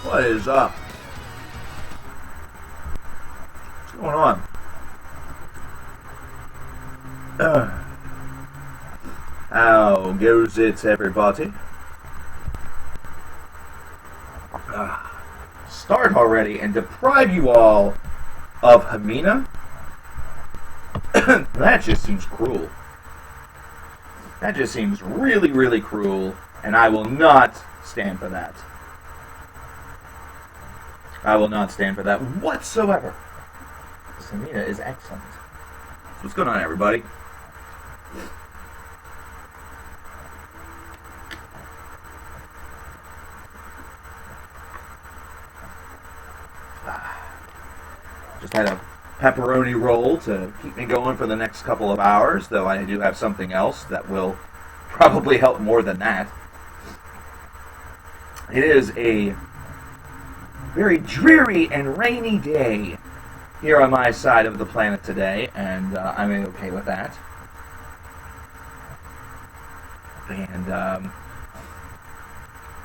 What is up? What's going on? How goes it, everybody? Start already and deprive you all of Hamina? That just seems cruel. That just seems really, really cruel, and I will not stand for that. I will not stand for that whatsoever. Hamina is excellent. So what's going on, everybody? Just had a pepperoni roll to keep me going for the next couple of hours, though I do have something else that will probably help more than that. It is a very dreary and rainy day here on my side of the planet today, and I'm okay with that. And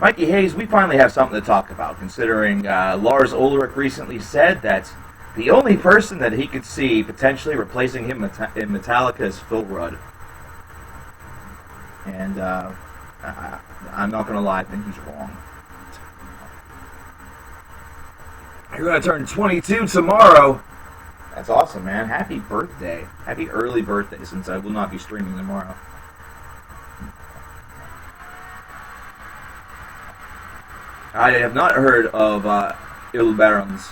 Mikey Hayes, we finally have something to talk about, considering Lars Ulrich recently said that the only person that he could see potentially replacing him in Metallica is Phil Rudd. And I'm not going to lie, I think he's wrong. You're going to turn 22 tomorrow. That's awesome, man. Happy birthday. Happy early birthday, since I will not be streaming tomorrow. I have not heard of Il Baron's.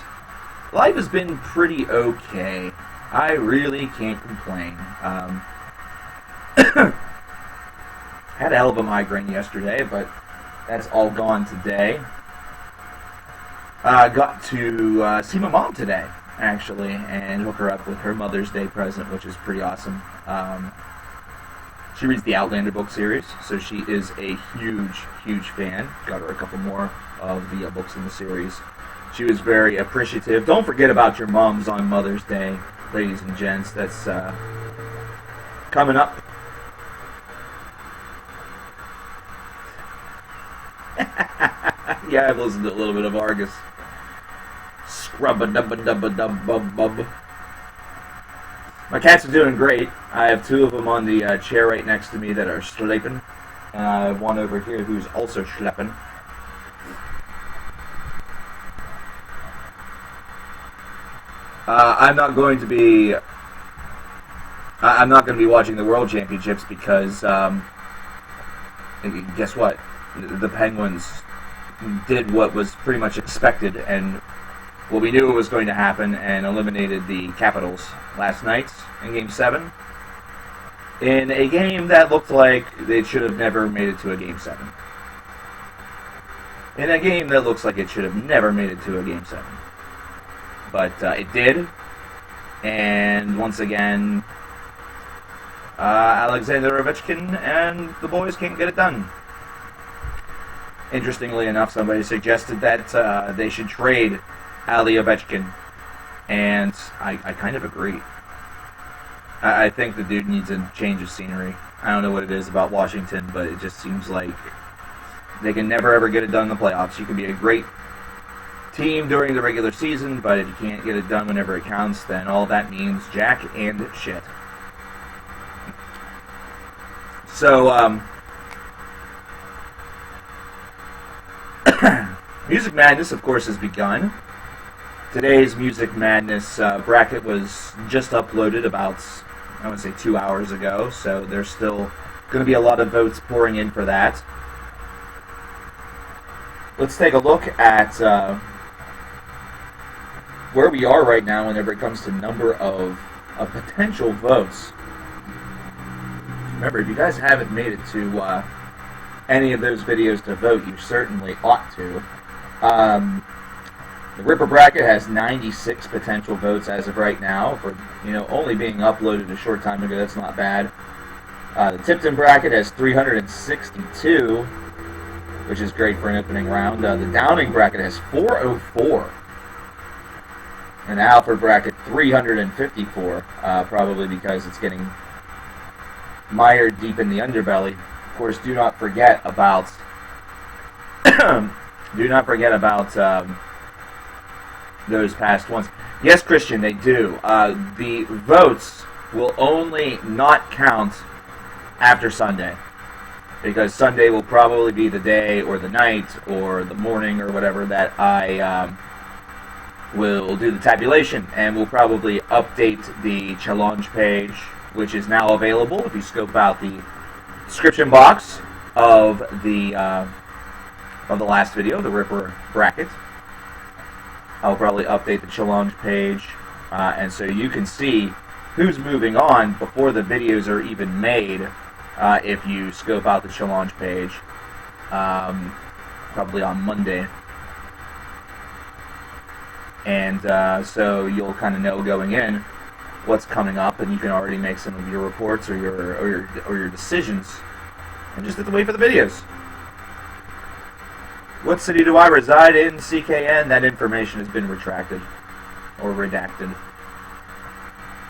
Life has been pretty okay. I really can't complain. Had a hell of a migraine yesterday, but that's all gone today. Got to see my mom today, actually, and hook her up with her Mother's Day present, which is pretty awesome. She reads the Outlander book series, so she is a huge, huge fan. Got her a couple more of the books in the series. She was very appreciative. Don't forget about your moms on Mother's Day, ladies and gents. That's coming up. Yeah, I've listened to a little bit of Argus. Scrub-a-dub-a-dub-a-dub-bub-bub. My cats are doing great. I have two of them on the chair right next to me that are sleeping. And I have one over here who's also schlepping. I'm not going to be watching the World Championships because guess what? The Penguins did what was pretty much expected, and what we knew was going to happen, and eliminated the Capitals last night in Game 7 in a game that looked like they should have never made it to a Game 7. In a game that looks like it should have never made it to a Game 7. But it did, and once again, Alexander Ovechkin and the boys can't get it done. Interestingly enough, somebody suggested that they should trade Ali Ovechkin, and I kind of agree. I think the dude needs a change of scenery. I don't know what it is about Washington, but it just seems like they can never ever get it done in the playoffs. You can be a great team during the regular season, but if you can't get it done whenever it counts, then all that means jack and shit. So, Music Madness, of course, has begun. Today's Music Madness bracket was just uploaded about, I would say, 2 hours ago, so there's still going to be a lot of votes pouring in for that. Let's take a look at where we are right now whenever it comes to number of potential votes. Remember, if you guys haven't made it to any of those videos to vote, you certainly ought to. The Ripper bracket has 96 potential votes as of right now, for only being uploaded a short time ago. That's not bad. The Tipton bracket has 362, which is great for an opening round. The Downing bracket has 404. And the Alfred bracket, 354, probably because it's getting mired deep in the underbelly. Of course, do not forget about Do not forget about those past ones. Yes, Christian, they do. The votes will only not count after Sunday, because Sunday will probably be the day or the night or the morning or whatever that I will do the tabulation, and we'll probably update the challenge page, which is now available if you scope out the description box of the last video, the Ripper bracket. I'll probably update the challenge page, and so you can see who's moving on before the videos are even made. If you scope out the challenge page, probably on Monday. And so you'll kind of know going in what's coming up, and you can already make some of your reports or your decisions, and just have to wait for the videos. What city do I reside in? CKN. That information has been retracted or redacted.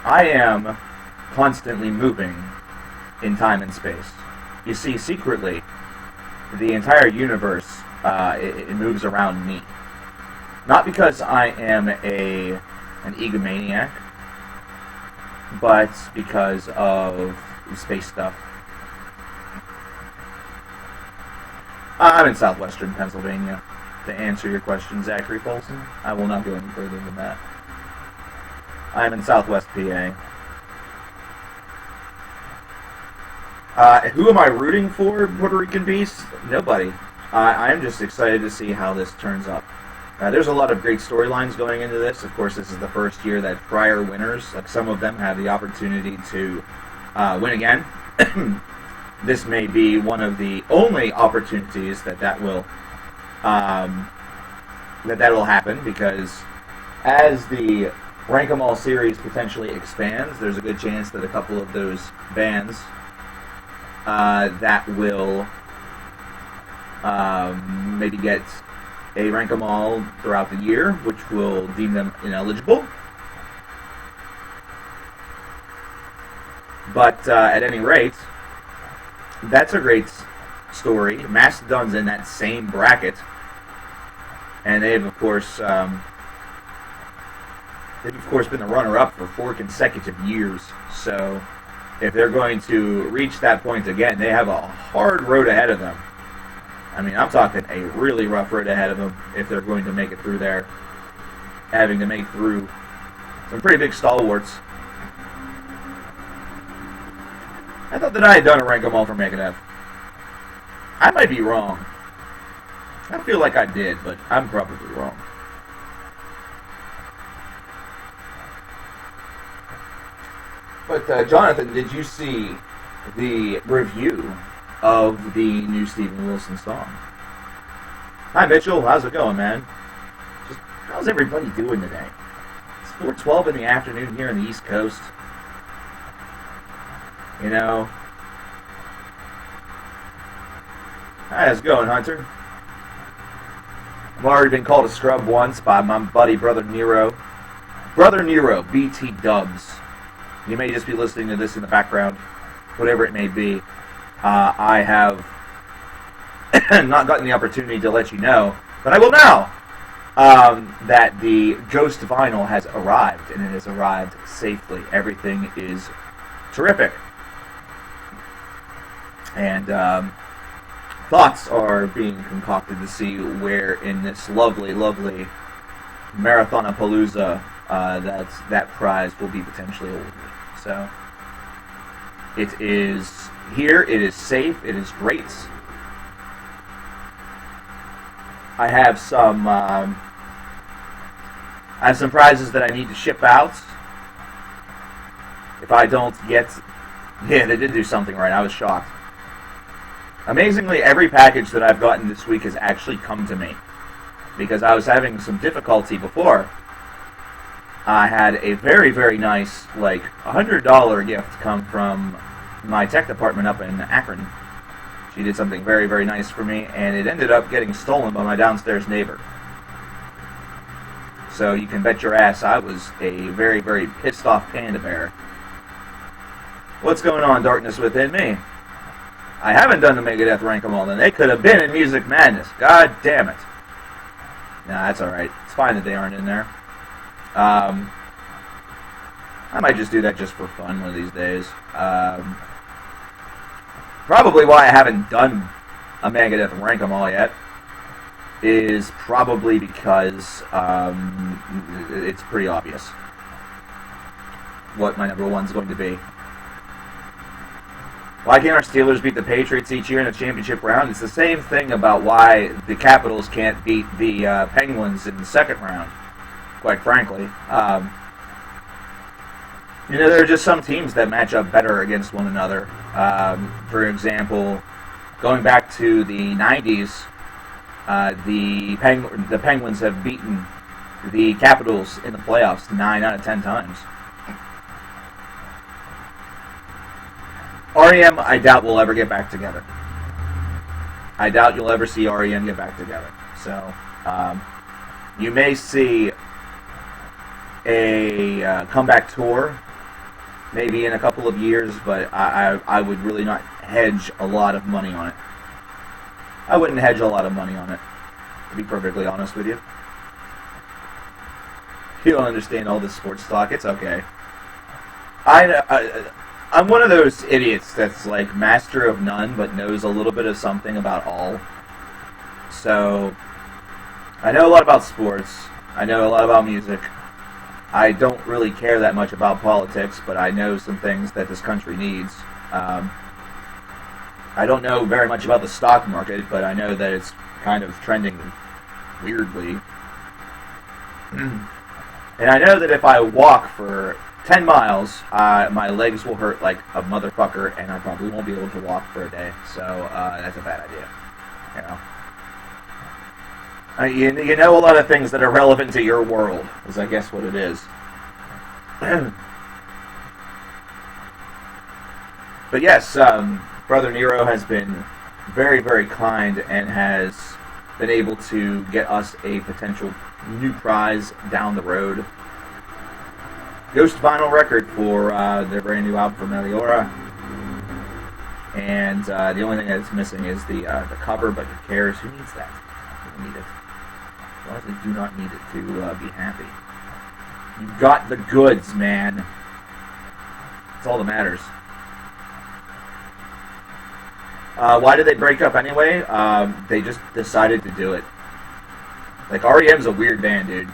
I am constantly moving in time and space. You see, secretly, the entire universe it moves around me. Not because I am an egomaniac, but because of space stuff. I'm in southwestern Pennsylvania. To answer your question, Zachary Polson, I will not go any further than that. I'm in southwest PA. Who am I rooting for, Puerto Rican Beast? Nobody. I'm just excited to see how this turns up. There's a lot of great storylines going into this. Of course, this is the first year that prior winners, like some of them, have the opportunity to win again. This may be one of the only opportunities that will happen, because as the Rank 'em All series potentially expands, there's a good chance that a couple of those bands that will maybe get a Rank 'em All throughout the year, which will deem them ineligible. But at any rate, that's a great story. Mastodon's in that same bracket, and they've of course been the runner-up for 4 consecutive years. So if they're going to reach that point again, they have a hard road ahead of them. I mean, I'm talking a really rough road ahead of them if they're going to make it through there, having to make through some pretty big stalwarts. I thought that I had done a Rank 'em All for Megadeth. I might be wrong. I feel like I did, but I'm probably wrong. But Jonathan, did you see the review of the new Steven Wilson song? Hi Mitchell, how's it going, man? Just how's everybody doing today? It's 4:12 in the afternoon here on the East Coast. You know. Hi, how's it going, Hunter? I've already been called a scrub once by my buddy, Brother Nero. Brother Nero, BT Dubs. You may just be listening to this in the background, whatever it may be. I have not gotten the opportunity to let you know, but I will now, that the Ghost vinyl has arrived, and it has arrived safely. Everything is terrific. And thoughts are being concocted to see where in this lovely, lovely Marathonapalooza that prize will be potentially awarded. So it is here, it is safe, it is great. I have some prizes that I need to ship out. If I don't get, yeah, they did do something right. I was shocked. Amazingly, every package that I've gotten this week has actually come to me, because I was having some difficulty before. I had a very, very nice, like, $100 gift come from my tech department up in Akron. She did something very, very nice for me, and it ended up getting stolen by my downstairs neighbor. So you can bet your ass I was a very, very pissed off panda bear. What's going on, Darkness Within Me? I haven't done the Megadeth Rank 'em All, and they could have been in Music Madness. God damn it. Nah, that's alright. It's fine that they aren't in there. I might just do that just for fun one of these days. Probably why I haven't done a Megadeth and rank 'em all yet is probably because it's pretty obvious what my number one's going to be. Why can't our Steelers beat the Patriots each year in the championship round? It's the same thing about why the Capitals can't beat the Penguins in the second round, quite frankly. There are just some teams that match up better against one another. For example, going back to the 90s, the Penguins have beaten the Capitals in the playoffs 9 out of 10 times. REM, I doubt we'll ever get back together. I doubt you'll ever see REM get back together. So, you may see a comeback tour maybe in a couple of years, but I would really not hedge a lot of money on it. I wouldn't hedge a lot of money on it, to be perfectly honest with you. You don't understand all this sports talk, it's okay. I'm one of those idiots that's like master of none, but knows a little bit of something about all. So, I know a lot about sports, I know a lot about music. I don't really care that much about politics, but I know some things that this country needs. I don't know very much about the stock market, but I know that it's kind of trending weirdly. And I know that if I walk for 10 miles, my legs will hurt like a motherfucker, and I probably won't be able to walk for a day. So that's a bad idea. You know a lot of things that are relevant to your world, is I guess what it is. But yes, Brother Nero has been very, very kind and has been able to get us a potential new prize down the road. Ghost vinyl record for their brand new album from Meliora. And the only thing that's missing is the cover, but who cares? Who needs that? Who doesn't need it? Honestly, do not need it to be happy. You've got the goods, man. That's all that matters. Why did they break up anyway? They just decided to do it. Like, REM's a weird band, dude.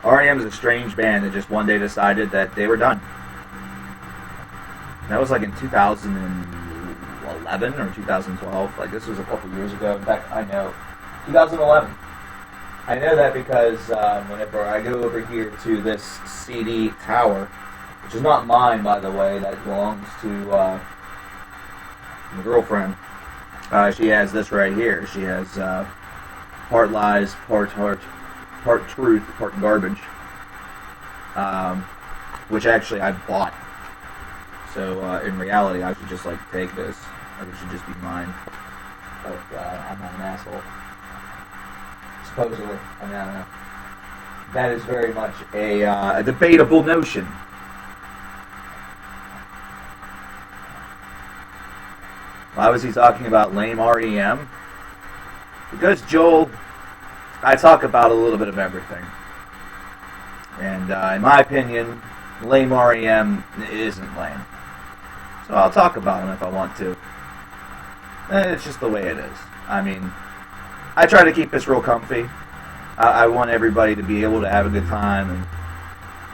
REM's a strange band that just one day decided that they were done. That was like in 2011 or 2012. Like, this was a couple years ago. In fact, I know. 2011. I know that because whenever I go over here to this CD tower, which is not mine, by the way, that belongs to my girlfriend. She has this right here. She has part lies, part truth, part garbage, which actually I bought. So in reality, I should just like take this. It should just be mine. But I'm not an asshole. Supposedly, I mean, I don't know. That is very much a debatable notion. Why was he talking about lame REM? Because, Joel, I talk about a little bit of everything. And in my opinion, lame REM isn't lame. So I'll talk about them if I want to. It's just the way it is. I mean, I try to keep this real comfy. I want everybody to be able to have a good time and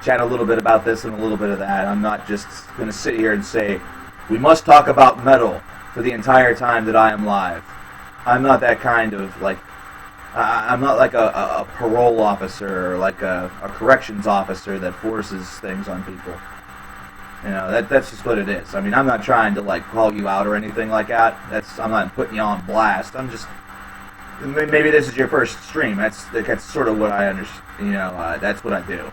chat a little bit about this and a little bit of that. I'm not just going to sit here and say, we must talk about metal for the entire time that I am live. I'm not that kind of, like, I'm not like a parole officer or like a corrections officer that forces things on people. You know, that's just what it is. I mean, I'm not trying to, like, call you out or anything like that. I'm not putting you on blast. I'm just, maybe this is your first stream. That's sort of what I understand. You know, that's what I do.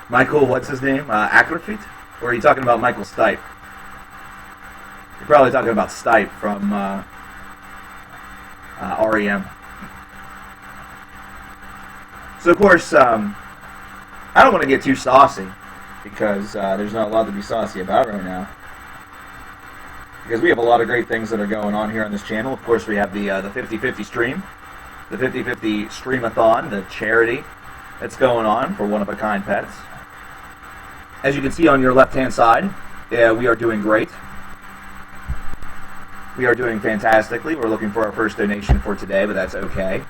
Michael, what's his name? Ackerfeet? Or are you talking about Michael Stipe? You're probably talking about Stipe from REM. So, of course, I don't want to get too saucy, because there's not a lot to be saucy about right now. because we have a lot of great things that are going on here on this channel. Of course, we have the 50/50 stream, the 50/50 streamathon, the charity that's going on for one-of-a-kind pets. As you can see on your left-hand side, we are doing great. We are doing fantastically. We're looking for our first donation for today, but that's okay.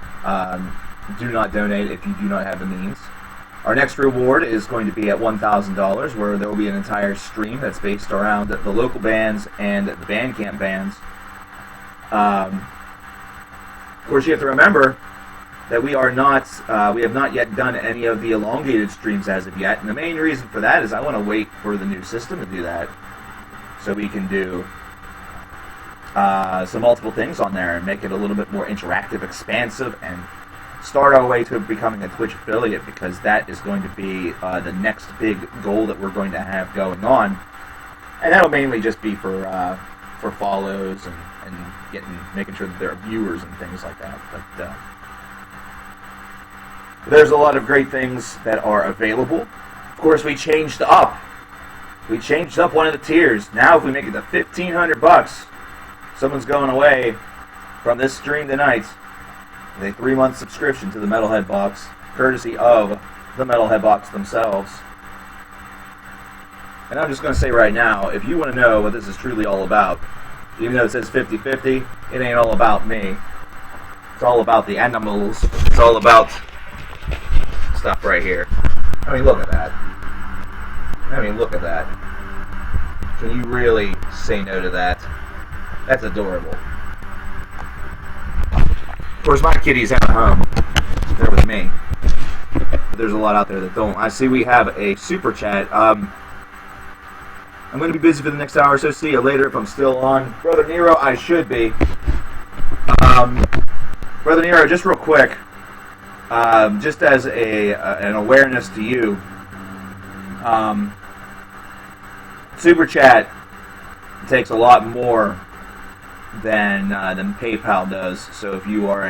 Do not donate if you do not have the means. Our next reward is going to be at $1,000, where there will be an entire stream that's based around the local bands and the Bandcamp bands. Of course, you have to remember that we have not yet done any of the elongated streams as of yet, and the main reason for that is I want to wait for the new system to do that, so we can do some multiple things on there and make it a little bit more interactive, expansive, and start our way to becoming a Twitch affiliate, because that is going to be the next big goal that we're going to have going on, and that'll mainly just be for follows and making sure that there are viewers and things like that. But there's a lot of great things that are available. Of course, we changed up. We changed up one of the tiers. Now, if we make it to $1,500, someone's going away from this stream tonight with a 3-month subscription to the Metalhead Box, courtesy of the Metalhead Box themselves. And I'm just going to say right now, if you want to know what this is truly all about, even though it says 50/50, it ain't all about me. It's all about the animals. It's all about stuff right here. I mean, look at that. I mean, look at that. Can you really say no to that? That's adorable. Of course, my kitty's at home. They're with me. But there's a lot out there that don't. I see we have a super chat. I'm going to be busy for the next hour, so see you later if I'm still on. Brother Nero, I should be. Brother Nero, just real quick, just as an awareness to you, super chat takes a lot more than PayPal does. So if you are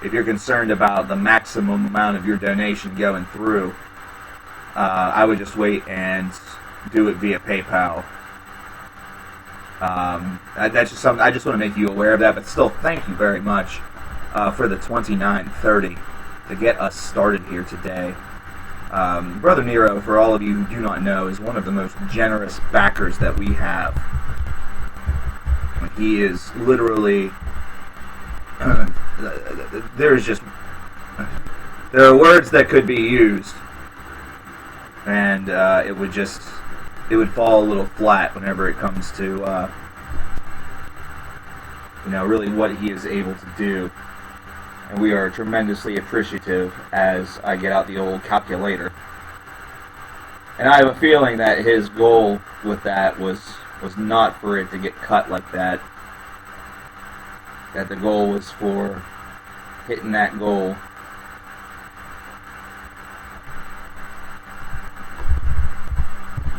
if you're concerned about the maximum amount of your donation going through, I would just wait and do it via PayPal. That's just something I just want to make you aware of that. But still, thank you very much for the $29.30 to get us started here today. Brother Nero, for all of you who do not know, is one of the most generous backers that we have. He is literally there are words that could be used, and it would fall a little flat whenever it comes to really what he is able to do. And we are tremendously appreciative as I get out the old calculator. And I have a feeling that his goal with that was not for it to get cut like that. That the goal was for hitting that goal.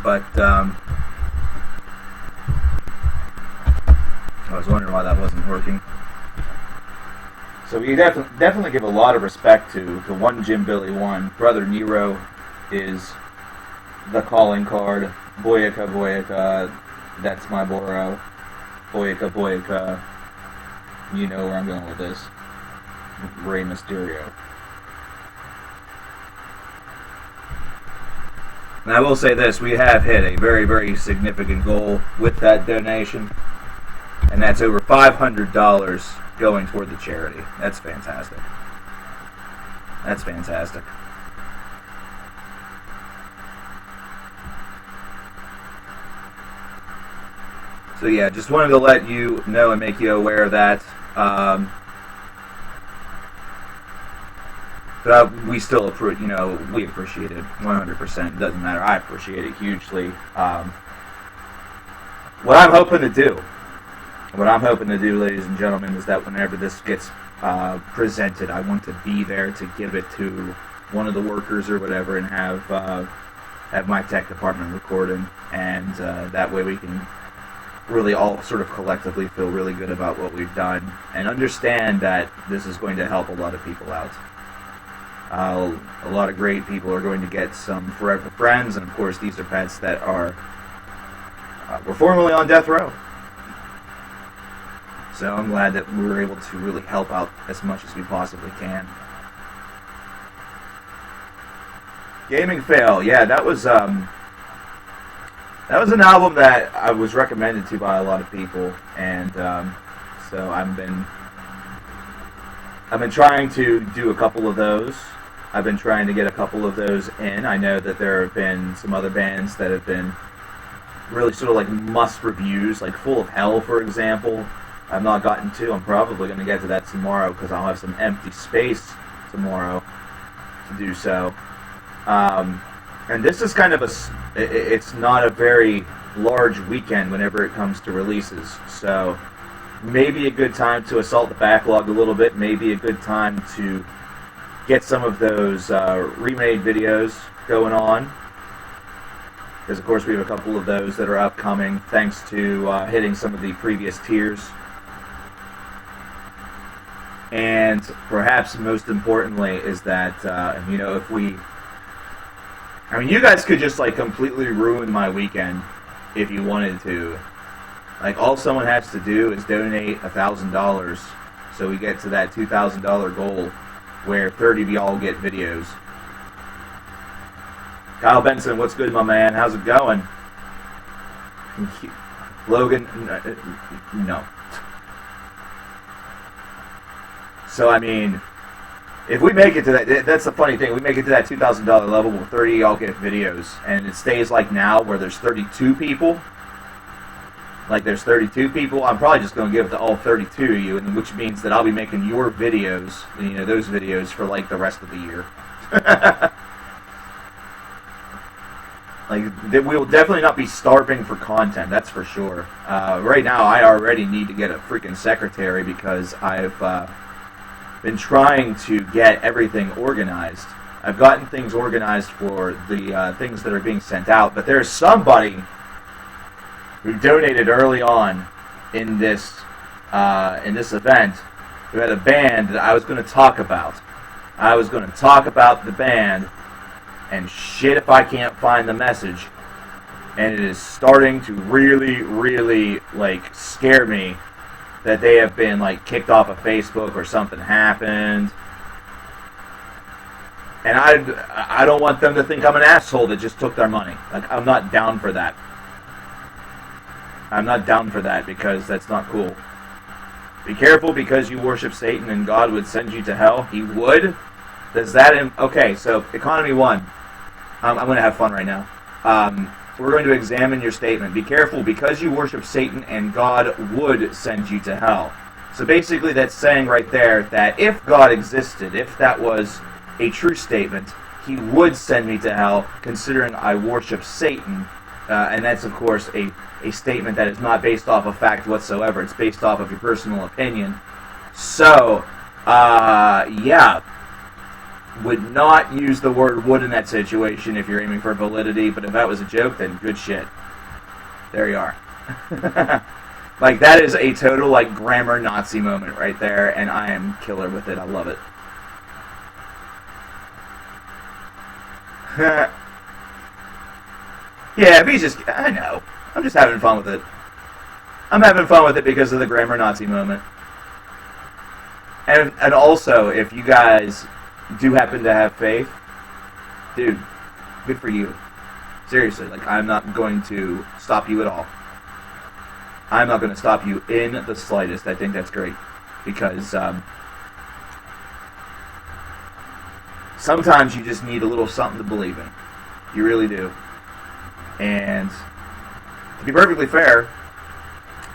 But I was wondering why that wasn't working. So we definitely give a lot of respect to one Jim Billy One. Brother Nero is the calling card. Boyaka, Boyaka, that's my Boro. Boyaka, Boyaka. You know where I'm going with this. Rey Mysterio. And I will say this, we have hit a very, very significant goal with that donation. And that's over $500 going toward the charity. That's fantastic. That's fantastic. So yeah, just wanted to let you know and make you aware of that. But we still appreciate, we appreciate it 100%. It doesn't matter. I appreciate it hugely. What I'm hoping to do, ladies and gentlemen, is that whenever this gets presented, I want to be there to give it to one of the workers or whatever, and have my tech department recording, and that way we can really all sort of collectively feel really good about what we've done and understand that this is going to help a lot of people out. A lot of great people are going to get some forever friends, and of course these are pets that were formerly on death row. So I'm glad that we were able to really help out as much as we possibly can. Gaming Fail, yeah, that was an album that I was recommended to by a lot of people, and so I've been trying to do a couple of those. I've been trying to get a couple of those in. I know that there have been some other bands that have been really sort of like must reviews, like Full of Hell, for example. I've not gotten to. I'm probably going to get to that tomorrow because I'll have some empty space tomorrow to do so. And this is kind of it's not a very large weekend whenever it comes to releases. So maybe a good time to assault the backlog a little bit. Maybe a good time to get some of those remade videos going on. Because, of course, we have a couple of those that are upcoming thanks to hitting some of the previous tiers. And perhaps most importantly is that, if we... I mean, you guys could just, like, completely ruin my weekend if you wanted to. Like, all someone has to do is donate $1,000 so we get to that $2,000 goal where 30 of y'all get videos. Kyle Benson, what's good, my man? How's it going? Logan, no. So, I mean, if we make it to that, that's the funny thing. We make it to that $2,000 level where 30 of y'all get videos, and it stays like now where there's 32 people. Like there's 32 people, I'm probably just going to give it to all 32 of you, which means that I'll be making your videos, those videos for like the rest of the year. Like, we will definitely not be starving for content, that's for sure. Right now, I already need to get a freaking secretary because I've been trying to get everything organized. I've gotten things organized for the things that are being sent out, but there's somebody who donated early on in this event who had a band that I was going to talk about. I was going to talk about the band, and shit if I can't find the message. And it is starting to really, really, like, scare me that they have been, like, kicked off of Facebook or something happened. And I don't want them to think I'm an asshole that just took their money. Like, I'm not down for that. I'm not down for that because that's not cool. Be careful because you worship Satan and God would send you to hell. He would? Does that... Okay, so Economy 1. I'm going to have fun right now. We're going to examine your statement. Be careful because you worship Satan and God would send you to hell. So basically that's saying right there that if God existed, if that was a true statement, he would send me to hell considering I worship Satan. And that's, of course, a statement that is not based off of fact whatsoever. It's based off of your personal opinion. So, yeah. Would not use the word would in that situation if you're aiming for validity, but if that was a joke, then good shit. There you are. Like, that is a total, like, grammar Nazi moment right there, and I am killer with it. I love it. Yeah, if he's just... I know. I'm just having fun with it. I'm having fun with it because of the grammar Nazi moment. And also, if you guys do happen to have faith, dude, good for you. Seriously, like, I'm not going to stop you at all. I'm not going to stop you in the slightest. I think that's great. Because sometimes you just need a little something to believe in. You really do. And to be perfectly fair,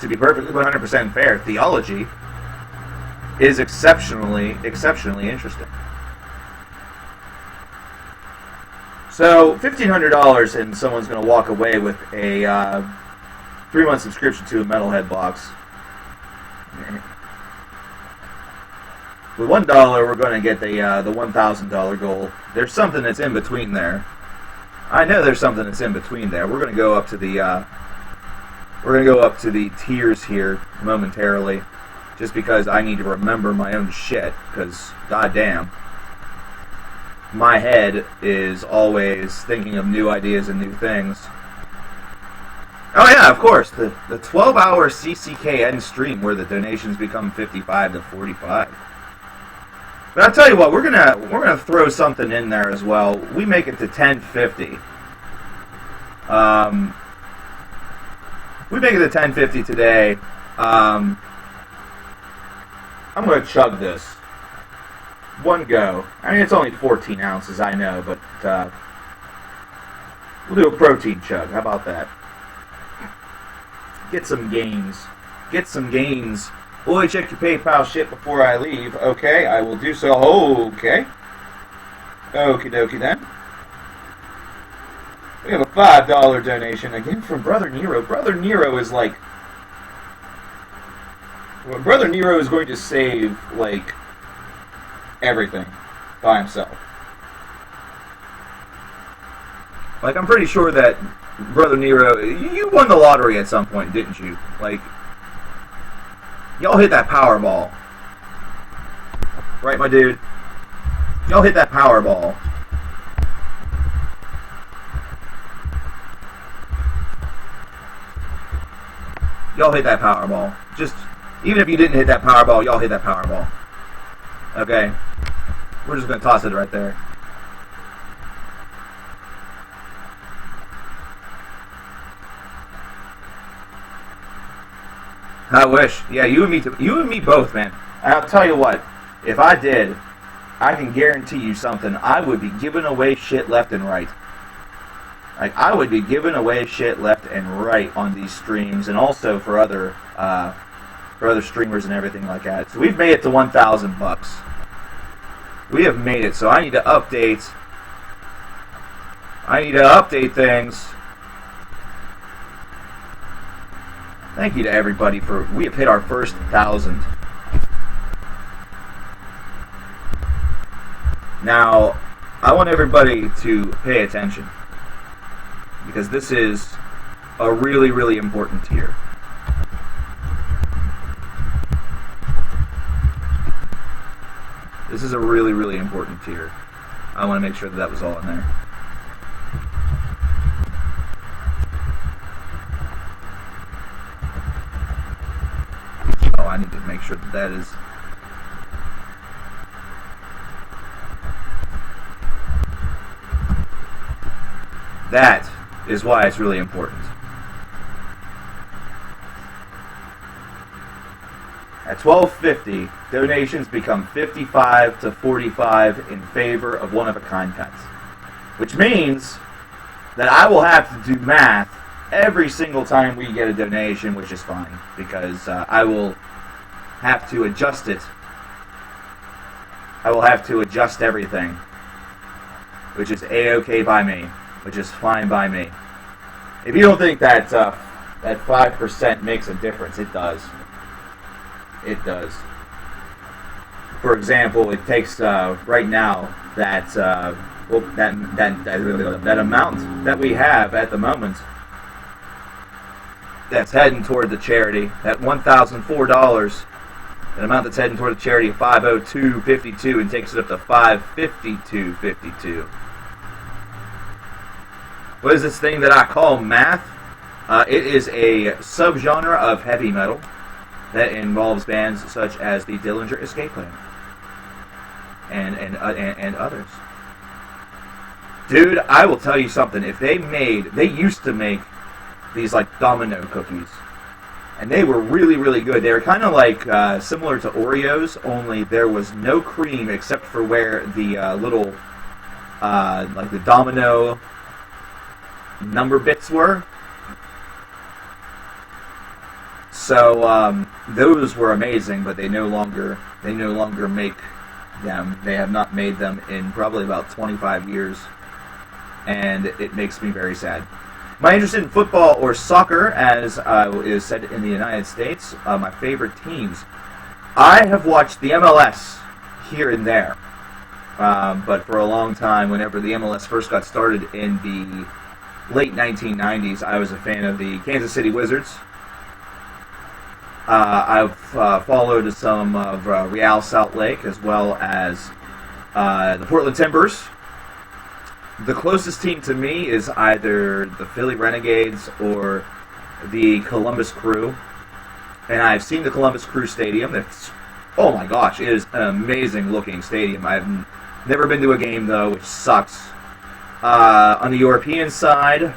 to be perfectly 100% fair, theology is exceptionally interesting. So, $1,500 and someone's going to walk away with a 3-month subscription to a Metalhead box. With $1, we're going to get the $1,000 goal. There's something that's in between there. I know there's something that's in between there. We're going to go up to the tiers here momentarily, just because I need to remember my own shit. Because goddamn, my head is always thinking of new ideas and new things. Oh yeah, of course. The 12-hour CCKN stream where the donations become 55 to 45. But I'll tell you what, we're gonna throw something in there as well. We make it to 1050. We make it to 1050 today. I'm gonna chug this. One go. I mean, it's only 14 ounces, I know, but we'll do a protein chug. How about that? Get some gains. Get some gains. Boy, check your PayPal shit before I leave. Okay, I will do so. Okay. Okie dokie then. We have a $5 donation again from Brother Nero. Brother Nero is like... Well, Brother Nero is going to save, like, everything by himself. Like, I'm pretty sure that Brother Nero, you won the lottery at some point, didn't you? Like, y'all hit that Powerball. Right, my dude? Y'all hit that Powerball. Y'all hit that Powerball. Just, even if you didn't hit that Powerball, y'all hit that Powerball. Okay? We're just going to toss it right there. I wish. Yeah, you and me both, man. I'll tell you what. If I did, I can guarantee you something. I would be giving away shit left and right. Like, I would be giving away shit left and right on these streams, and also for other streamers and everything like that. So we've made it to 1,000 bucks. We have made it. So I need to update. Things. Thank you to everybody for... We have hit our first 1,000. Now, I want everybody to pay attention, because this is a really, really important tier. This is a really, really important tier. I want to make sure that that was all in there. Oh, I need to make sure that that is... That is why it's really important. At $12.50, donations become 55 to 45 in favor of one-of-a-kind pets. Which means that I will have to do math every single time we get a donation, which is fine, because I will have to adjust it. I will have to adjust everything, which is A-OK by me, which is fine by me. If you don't think that that 5% makes a difference, it does. It does. For example, it takes right now that that amount that we have at the moment that's heading toward the charity, that $1,004, an amount that's heading toward the charity of $502.52 and takes it up to $552.52. What is this thing that I call math? It is a subgenre of heavy metal that involves bands such as the Dillinger Escape Plan and others. Dude, I will tell you something. If they used to make these like domino cookies, and they were really, really good. They were kind of like similar to Oreos, only there was no cream except for where the little like the domino number bits were. So those were amazing, but they no longer make them. They have not made them in probably about 25 years, and it makes me very sad. Am I interested in football or soccer, as is said in the United States? My favorite teams. I have watched the MLS here and there, but for a long time, whenever the MLS first got started in the late 1990s, I was a fan of the Kansas City Wizards. I've followed some of Real Salt Lake, as well as the Portland Timbers. The closest team to me is either the Philly Renegades or the Columbus Crew, and I've seen the Columbus Crew Stadium. It's, oh my gosh, it is an amazing looking stadium. I've never been to a game though, which sucks. On the European side,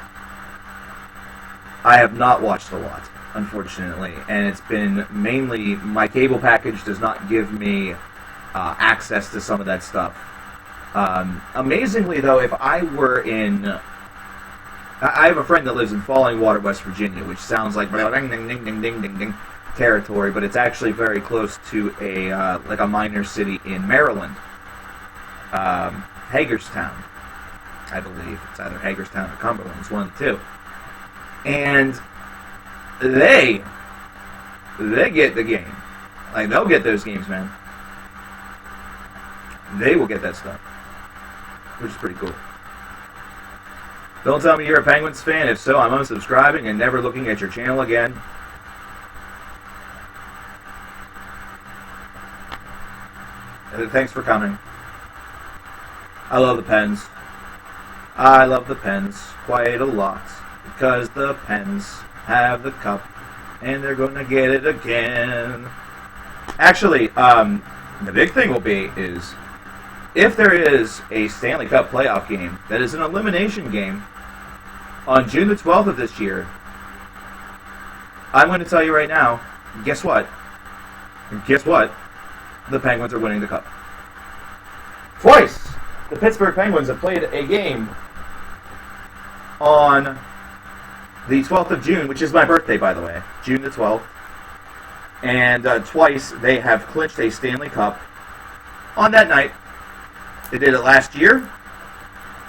I have not watched a lot, unfortunately, and it's been mainly my cable package does not give me access to some of that stuff. Amazingly, though, if I were in... I have a friend that lives in Falling Water, West Virginia, which sounds like ding, ding, ding, ding, ding, ding, ding territory, but it's actually very close to a like a minor city in Maryland. Hagerstown, I believe. It's either Hagerstown or Cumberland. It's one of the two. And they get the game. Like, they'll get those games, man. They will get that stuff. Which is pretty cool. Don't tell me you're a Penguins fan. If so, I'm unsubscribing and never looking at your channel again. Thanks for coming. I love the Pens. I love the Pens quite a lot. Because the Pens have the cup. And they're going to get it again. Actually, the big thing will be is... if there is a Stanley Cup playoff game that is an elimination game on June the 12th of this year, I'm going to tell you right now, guess what? Guess what? The Penguins are winning the Cup. Twice! The Pittsburgh Penguins have played a game on the 12th of June, which is my birthday, by the way, June the 12th. And twice they have clinched a Stanley Cup on that night. They did it last year,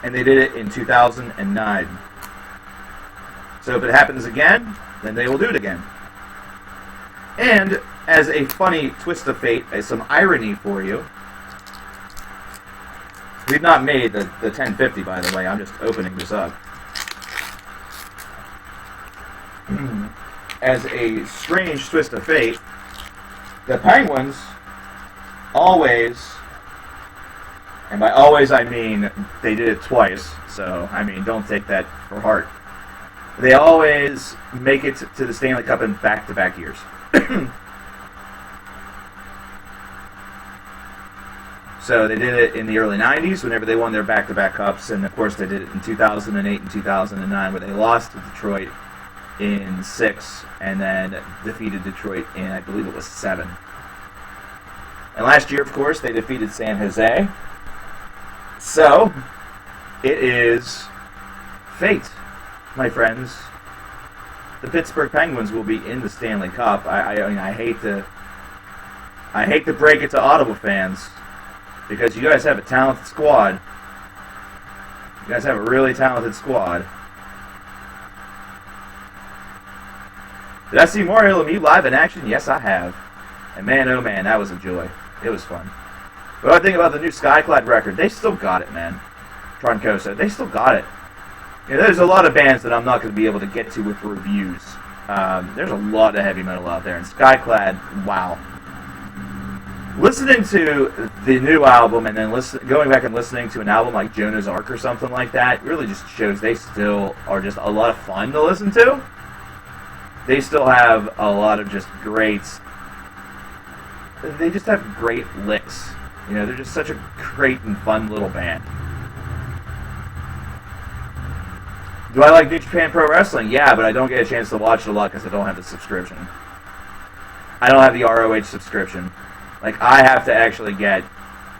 and they did it in 2009. So if it happens again, then they will do it again. And as a funny twist of fate, as some irony for you, we've not made the 1050, by the way. I'm just opening this up. As a strange twist of fate, the Penguins always... and by always, I mean they did it twice, so, I mean, don't take that for heart. They always make it to the Stanley Cup in back-to-back years. So they did it in the early 90s, whenever they won their back-to-back cups, and of course they did it in 2008 and 2009, where they lost to Detroit in 6, and then defeated Detroit in, I believe it was 7. And last year, of course, they defeated San Jose. So, it is fate, my friends. The Pittsburgh Penguins will be in the Stanley Cup. I mean, I hate to break it to Ottawa fans, because you guys have a talented squad. You guys have a really talented squad. Did I see Mario Lemieux live in action? Yes, I have. And man, oh man, that was a joy. It was fun. But I think about the new Skyclad record. They still got it, man. Troncoso, they still got it. You know, there's a lot of bands that I'm not going to be able to get to with reviews. There's a lot of heavy metal out there, and Skyclad, wow. Listening to the new album and then going back and listening to an album like Jonah's Ark or something like that really just shows they still are just a lot of fun to listen to. They still have a lot of just great... they just have great licks. You know, they're just such a great and fun little band. Do I like New Japan Pro Wrestling? Yeah, but I don't get a chance to watch it a lot because I don't have the subscription. I don't have the ROH subscription. Like, I have to actually get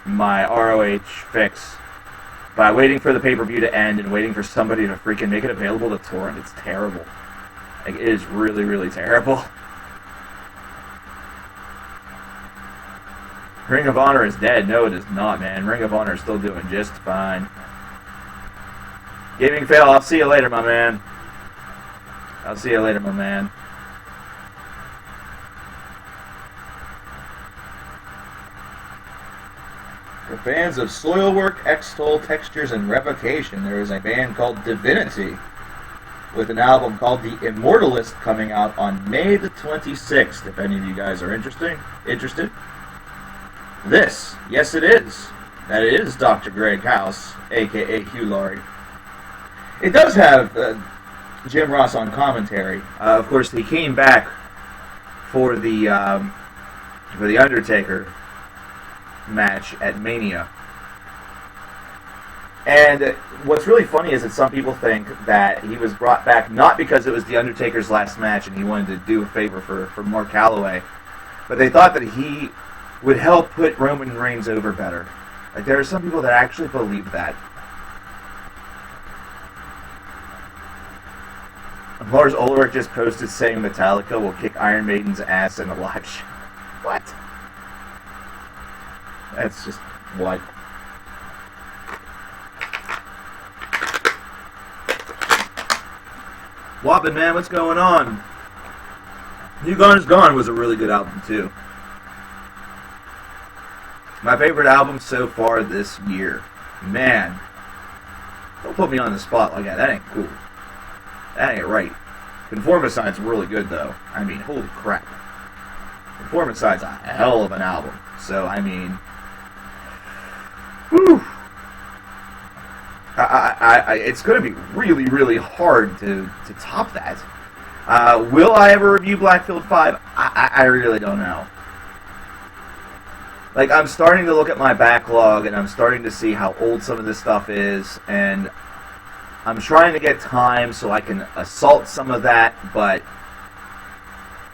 my ROH fix by waiting for the pay-per-view to end and waiting for somebody to freaking make it available to torrent. It's terrible. Like, it is really, really terrible. Ring of Honor is dead. No, it is not, man. Ring of Honor is still doing just fine. Gaming fail. I'll see you later, my man. I'll see you later, my man. For fans of Soilwork, X-Toll, Textures, and Revocation, there is a band called Divinity with an album called The Immortalist coming out on May the 26th, if any of you guys are interested. This, yes it is. That is Dr. Greg House, a.k.a. Hugh Laurie. It does have, Jim Ross on commentary. Of course, he came back for the Undertaker match at Mania. And what's really funny is that some people think that he was brought back not because it was the Undertaker's last match and he wanted to do a favor for Mark Calloway, but they thought that he would help put Roman Reigns over better. Like, there are some people that actually believe that. Lars Ulrich just posted saying Metallica will kick Iron Maiden's ass in a live show. What? That's just what? Wobbin, man, what's going on? New Gone Is Gone was a really good album, too. My favorite album so far this year. Man. Don't put me on the spot like that. That ain't cool. That ain't right. Conformicide's really good, though. I mean, holy crap. Conformicide's a hell of an album. So, I mean... Whew. It's going to be really, really hard to top that. Will I ever review Blackfield 5? I really don't know. Like, I'm starting to look at my backlog, and I'm starting to see how old some of this stuff is, and I'm trying to get time so I can assault some of that, but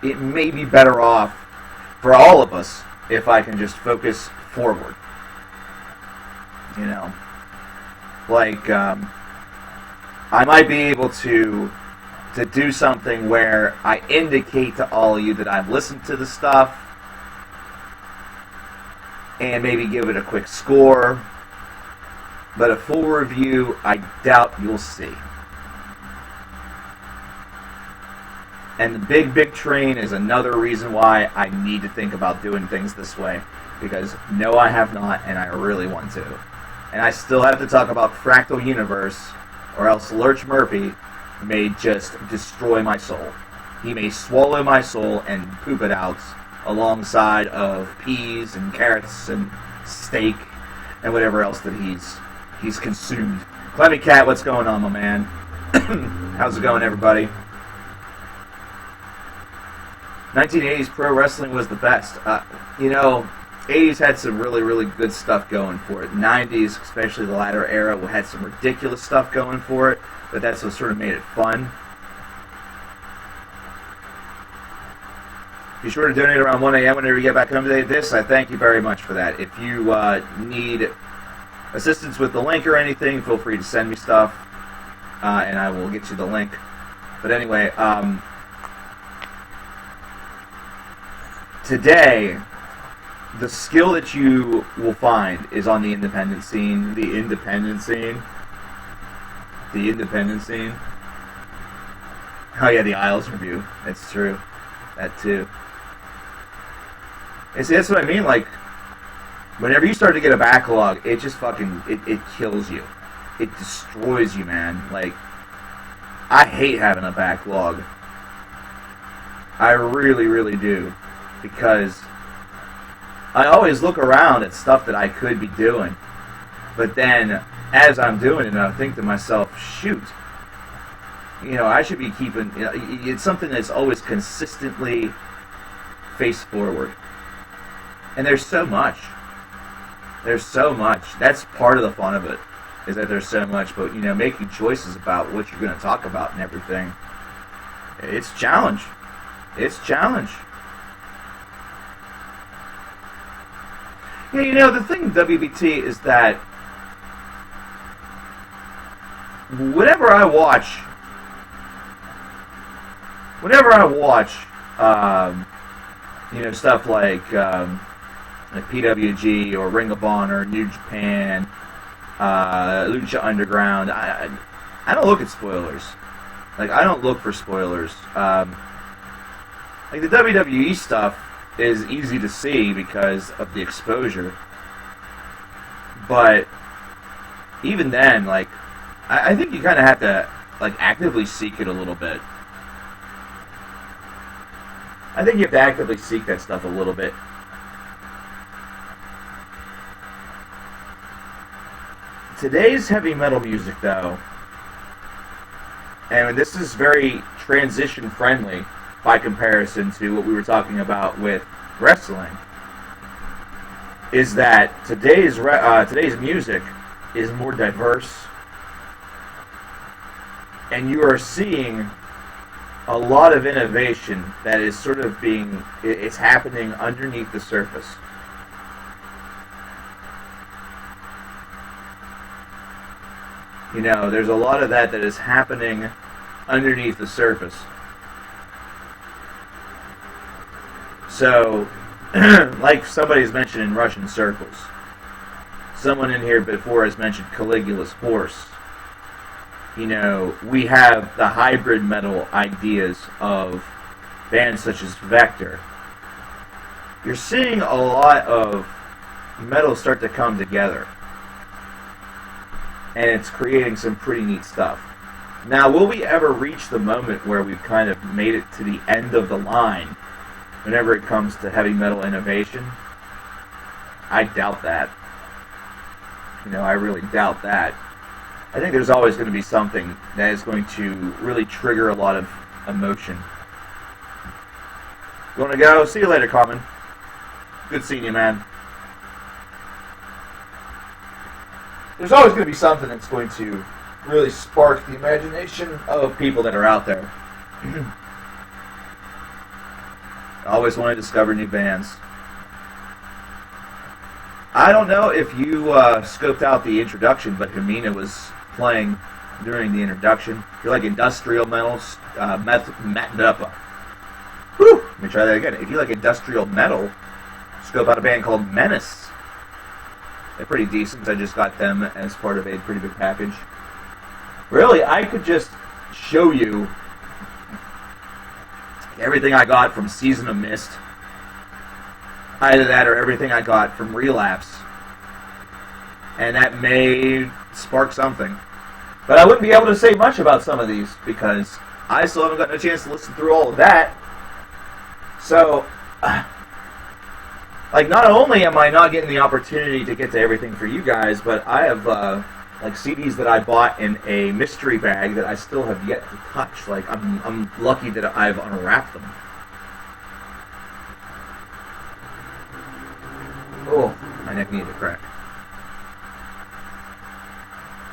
it may be better off for all of us if I can just focus forward. You know? Like, I might be able to do something where I indicate to all of you that I've listened to the stuff and maybe give it a quick score, but a full review, I doubt you'll see. And the Big Train is another reason why I need to think about doing things this way, because no, I have not, and I really want to. And I still have to talk about Fractal Universe, or else Lurch Murphy may just destroy my soul. He may swallow my soul and poop it out alongside of peas and carrots and steak and whatever else that he's consumed. Clemmy Cat, what's going on, my man? How's it going, everybody? 1980s pro wrestling was the best. You know, 80s had some really, really good stuff going for it. 90s, especially the latter era, had some ridiculous stuff going for it, but that's what sort of made it fun. Be sure to donate around 1 a.m. whenever you get back home today. This, I thank you very much for that. If you need assistance with the link or anything, feel free to send me stuff, and I will get you the link. But anyway, today, the skill that you will find is on the independent scene. The independent scene. The independent scene. Oh yeah, the Isles review. That's true. That too. And see, that's what I mean. Like, whenever you start to get a backlog, it just fucking it kills you. It destroys you, man. Like, I hate having a backlog. I really, really do, because I always look around at stuff that I could be doing, but then as I'm doing it, I think to myself, shoot, you know, I should be keeping. You know, it's something that's always consistently face forward. And there's so much. There's so much. That's part of the fun of it, is that there's so much. But, you know, making choices about what you're going to talk about and everything, it's a challenge. It's a challenge. Yeah, you know, the thing with WBT is that whenever I watch, you know, stuff like PWG or Ring of Honor, New Japan, Lucha Underground, I don't look at spoilers. Like, I don't look for spoilers. Like, the WWE stuff is easy to see because of the exposure. But even then, like, I think you kind of have to, like, actively seek it a little bit. I think you have to actively seek that stuff a little bit. Today's heavy metal music, though, and this is very transition friendly by comparison to what we were talking about with wrestling, is that today's music is more diverse, and you are seeing a lot of innovation that is sort of it's happening underneath the surface. You know, there's a lot of that is happening underneath the surface. So, like somebody's mentioned in Russian circles, someone in here before has mentioned Caligula's horse. You know, we have the hybrid metal ideas of bands such as Vector. You're seeing a lot of metal start to come together, and it's creating some pretty neat stuff. Now, will we ever reach the moment where we've kind of made it to the end of the line whenever it comes to heavy metal innovation? I doubt that. You know, I really doubt that. I think there's always going to be something that is going to really trigger a lot of emotion. You want to go? See you later, Carmen. Good seeing you, man. There's always going to be something that's going to really spark the imagination of people that are out there. I always want to discover new bands. I don't know if you scoped out the introduction, but Hermina was playing during the introduction. If you like industrial metals, Let me try that again. If you like industrial metal, scope out a band called Menace. They're pretty decent. I just got them as part of a pretty big package. Really, I could just show you everything I got from Season of Mist. Either that or everything I got from Relapse. And that may spark something. But I wouldn't be able to say much about some of these because I still haven't gotten a chance to listen through all of that. So, like, not only am I not getting the opportunity to get to everything for you guys, but I have, like, CDs that I bought in a mystery bag that I still have yet to touch. Like, I'm lucky that I've unwrapped them. Oh, my neck needed a crack.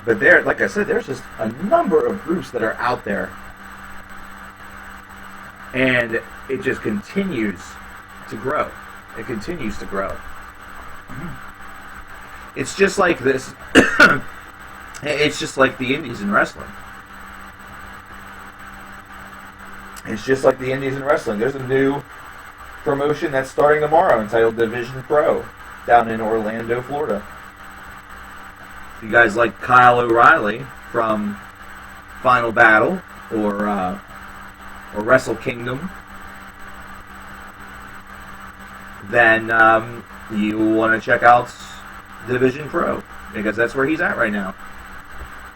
But there, like I said, there's just a number of groups that are out there. And it just continues to grow. It continues to grow. It's just like this. It's just like the indies in wrestling. It's just like the indies in wrestling. There's a new promotion that's starting tomorrow entitled Division Pro down in Orlando, Florida. You guys like Kyle O'Reilly from Final Battle or Wrestle Kingdom, then you want to check out Division Pro because that's where he's at right now.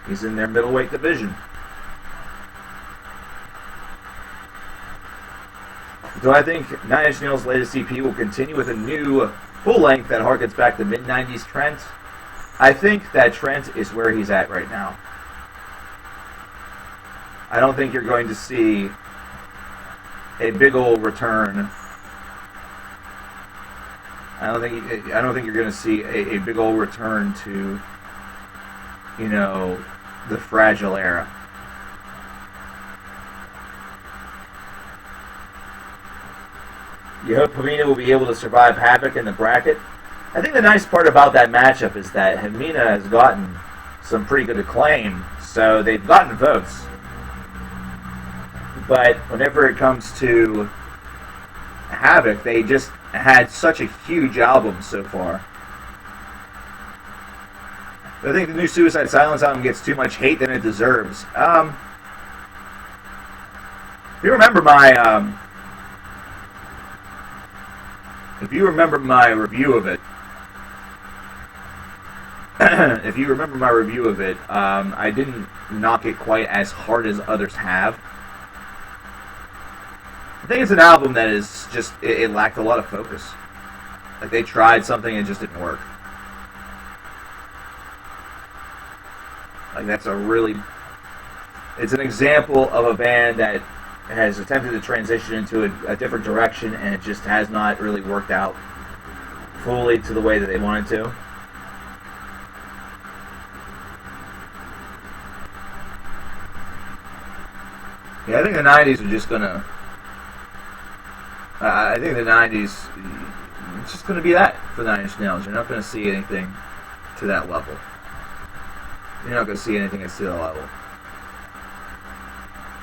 He's in their middleweight division. Do I think Nine Inch Nails' latest EP will continue with a new full length that harkens back to mid-90s Trent? I think that Trent is where he's at right now. I don't think you're going to see a big old return. I don't think you're going to see a big old return to, you know, the Fragile era. You hope Hermina will be able to survive Havoc in the bracket. I think the nice part about that matchup is that Hermina has gotten some pretty good acclaim, so they've gotten votes. But whenever it comes to Havoc, they just had such a huge album so far. I think the new Suicide Silence album gets too much hate than it deserves. If you remember my review of it, I didn't knock it quite as hard as others have. I think it's an album that is just, it lacked a lot of focus. Like they tried something and it just didn't work. Like that's a really It's an example of a band that has attempted to transition into a different direction, and it just has not really worked out fully to the way that they wanted to. Yeah, I think the 90s are just gonna... I think the 90s... It's just gonna be that for the Nine Inch Nails. You're not gonna see anything to that level. You're not gonna see anything that's to that level.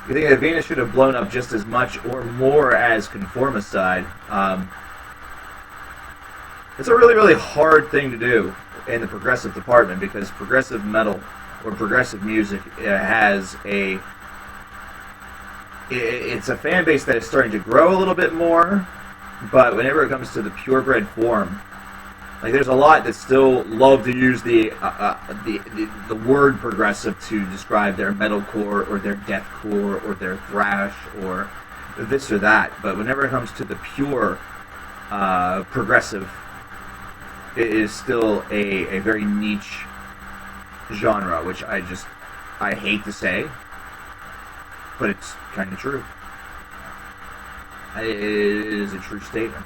You think that Venus should have blown up just as much or more as Conformicide? It's a really, really hard thing to do in the progressive department, because progressive metal or progressive music has a... It's a fan base that is starting to grow a little bit more, but whenever it comes to the purebred form, like, there's a lot that still love to use the word progressive to describe their metalcore or their deathcore or their thrash or this or that. But whenever it comes to the pure progressive, it is still a very niche genre, which I hate to say, but it's kind of true. It is a true statement.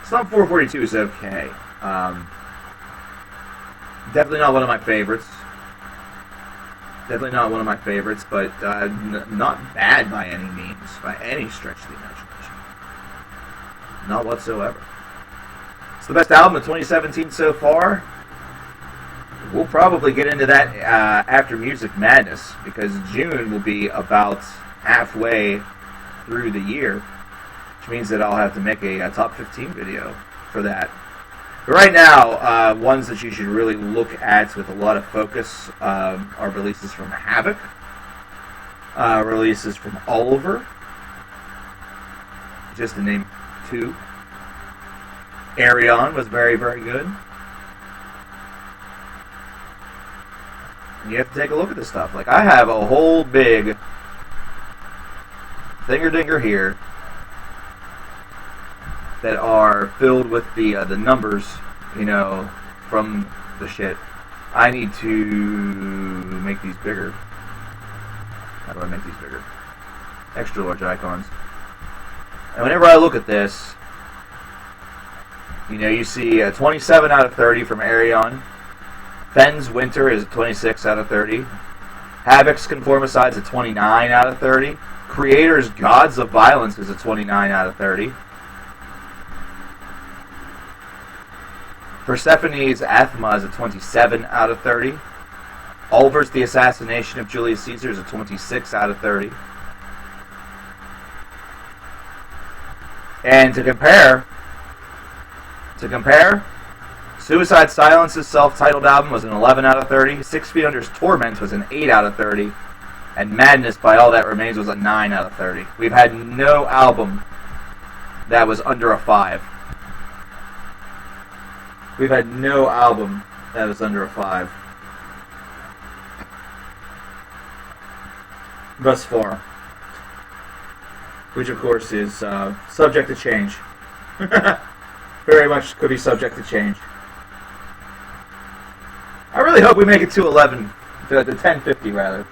Slump 442 is okay. Definitely not one of my favorites. Definitely not one of my favorites, but not bad by any means, by any stretch of the imagination. Not whatsoever. It's the best album of 2017 so far. We'll probably get into that after Music Madness, because June will be about halfway through the year, which means that I'll have to make a top 15 video for that. But right now, ones that you should really look at with a lot of focus are releases from Havoc, releases from Oliver, just to name two. Arion was very, very good. You have to take a look at this stuff. Like, I have a whole big thinger-dinger here that are filled with the numbers, from the shit. I need to make these bigger. How do I make these bigger? Extra large icons. And whenever I look at this, you see a 27 out of 30 from Arion. Fenn's Winter is a 26 out of 30. Havoc's Conformicide's a 29 out of 30. Creator's Gods of Violence is a 29 out of 30. Persephone's Athma is a 27 out of 30. Ulver's The Assassination of Julius Caesar is a 26 out of 30. And to compare, Suicide Silence's self-titled album was an 11 out of 30. 6 Feet Under's Torment was an 8 out of 30. And Madness, By All That Remains, was a 9 out of 30. We've had no album that was under a 5. We've had no album that was under a 5 thus far. Which, of course, is subject to change. Very much could be subject to change. I really hope we make it to 11, to 1050 rather.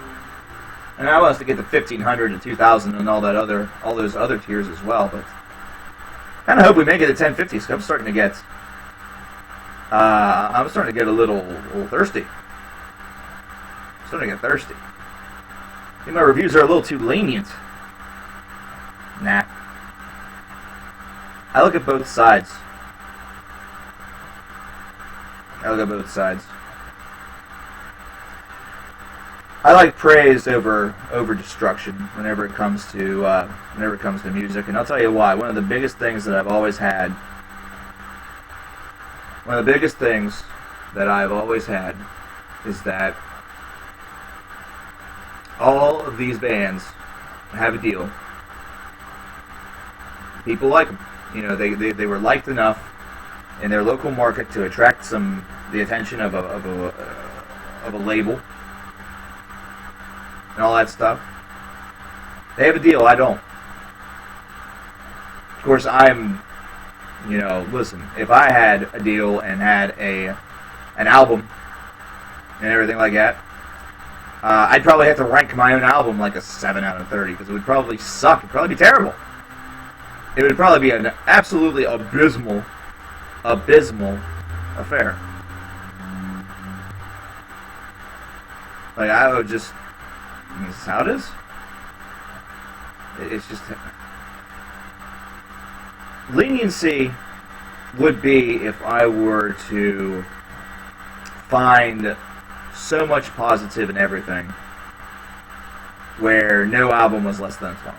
And I want us to get to 1500 and 2000 and all those other tiers as well. But kind of hope we make it to 1050. So I'm starting to get a little thirsty. I'm starting to get thirsty. I think my reviews are a little too lenient. Nah. I look at both sides. I like praise over destruction whenever it comes to music, and I'll tell you why. One of the biggest things that I've always had is that all of these bands have a deal. People like them. They were liked enough in their local market to attract the attention of a label and all that stuff. They have a deal. I don't. Of course, listen, if I had a deal and had an album and everything like that, I'd probably have to rank my own album like a 7 out of 30 because it would probably suck. It'd probably be terrible. It would probably be an absolutely abysmal affair. Like, I would just... I mean, is this how it is? It's just... Leniency would be if I were to find so much positive in everything where no album was less than 20.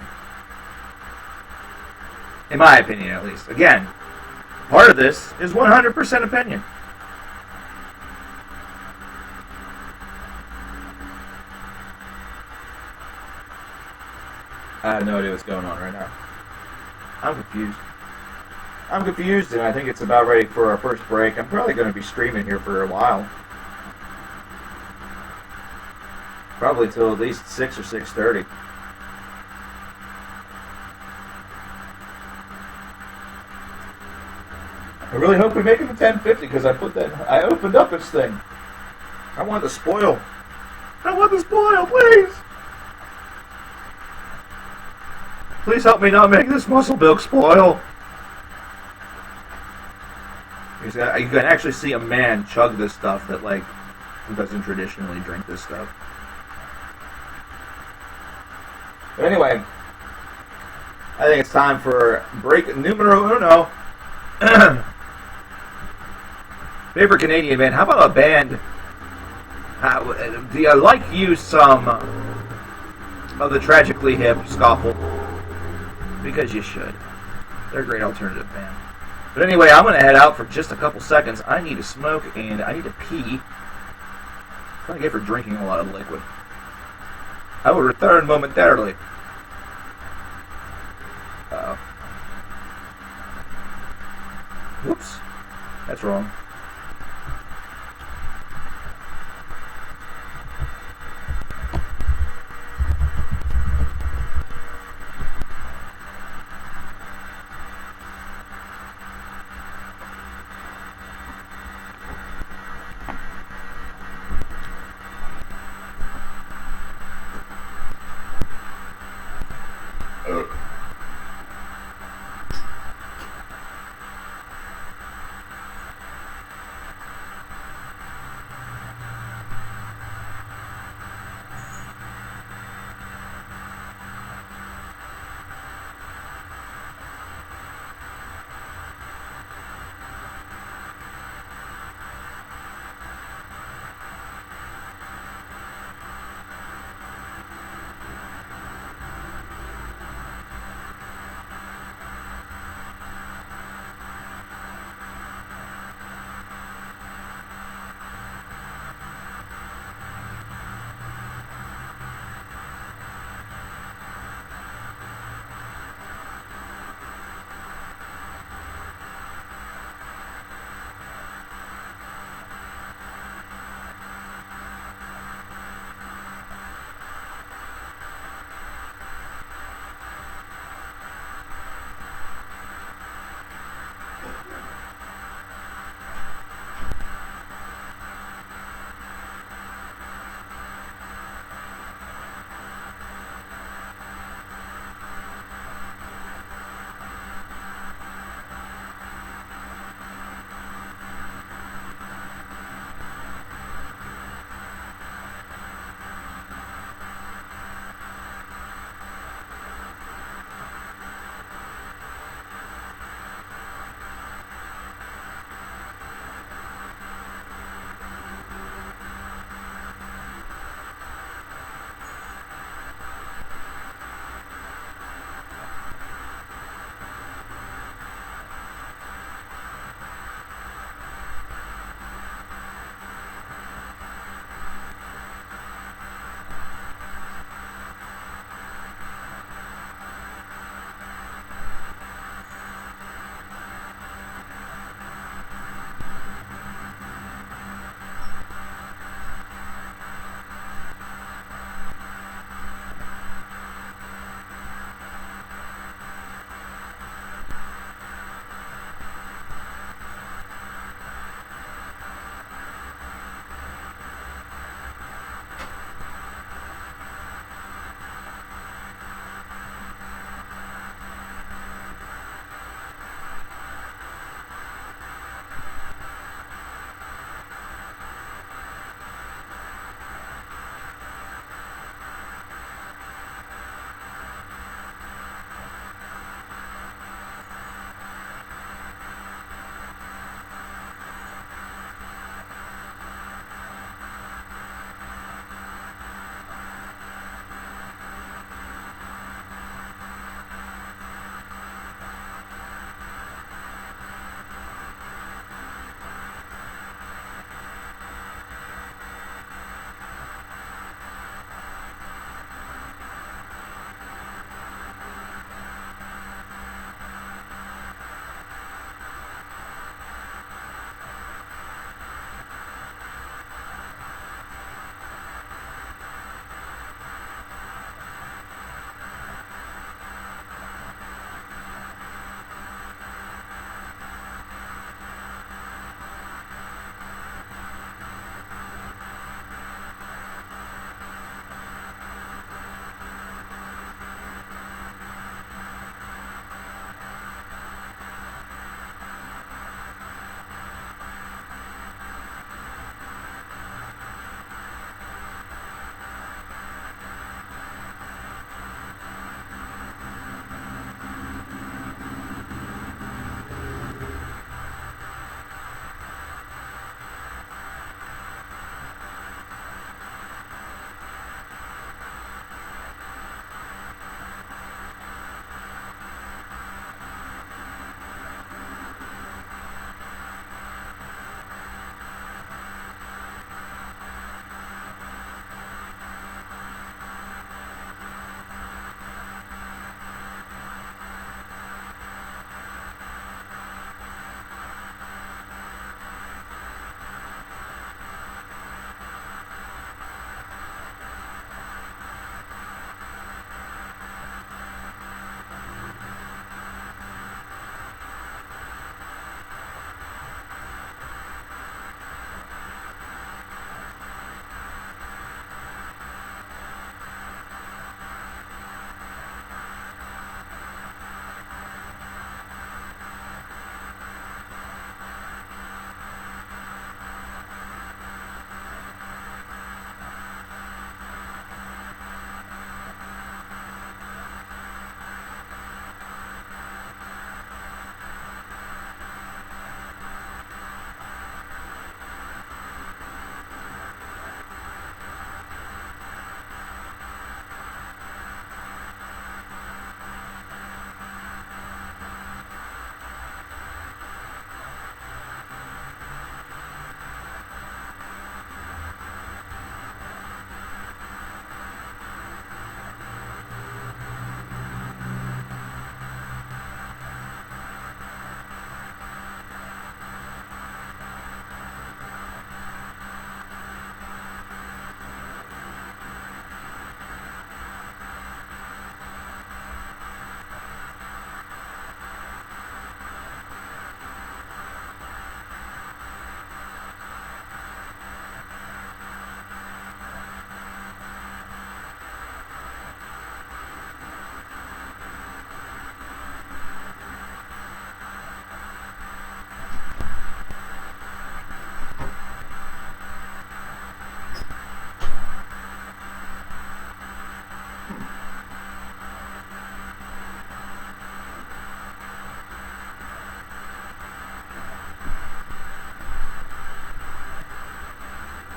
In my opinion, at least. Again, part of this is 100% opinion. I have no idea what's going on right now. I'm confused, and I think it's about ready for our first break. I'm probably going to be streaming here for a while. Probably till at least 6 or 6:30. I really hope we make it to 10:50 because I opened up this thing. I want the spoil. Please. Please help me not make this muscle milk spoil. You can actually see a man chug this stuff that, like, doesn't traditionally drink this stuff. But anyway, I think it's time for break numero uno. Favorite Canadian band? How about a band? Do you like you some of the Tragically Hip Scoffle? Because you should. They're a great alternative band. But anyway, I'm going to head out for just a couple seconds. I need to smoke and I need to pee. That's what I get for drinking a lot of liquid. I will return momentarily. Uh-oh. Whoops. That's wrong.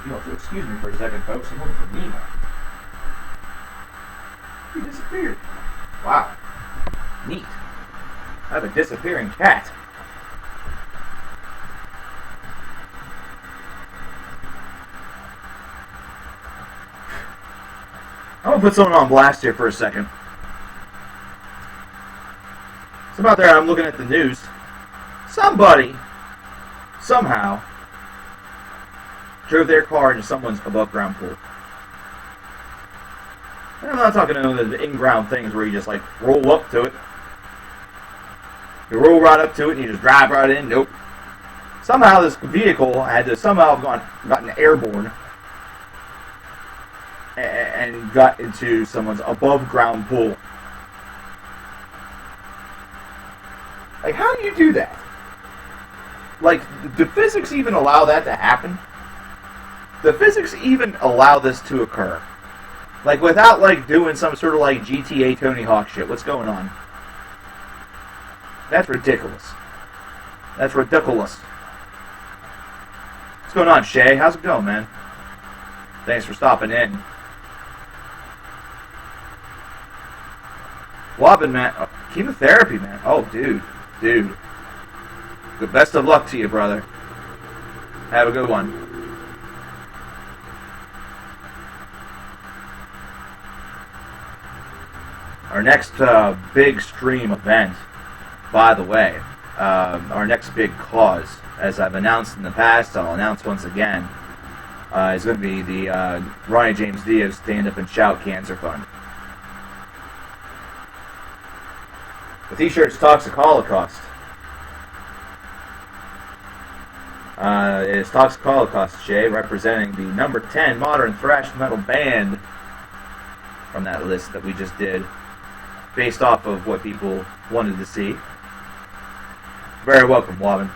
You'll have to excuse me for a second, folks. I'm looking for Nemo. He disappeared. Wow. Neat. I have a disappearing cat. I'm gonna put someone on blast here for a second. So out there, I'm looking at the news. Somebody, somehow, drove their car into someone's above-ground pool. And I'm not talking about the in-ground things where you just like roll up to it. You roll right up to it and you just drive right in. Nope. Somehow this vehicle had to somehow have gotten airborne and got into someone's above-ground pool. Like, how do you do that? Like, do physics even allow that to happen? Do physics even allow this to occur? Like, without, like, doing some sort of, like, GTA Tony Hawk shit. What's going on? That's ridiculous. That's ridiculous. What's going on, Shay? How's it going, man? Thanks for stopping in. Wobbin, man. Oh, chemotherapy, man. Oh, dude. Dude. The best of luck to you, brother. Have a good one. Our next big stream event, by the way, our next big cause, as I've announced in the past, I'll announce once again, is going to be the Ronnie James Dio Stand Up and Shout Cancer Fund. The t-shirt's Toxic Holocaust. It's Toxic Holocaust, Shay, representing the number 10 modern thrash metal band from that list that we just did, based off of what people wanted to see. Very welcome, Wobbin.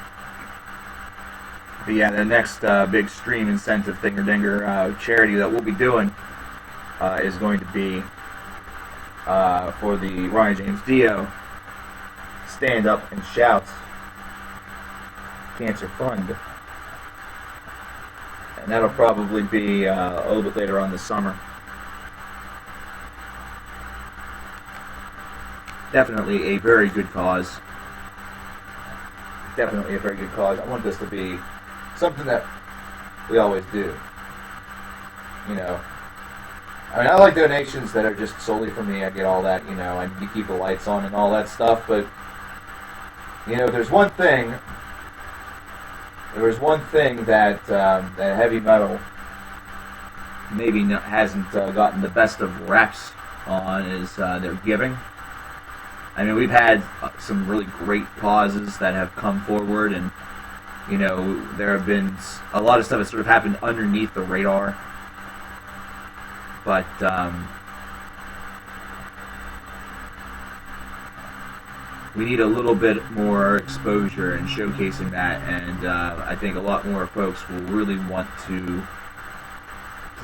But yeah, the next big stream incentive thinger-dinger charity that we'll be doing is going to be for the Ronnie James Dio Stand Up and Shout Cancer Fund. And that'll probably be a little bit later on this summer. Definitely a very good cause. Definitely a very good cause. I want this to be something that we always do. You know, I mean, I like donations that are just solely for me. I get all that, you know, I need to keep the lights on and all that stuff, but, you know, there's one thing that that heavy metal maybe hasn't gotten the best of reps on is their giving. I mean, we've had some really great causes that have come forward, and, you know, there have been a lot of stuff that sort of happened underneath the radar. But, we need a little bit more exposure and showcasing that, and I think a lot more folks will really want to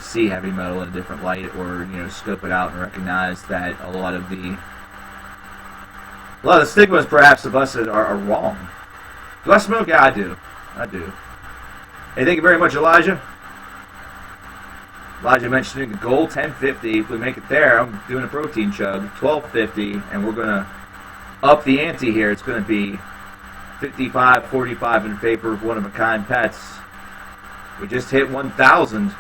see heavy metal in a different light, or, you know, scope it out and recognize that a lot of the stigmas, perhaps, of us are wrong. Do I smoke? Yeah, I do. Hey, thank you very much, Elijah. Elijah mentioning the goal, 1050. If we make it there, I'm doing a protein chug, 1250, and we're going to up the ante here. It's going to be 55-45 in favor of one-of-a-kind pets. We just hit 1,000.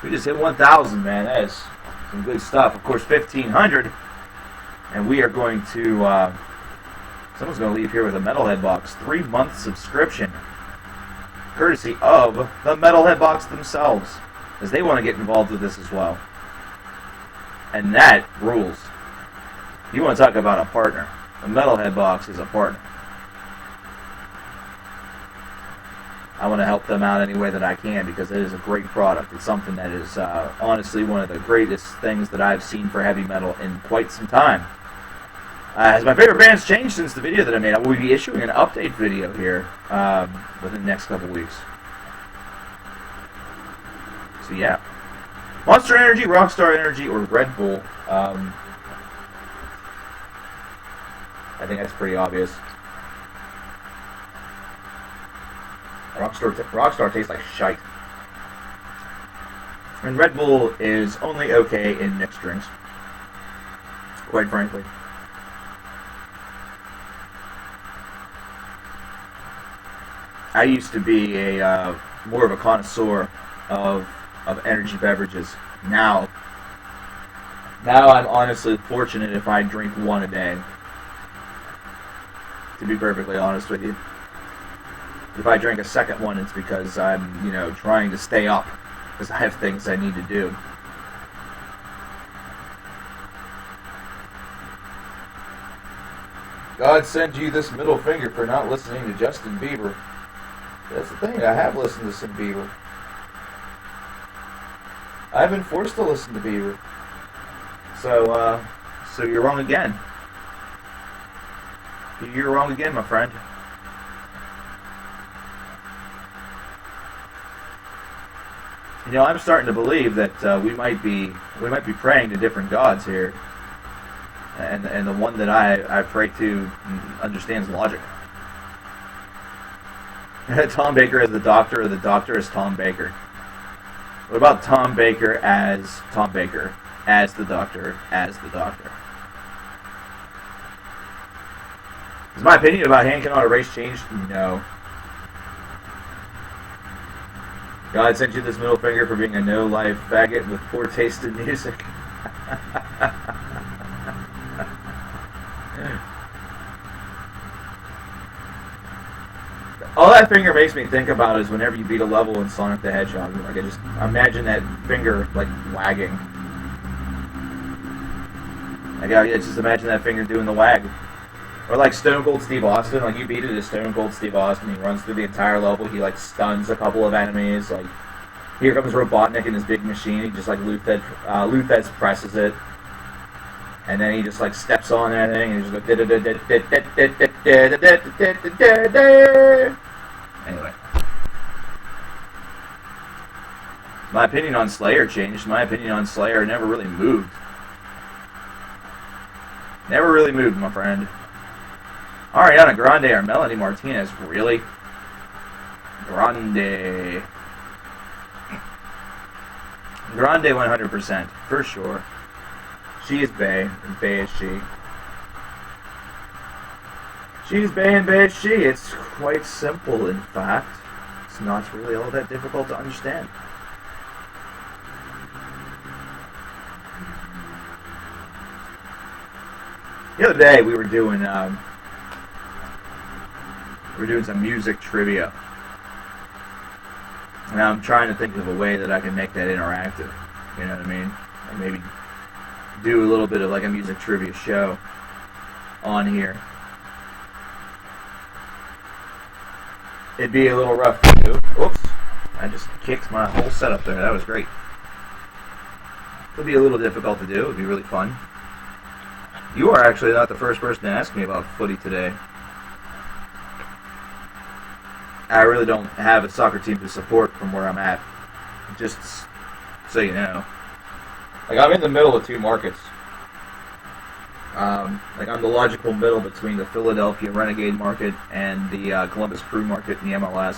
We just hit 1,000, man. That is some good stuff. Of course, 1,500. And we are going to, someone's going to leave here with a Metalhead box. 3-month subscription. Courtesy of the Metalhead box themselves, as they want to get involved with this as well. And that rules. You want to talk about a partner. The Metalhead box is a partner. I want to help them out any way that I can, because it is a great product. It's something that is honestly one of the greatest things that I've seen for heavy metal in quite some time. Has my favorite bands changed since the video that I made? I will be issuing an update video here within the next couple weeks. So yeah. Monster Energy, Rockstar Energy, or Red Bull. I think that's pretty obvious. Rockstar tastes like shite. And Red Bull is only okay in mixed drinks, quite frankly. I used to be a more of a connoisseur of energy beverages. Now I'm honestly fortunate if I drink one a day. To be perfectly honest with you, if I drink a second one, it's because I'm trying to stay up because I have things I need to do. God send you this middle finger for not listening to Justin Bieber. That's the thing, I have listened to some Bieber. I've been forced to listen to Bieber. So you're wrong again. You're wrong again, my friend. I'm starting to believe that we might be praying to different gods here, and the one that I pray to understands logic. Tom Baker as the Doctor, or the Doctor as Tom Baker? What about Tom Baker as Tom Baker, as the Doctor, as the Doctor? Has my opinion about Hankin on a race changed? No. God sent you this middle finger for being a no-life faggot with poor taste in music. All that finger makes me think about is whenever you beat a level in Sonic the Hedgehog. Like, I just imagine that finger, like, wagging. Like, I just imagine that finger doing the wag. Or like Stone Cold Steve Austin, like you beat it as Stone Cold Steve Austin, he runs through the entire level, he like stuns a couple of enemies, like here comes Robotnik in his big machine, he just like Luthez presses it, and then he just like steps on that thing and he just goes anyway. My opinion on Slayer changed. My opinion on Slayer never really moved. Never really moved, my friend. Ariana Grande or Melanie Martinez, really? Grande 100%, for sure. She is bae, and bae is she. She's bae and bae is she. It's quite simple, in fact. It's not really all that difficult to understand. The other day we were doing some music trivia, and I'm trying to think of a way that I can make that interactive. You know what I mean? Like maybe do a little bit of like a music trivia show on here. It'd be a little rough to do. Oops! I just kicked my whole setup there. That was great. It'd be a little difficult to do. It'd be really fun. You are actually not the first person to ask me about footy today. I really don't have a soccer team to support from where I'm at. Just so you know. Like, I'm in the middle of two markets. Like, I'm the logical middle between the Philadelphia Renegade market and the Columbus Crew market in the MLS.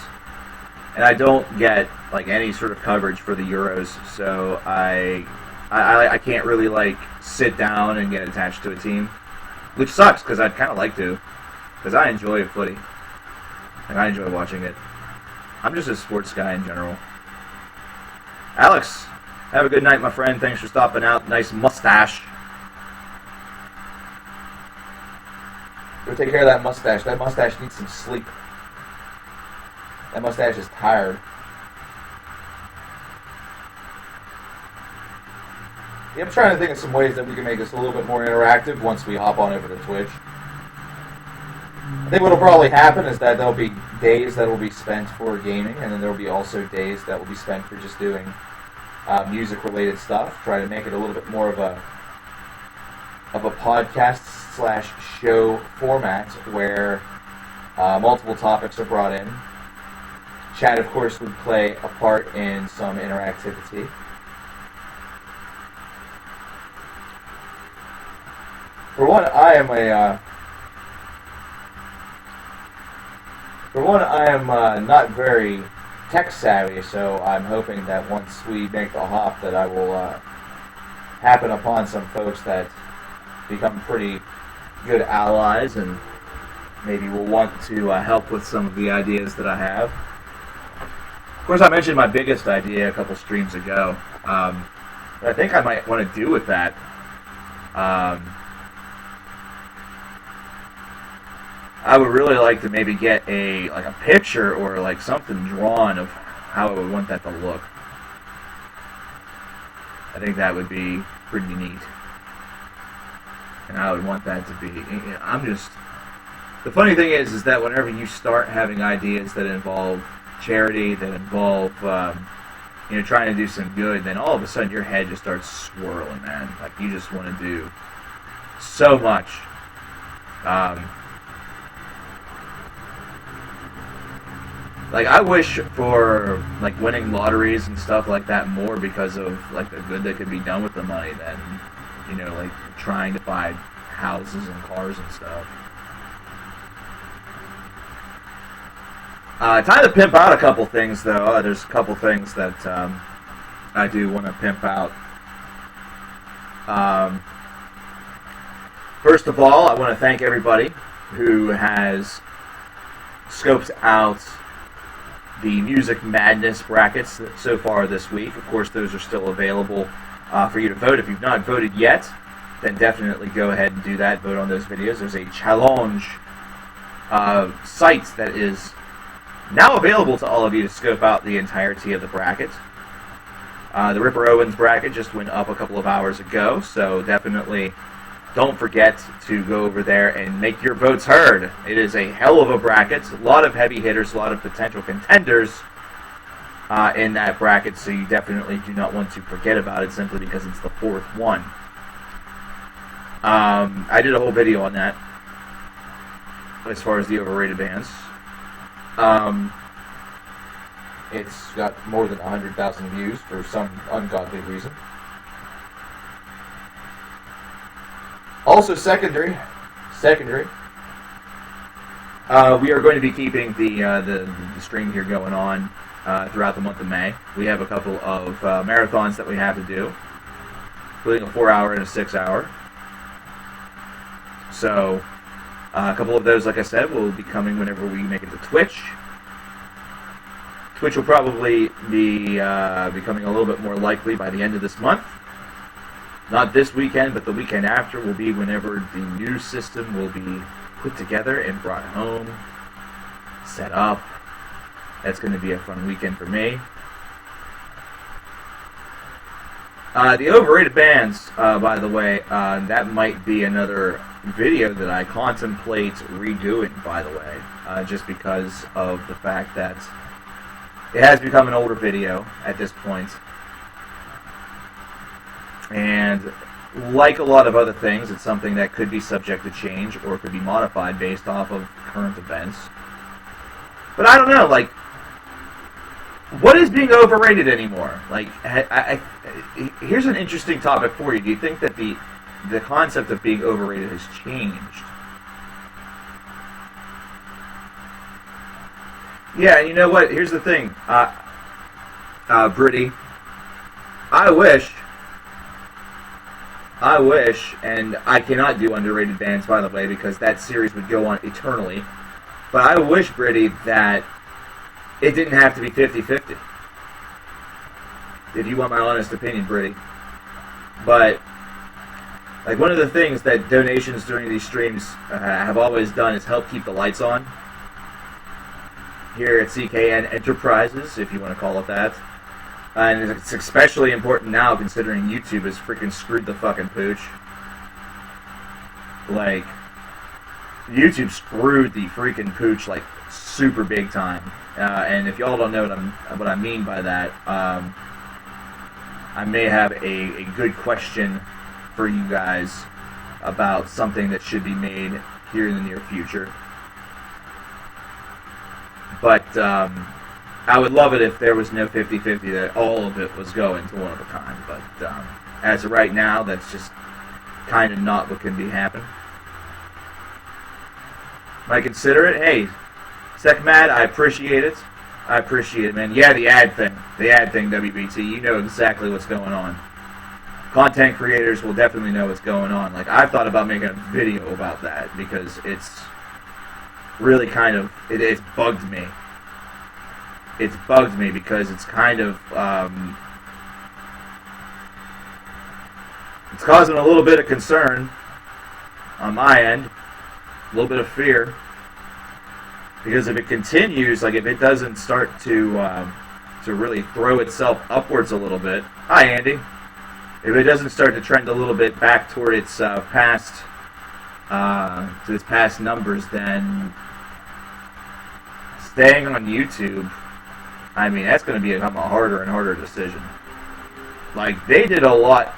And I don't get, like, any sort of coverage for the Euros, so I can't really, like, sit down and get attached to a team. Which sucks, because I'd kind of like to. Because I enjoy footy. And I enjoy watching it. I'm just a sports guy in general. Alex, have a good night, my friend. Thanks for stopping out. Nice mustache. Go take care of that mustache. That mustache needs some sleep. That mustache is tired. Yeah, I'm trying to think of some ways that we can make this a little bit more interactive once we hop on over to Twitch. I think what will probably happen is that there'll be days that will be spent for gaming, and then there will be also days that will be spent for just doing music-related stuff. Try to make it a little bit more of a podcast/show format where multiple topics are brought in. Chat, of course, would play a part in some interactivity. For one, I am not very tech savvy, so I'm hoping that once we make the hop that I will happen upon some folks that become pretty good allies and maybe will want to help with some of the ideas that I have. Of course, I mentioned my biggest idea a couple streams ago. What I think I might want to do with that, I would really like to maybe get a picture or like something drawn of how I would want that to look. I think that would be pretty neat, and I would want that to be. The funny thing is that whenever you start having ideas that involve charity, that involve trying to do some good, then all of a sudden your head just starts swirling, man. Like you just want to do so much. Like I wish for like winning lotteries and stuff like that more because of like the good that could be done with the money than like trying to buy houses and cars and stuff. Time to pimp out a couple things, though. There's a couple things that I do want to pimp out. First of all, I want to thank everybody who has scoped out the Music Madness brackets so far this week. Of course, those are still available for you to vote. If you've not voted yet, then definitely go ahead and do that. Vote on those videos. There's a challenge site that is now available to all of you to scope out the entirety of the bracket. The Ripper Owens bracket just went up a couple of hours ago, so definitely don't forget to go over there and make your votes heard. It is a hell of a bracket. A lot of heavy hitters, a lot of potential contenders in that bracket, so you definitely do not want to forget about it simply because it's the fourth one. I did a whole video on that as far as the overrated bands. It's got more than 100,000 views for some ungodly reason. Also secondary, we are going to be keeping the stream here going on throughout the month of May. We have a couple of marathons that we have to do, including a 4-hour and a 6-hour. So a couple of those, like I said, will be coming whenever we make it to Twitch. Twitch will probably be becoming a little bit more likely by the end of this month. Not this weekend, but the weekend after will be whenever the new system will be put together and brought home, set up. That's going to be a fun weekend for me. The overrated bands, by the way, that might be another video that I contemplate redoing, by the way, just because of the fact that it has become an older video at this point. And like a lot of other things, it's something that could be subject to change or could be modified based off of current events. But I don't know, like, what is being overrated anymore? Like, here's an interesting topic for you. Do you think that the concept of being overrated has changed? Yeah, you know what? Here's the thing, Britty. I wish, and I cannot do underrated bands, by the way, because that series would go on eternally. But I wish, Britty, that it didn't have to be 50-50. If you want my honest opinion, Britty. But, like, one of the things that donations during these streams have always done is help keep the lights on. Here at CKN Enterprises, if you want to call it that. And it's especially important now considering YouTube has freaking screwed the fucking pooch. Like, YouTube screwed the freaking pooch, like, super big time. And if y'all don't know what I mean by that, I may have a good question for you guys about something that should be made here in the near future. But, I would love it if there was no 50-50, that all of it was going to one of a kind. But as of right now, that's just kind of not what can be happening. Might consider it. Hey, SecMad, I appreciate it. I appreciate it, man. Yeah, the ad thing. The ad thing, WBT. You know exactly what's going on. Content creators will definitely know what's going on. Like, I've thought about making a video about that because it's really kind of, it's bugged me. It's bugged me because it's kind of, it's causing a little bit of concern on my end, a little bit of fear, because if it continues, like if it doesn't start to really throw itself upwards a little bit. Hi, Andy. If it doesn't start to trend a little bit back toward its past numbers, then staying on YouTube, I mean, that's going to become a harder and harder decision. Like, they did a lot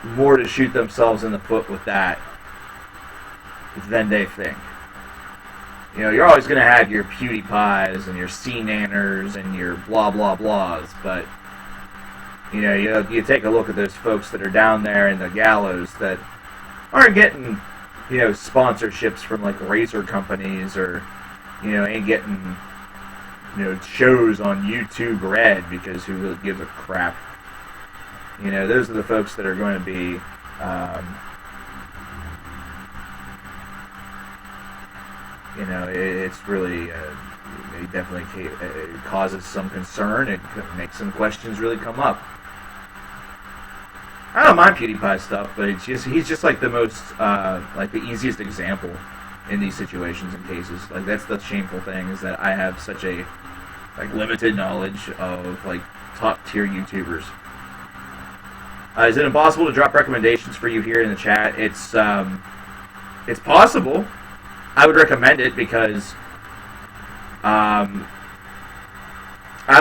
more to shoot themselves in the foot with that than they think. You know, you're always going to have your PewDiePies and your C-nanners and your blah blah blahs, but you know, you take a look at those folks that are down there in the gallows that aren't getting, you know, sponsorships from like razor companies, or you know, ain't getting, you know, shows on YouTube Red, because who really gives a crap? You know, those are the folks that are going to be you know, it's really, it definitely it causes some concern. It makes some questions really come up. I don't mind PewDiePie stuff, but he's just like the most, like the easiest example in these situations and cases. Like, that's the shameful thing, is that I have such a like limited knowledge of like top tier YouTubers. Is it impossible to drop recommendations for you here in the chat? It's possible. I would recommend it because I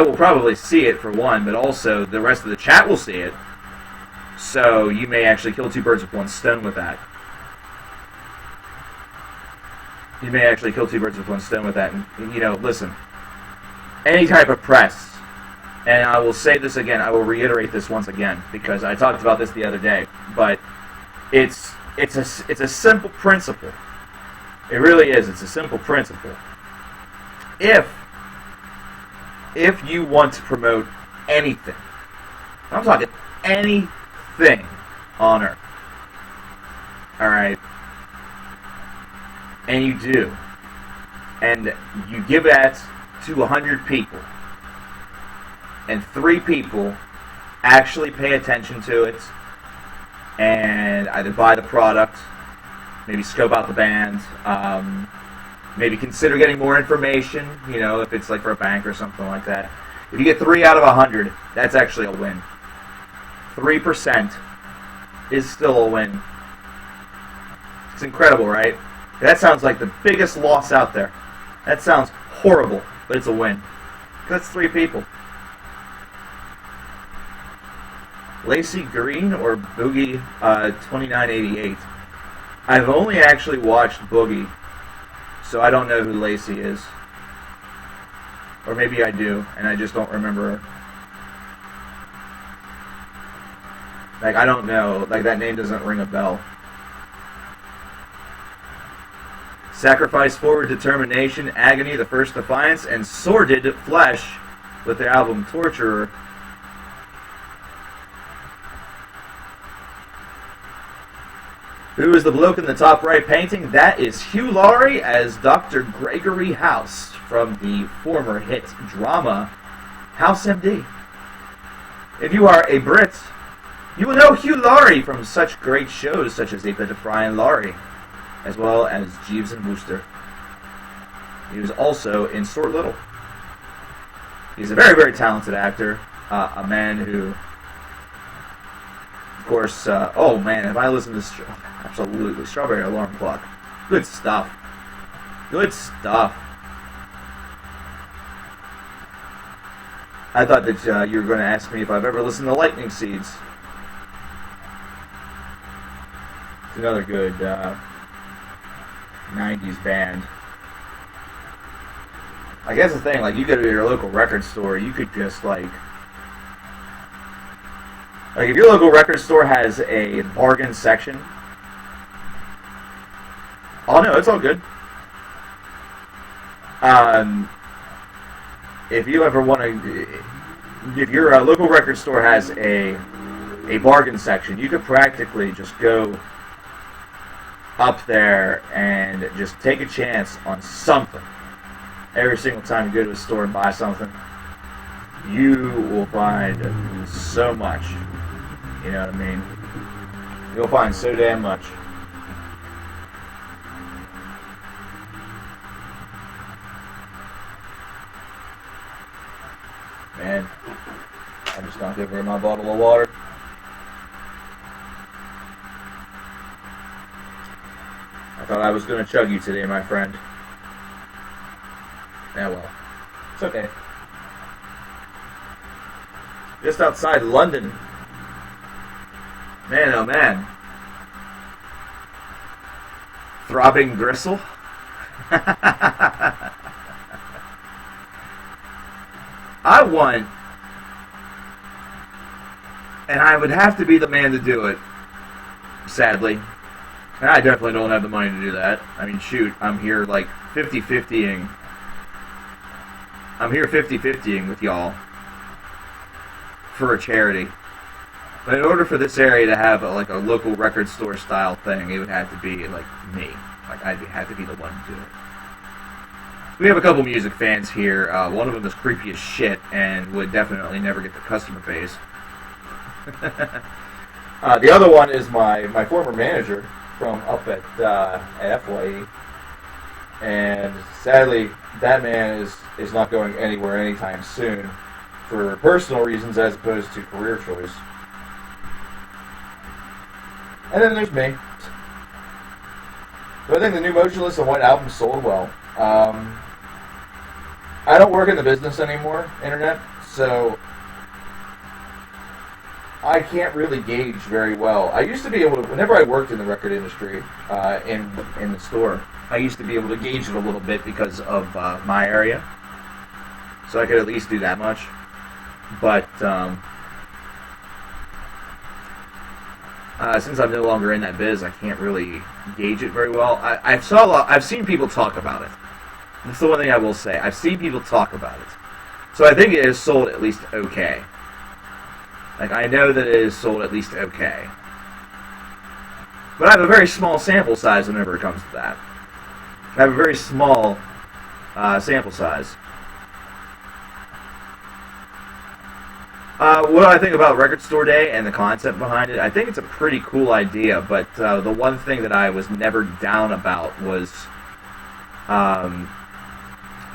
will probably see it for one, but also the rest of the chat will see it. So you may actually kill two birds with one stone with that. You may actually kill two birds with one stone with that. And you know, listen, any type of press, and I will say this again, I will reiterate this once again, because I talked about this the other day, but it's a simple principle. It really is. It's a simple principle. If you want to promote anything, I'm talking anything on earth, all right, and you do, and you give that to 100 people, and 3 people actually pay attention to it and either buy the product, maybe scope out the band, maybe consider getting more information, you know, if it's like for a bank or something like that. If you get 3 out of 100, that's actually a win. 3% is still a win. It's incredible, right? That sounds like the biggest loss out there. That sounds horrible, but it's a win. That's 3 people. Lacey Green or Boogie 2988. I've only actually watched Boogie, so I don't know who Lacey is. Or maybe I do, and I just don't remember. Like, I don't know. Like, that name doesn't ring a bell. Sacrifice, Forward Determination, Agony, The First Defiance, and Sordid Flesh with their album Torturer. Who is the bloke in the top right painting? That is Hugh Laurie as Dr. Gregory House from the former hit drama House MD. If you are a Brit, you will know Hugh Laurie from such great shows such as 8-Bit of Fry and Laurie, as well as Jeeves and Wooster. He was also in Stuart Little. He's a very, very talented actor, a man who, of course, oh man, have I listened to absolutely Strawberry Alarm Clock. Good stuff. Good stuff. I thought that you were going to ask me if I've ever listened to Lightning Seeds. It's another good 90s band. I guess the thing, like, you go to your local record store, you could just, like, if your local record store has a bargain section, oh no, it's all good. if you ever want to, if your local record store has a bargain section, you could practically just go up there and just take a chance on something. Every single time you go to a store and buy something, you will find so much. You know what I mean? You'll find so damn much. Man, I just knocked over my bottle of water. I thought I was going to chug you today, my friend. Yeah, well, it's okay. Just outside London. Man, oh man. Throbbing gristle? I want, and I would have to be the man to do it, sadly. And I definitely don't have the money to do that. I mean, shoot, I'm here like 50-50ing. I'm here 50-50ing with y'all for a charity. But in order for this area to have like a local record store style thing, it would have to be like me. Like I'd have to be the one to do it. We have a couple music fans here. One of them is creepy as shit and would definitely never get the customer base. The other one is my former manager from up at FYE. And sadly, that man is not going anywhere anytime soon for personal reasons as opposed to career choice. And then there's me. So I think the new Motionless and White album sold well. I don't work in the business anymore, internet, so I can't really gauge very well. I used to be able to, whenever I worked in the record industry, in the store, I used to be able to gauge it a little bit because of my area. So I could at least do that much. But since I'm no longer in that biz, I can't really gauge it very well. I've seen people talk about it. That's the one thing I will say. I've seen people talk about it. So I think it is sold at least okay. Like, I know that it is sold at least okay. But I have a very small sample size whenever it comes to that. I have a very small sample size. What do I think about Record Store Day and the concept behind it? I think it's a pretty cool idea, but the one thing that I was never down about was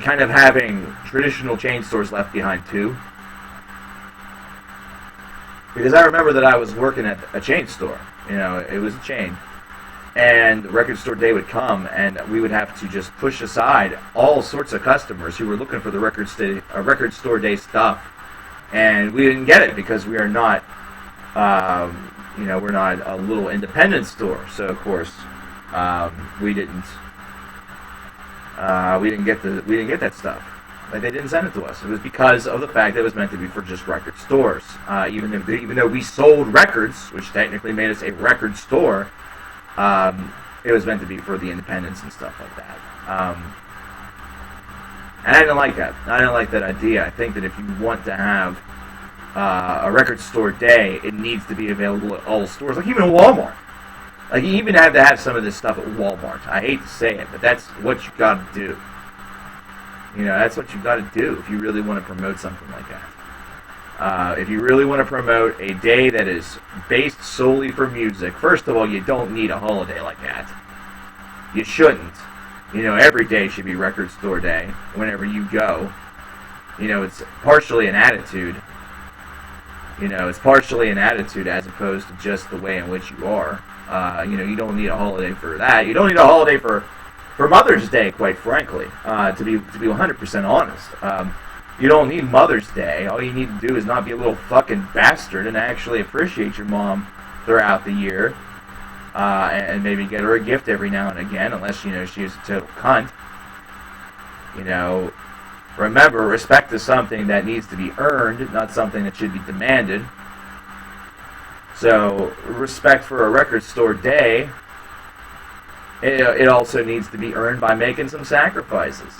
kind of having traditional chain stores left behind too. Because I remember that I was working at a chain store. You know, it was a chain. And Record Store Day would come, and we would have to just push aside all sorts of customers who were looking for the Record Store Day stuff. And we didn't get it because we are not, we're not a little independent store. So, of course, we didn't get that stuff. Like, they didn't send it to us. It was because of the fact that it was meant to be for just record stores. Even though we sold records, which technically made us a record store, it was meant to be for the independents and stuff like that. And I didn't like that. I didn't like that idea. I think that if you want to have a record store day, it needs to be available at all stores, like even Walmart. Like, you even have to have some of this stuff at Walmart. I hate to say it, but that's what you got to do. You know, that's what you got to do if you really want to promote something like that. If you really want to promote a day that is based solely for music, first of all, you don't need a holiday like that. You shouldn't. You know, every day should be Record Store Day whenever you go. You know, it's partially an attitude. You know, it's partially an attitude as opposed to just the way in which you are. You don't need a holiday for that. You don't need a holiday for Mother's Day, quite frankly, to be 100% honest. You don't need Mother's Day. All you need to do is not be a little fucking bastard and actually appreciate your mom throughout the year. And maybe get her a gift every now and again, unless, you know, she is a total cunt. You know, remember, respect is something that needs to be earned, not something that should be demanded. So, respect for a Record Store Day, it also needs to be earned by making some sacrifices.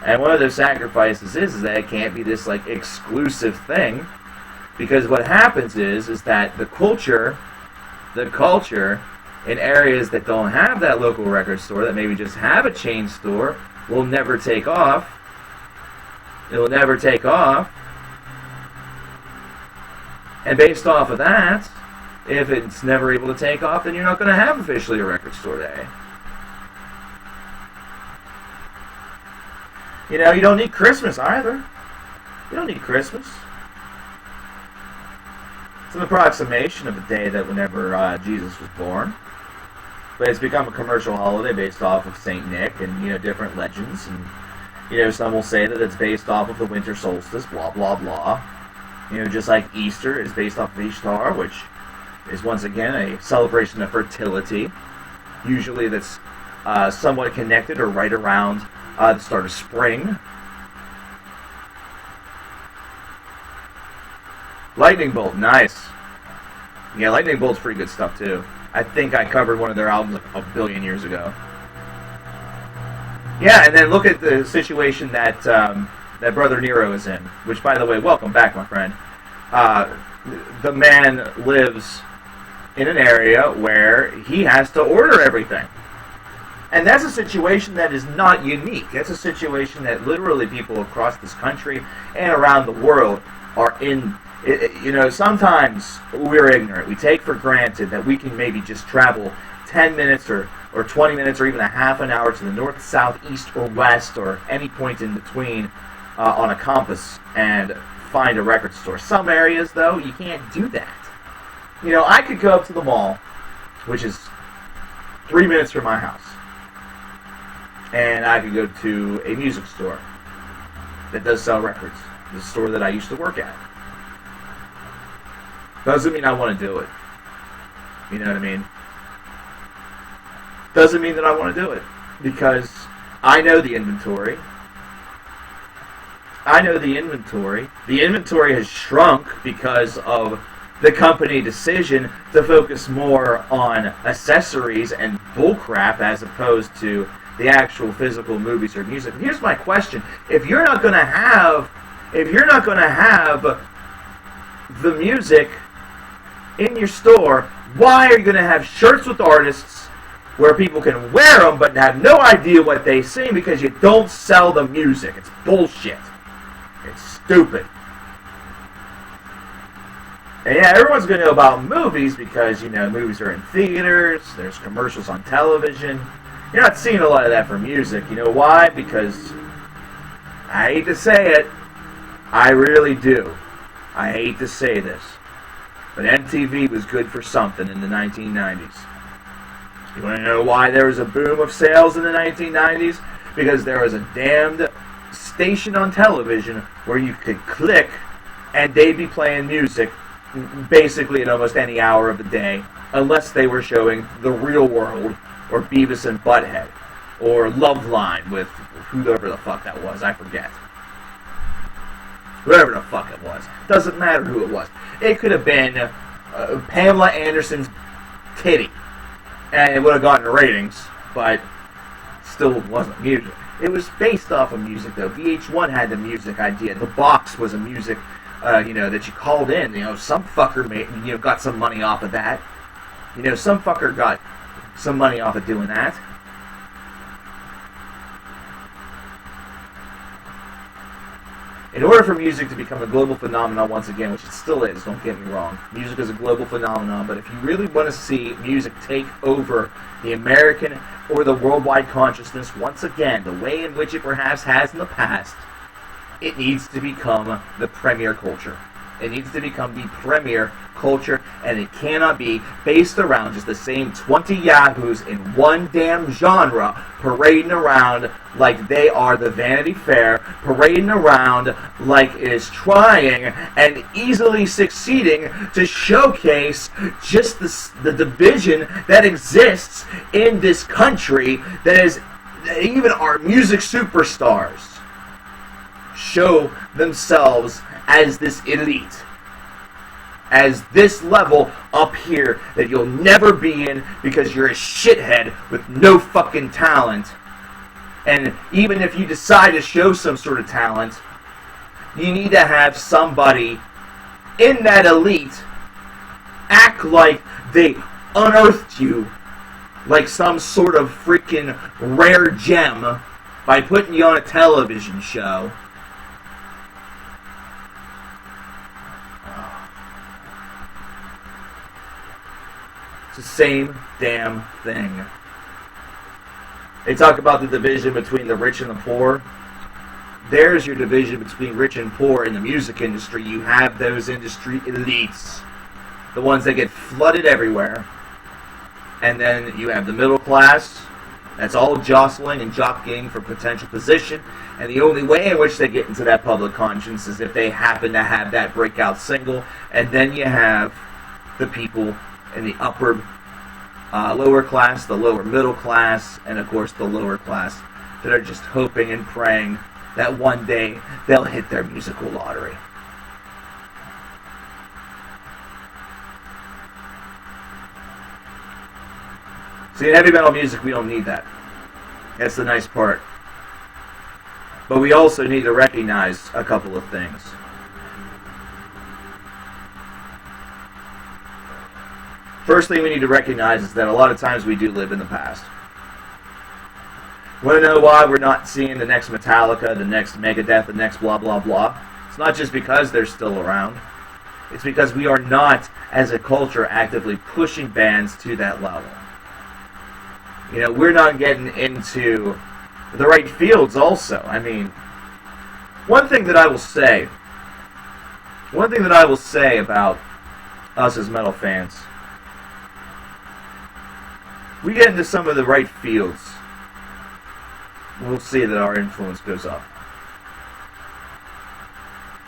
And one of their sacrifices is that it can't be this like exclusive thing, because what happens is that the culture in areas that don't have that local record store, that maybe just have a chain store, will never take off. It will never take off. And based off of that, if it's never able to take off, then you're not going to have officially a record store day. You know, you don't need Christmas either. You don't need Christmas. It's an approximation of the day that whenever Jesus was born. But it's become a commercial holiday based off of St. Nick and, you know, different legends. And, you know, some will say that it's based off of the winter solstice, blah, blah, blah. You know, just like Easter is based off of Ishtar, which is once again a celebration of fertility. Usually that's somewhat connected or right around the start of spring. Lightning Bolt, nice. Yeah, Lightning Bolt's pretty good stuff too. I think I covered one of their albums like a billion years ago. Yeah, and then look at the situation that that Brother Nero is in. Which, by the way, welcome back, my friend. The man lives in an area where he has to order everything. And that's a situation that is not unique. That's a situation that literally people across this country and around the world are in. You know, sometimes we're ignorant. We take for granted that we can maybe just travel 10 minutes or 20 minutes or even a half an hour to the north, south, east, or west, or any point in between on a compass and find a record store. Some areas, though, you can't do that. You know, I could go up to the mall, which is 3 minutes from my house, and I could go to a music store that does sell records. The store that I used to work at. Doesn't mean I want to do it. You know what I mean? Doesn't mean that I want to do it. Because I know the inventory. The inventory has shrunk because of the company decision to focus more on accessories and bullcrap as opposed to the actual physical movies or music. Here's my question. If you're not going to have the music in your store, why are you going to have shirts with artists where people can wear them but have no idea what they sing because you don't sell the music? It's bullshit. It's stupid. And yeah, everyone's going to know about movies because, you know, movies are in theaters, there's commercials on television. You're not seeing a lot of that for music. You know why? Because, I hate to say it, I really do. I hate to say this, but MTV was good for something in the 1990s. You want to know why there was a boom of sales in the 1990s? Because there was a damned station on television where you could click and they'd be playing music basically at almost any hour of the day, unless they were showing The Real World or Beavis and Butthead or Loveline with whoever the fuck that was, I forget. Whoever the fuck it was. Doesn't matter who it was. It could have been Pamela Anderson's titty. And it would have gotten ratings, but still wasn't music. It was based off of music, though. VH1 had the music idea. The box was a music, that you called in. You know, some fucker got some money off of that. You know, some fucker got some money off of doing that. In order for music to become a global phenomenon once again, which it still is, don't get me wrong, music is a global phenomenon, but if you really want to see music take over the American or the worldwide consciousness once again, the way in which it perhaps has in the past, it needs to become the premier culture. It needs to become the premier culture, and it cannot be based around just the same 20 yahoos in one damn genre parading around like they are the Vanity Fair, parading around like it is trying and easily succeeding to showcase just the division that exists in this country, that is, even our music superstars show themselves as this elite, as this level up here that you'll never be in because you're a shithead with no fucking talent. And even if you decide to show some sort of talent, you need to have somebody in that elite act like they unearthed you like some sort of freaking rare gem by putting you on a television show. It's the same damn thing. They talk about the division between the rich and the poor. There's your division between rich and poor in the music industry. You have those industry elites, the ones that get flooded everywhere. And then you have the middle class, that's all jostling and jockeying for potential position. And the only way in which they get into that public conscience is if they happen to have that breakout single. And then you have the people in the upper, lower class, the lower middle class, and of course the lower class that are just hoping and praying that one day they'll hit their musical lottery. See, in heavy metal music, we don't need that. That's the nice part. But we also need to recognize a couple of things. First thing we need to recognize is that a lot of times we do live in the past. Want to know why we're not seeing the next Metallica, the next Megadeth, the next blah blah blah? It's not just because they're still around. It's because we are not, as a culture, actively pushing bands to that level. You know, we're not getting into the right fields also. I mean, one thing that I will say about us as metal fans, we get into some of the right fields, we'll see that our influence goes up.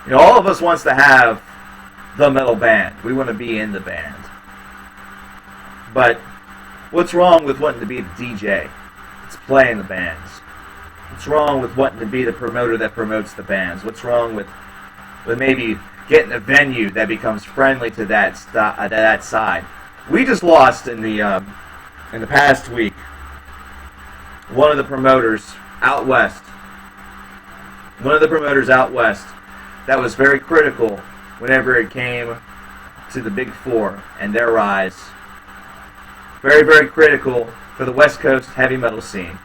You know, all of us wants to have the metal band. We want to be in the band. But what's wrong with wanting to be the DJ that's playing the bands? What's wrong with wanting to be the promoter that promotes the bands? What's wrong with maybe getting a venue that becomes friendly to that side? We just lost in the past week one of the promoters out west. That was very critical whenever it came to the Big Four and their rise. Very, very critical for the West Coast heavy metal scene.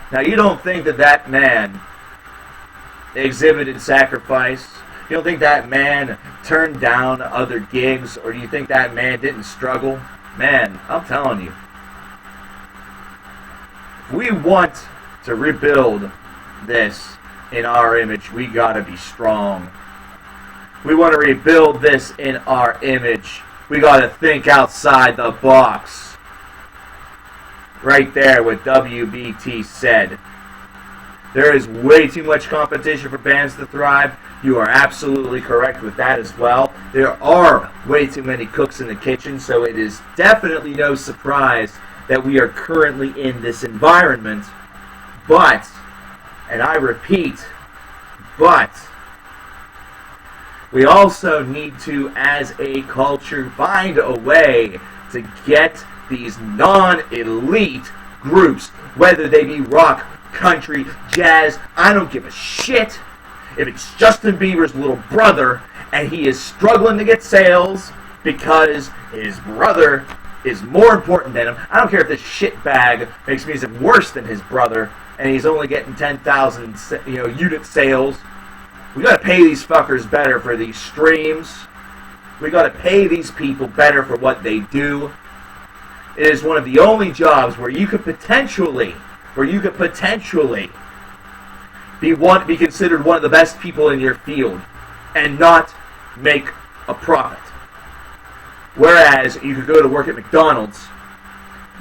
Now, you don't think that man exhibited sacrifice? You don't think that man turned down other gigs? Or do you think that man didn't struggle? Man, I'm telling you. If we want to rebuild this in our image, we gotta be strong. We want to rebuild this in our image. We got to think outside the box. Right there, what WBT said. There is way too much competition for bands to thrive. You are absolutely correct with that as well. There are way too many cooks in the kitchen, so it is definitely no surprise that we are currently in this environment. But, and I repeat, but, we also need to, as a culture, find a way to get these non-elite groups, whether they be rock, country, jazz, I don't give a shit. If it's Justin Bieber's little brother and he is struggling to get sales because his brother is more important than him, I don't care if this shitbag makes music worse than his brother and he's only getting 10,000 unit sales. We got to pay these fuckers better for these streams. We got to pay these people better for what they do. It is one of the only jobs where you could potentially be considered one of the best people in your field and not make a profit. Whereas you could go to work at McDonald's,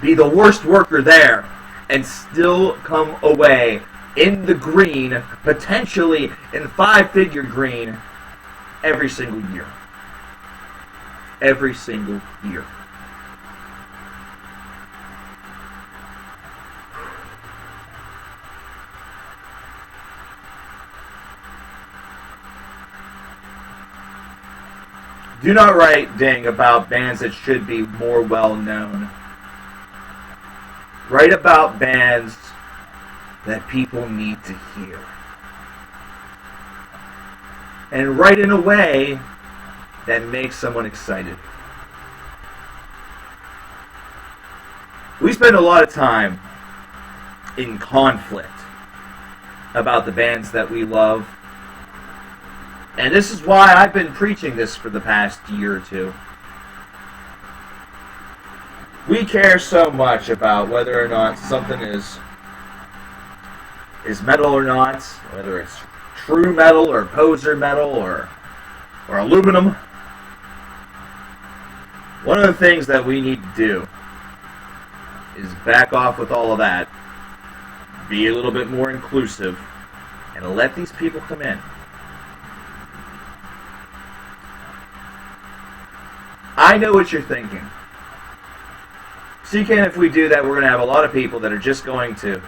be the worst worker there, and still come away in the green, potentially in 5-figure green, every single year. Every single year. Do not write ding about bands that should be more well known. Write about bands that people need to hear. And write in a way that makes someone excited. We spend a lot of time in conflict about the bands that we love. And this is why I've been preaching this for the past year or two. We care so much about whether or not something is metal or not, whether it's true metal or poser metal or aluminum. One of the things that we need to do is back off with all of that, be a little bit more inclusive, and let these people come in. I know what you're thinking. CK, if we do that, we're going to have a lot of people that are just going to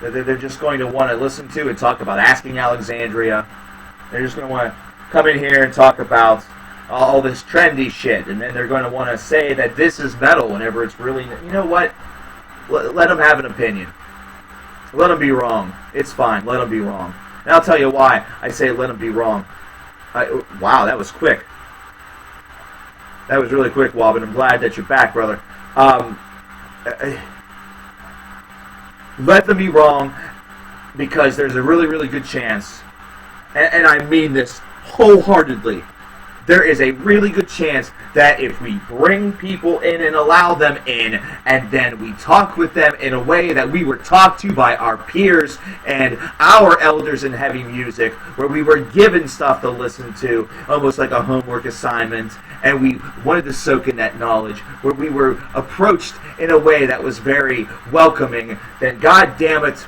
want to listen to and talk about Asking Alexandria. They're just going to want to come in here and talk about all this trendy shit, and then they're going to want to say that this is metal whenever it's really... You know what? Let them have an opinion. Let them be wrong. It's fine. Let them be wrong. And I'll tell you why I say let them be wrong. Wow, that was quick. That was really quick, Wobbin. I'm glad that you're back, brother. Let them be wrong, because there's a really, really good chance, and I mean this wholeheartedly, there is a really good chance that if we bring people in and allow them in, and then we talk with them in a way that we were talked to by our peers and our elders in heavy music, where we were given stuff to listen to, almost like a homework assignment, and we wanted to soak in that knowledge, where we were approached in a way that was very welcoming, then God damn it,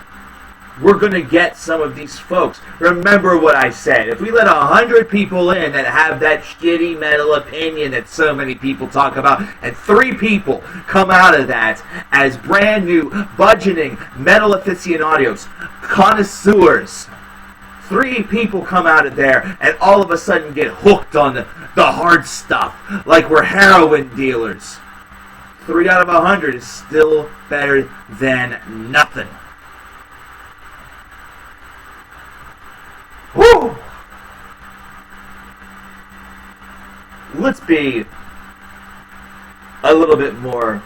we're going to get some of these folks. Remember what I said. If we let 100 people in that have that shitty metal opinion that so many people talk about, and 3 people come out of that as brand new, budgeting metal aficionados, connoisseurs, 3 people come out of there and all of a sudden get hooked on the hard stuff, like we're heroin dealers. 3 out of 100 is still better than nothing. Woo! Let's be a little bit more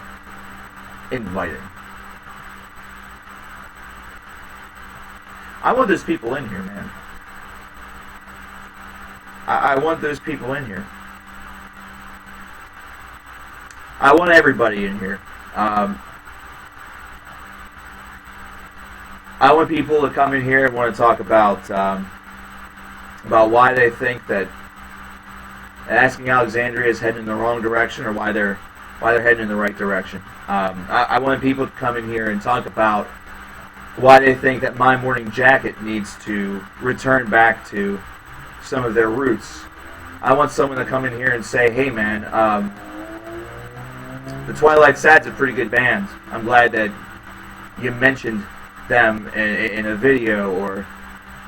inviting. I want those people in here, man. I want those people in here. I want everybody in here. I want people to come in here and want to talk about why they think that Asking Alexandria is heading in the wrong direction, or why they're heading in the right direction. I want people to come in here and talk about why they think that My Morning Jacket needs to return back to some of their roots. I want someone to come in here and say, hey man, the Twilight Sad's a pretty good band. I'm glad that you mentioned them in a video, or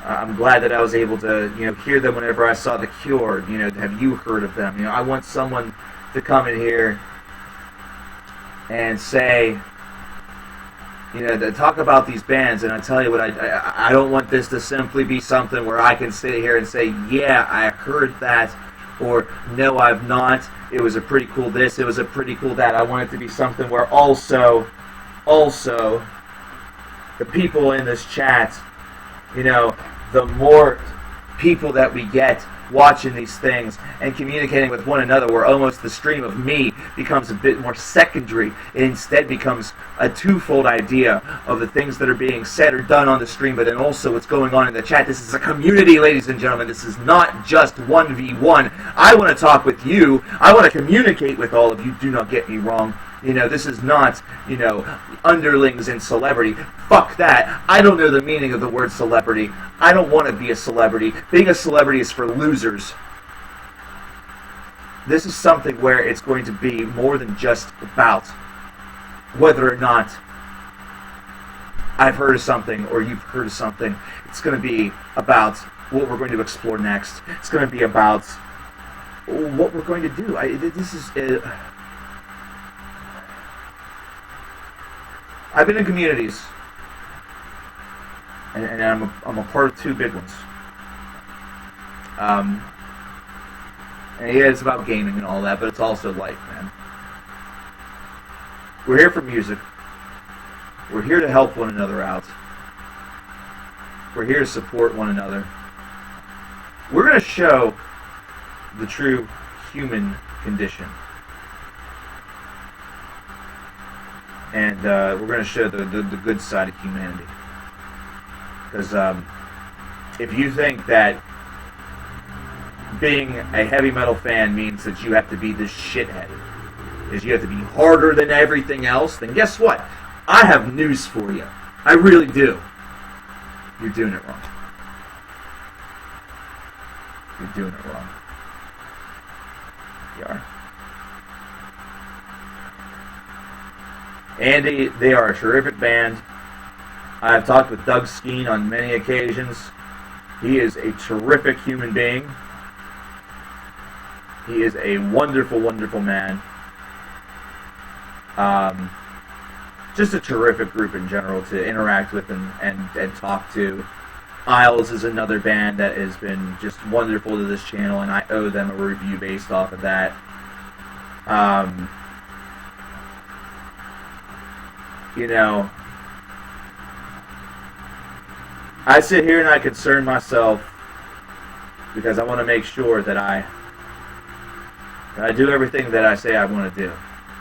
I'm glad that I was able to, hear them whenever I saw The Cure. Have you heard of them? I want someone to come in here and say, to talk about these bands. And I tell you what, I don't want this to simply be something where I can sit here and say, yeah, I heard that, or no, I've not. It was a pretty cool this, it was a pretty cool that. I want it to be something where also, the people in this chat, the more people that we get watching these things and communicating with one another, where almost the stream of me becomes a bit more secondary. It instead becomes a twofold idea of the things that are being said or done on the stream, but then also what's going on in the chat. This is a community, ladies and gentlemen. This is not just 1v1. I want to talk with you. I want to communicate with all of you. Do not get me wrong. This is not, underlings in celebrity. Fuck that. I don't know the meaning of the word celebrity. I don't want to be a celebrity. Being a celebrity is for losers. This is something where it's going to be more than just about whether or not I've heard of something or you've heard of something. It's going to be about what we're going to explore next. It's going to be about what we're going to do. I've been in communities, and I'm a part of two big ones. Um, and yeah, it's about gaming and all that, but it's also life, man. We're here for music. We're here to help one another out. We're here to support one another. We're going to show the true human condition. And we're going to show the good side of humanity. Because if you think that being a heavy metal fan means that you have to be this shithead, is you have to be harder than everything else, then guess what? I have news for you. I really do. You're doing it wrong. You're doing it wrong. You are. Andy, they are a terrific band. I've talked with Doug Skeen on many occasions. He is a terrific human being. He is a wonderful, wonderful man. Just a terrific group in general to interact with and talk to. Isles is another band that has been just wonderful to this channel, and I owe them a review based off of that. You know, I sit here and I concern myself because I want to make sure that I do everything that I say I want to do.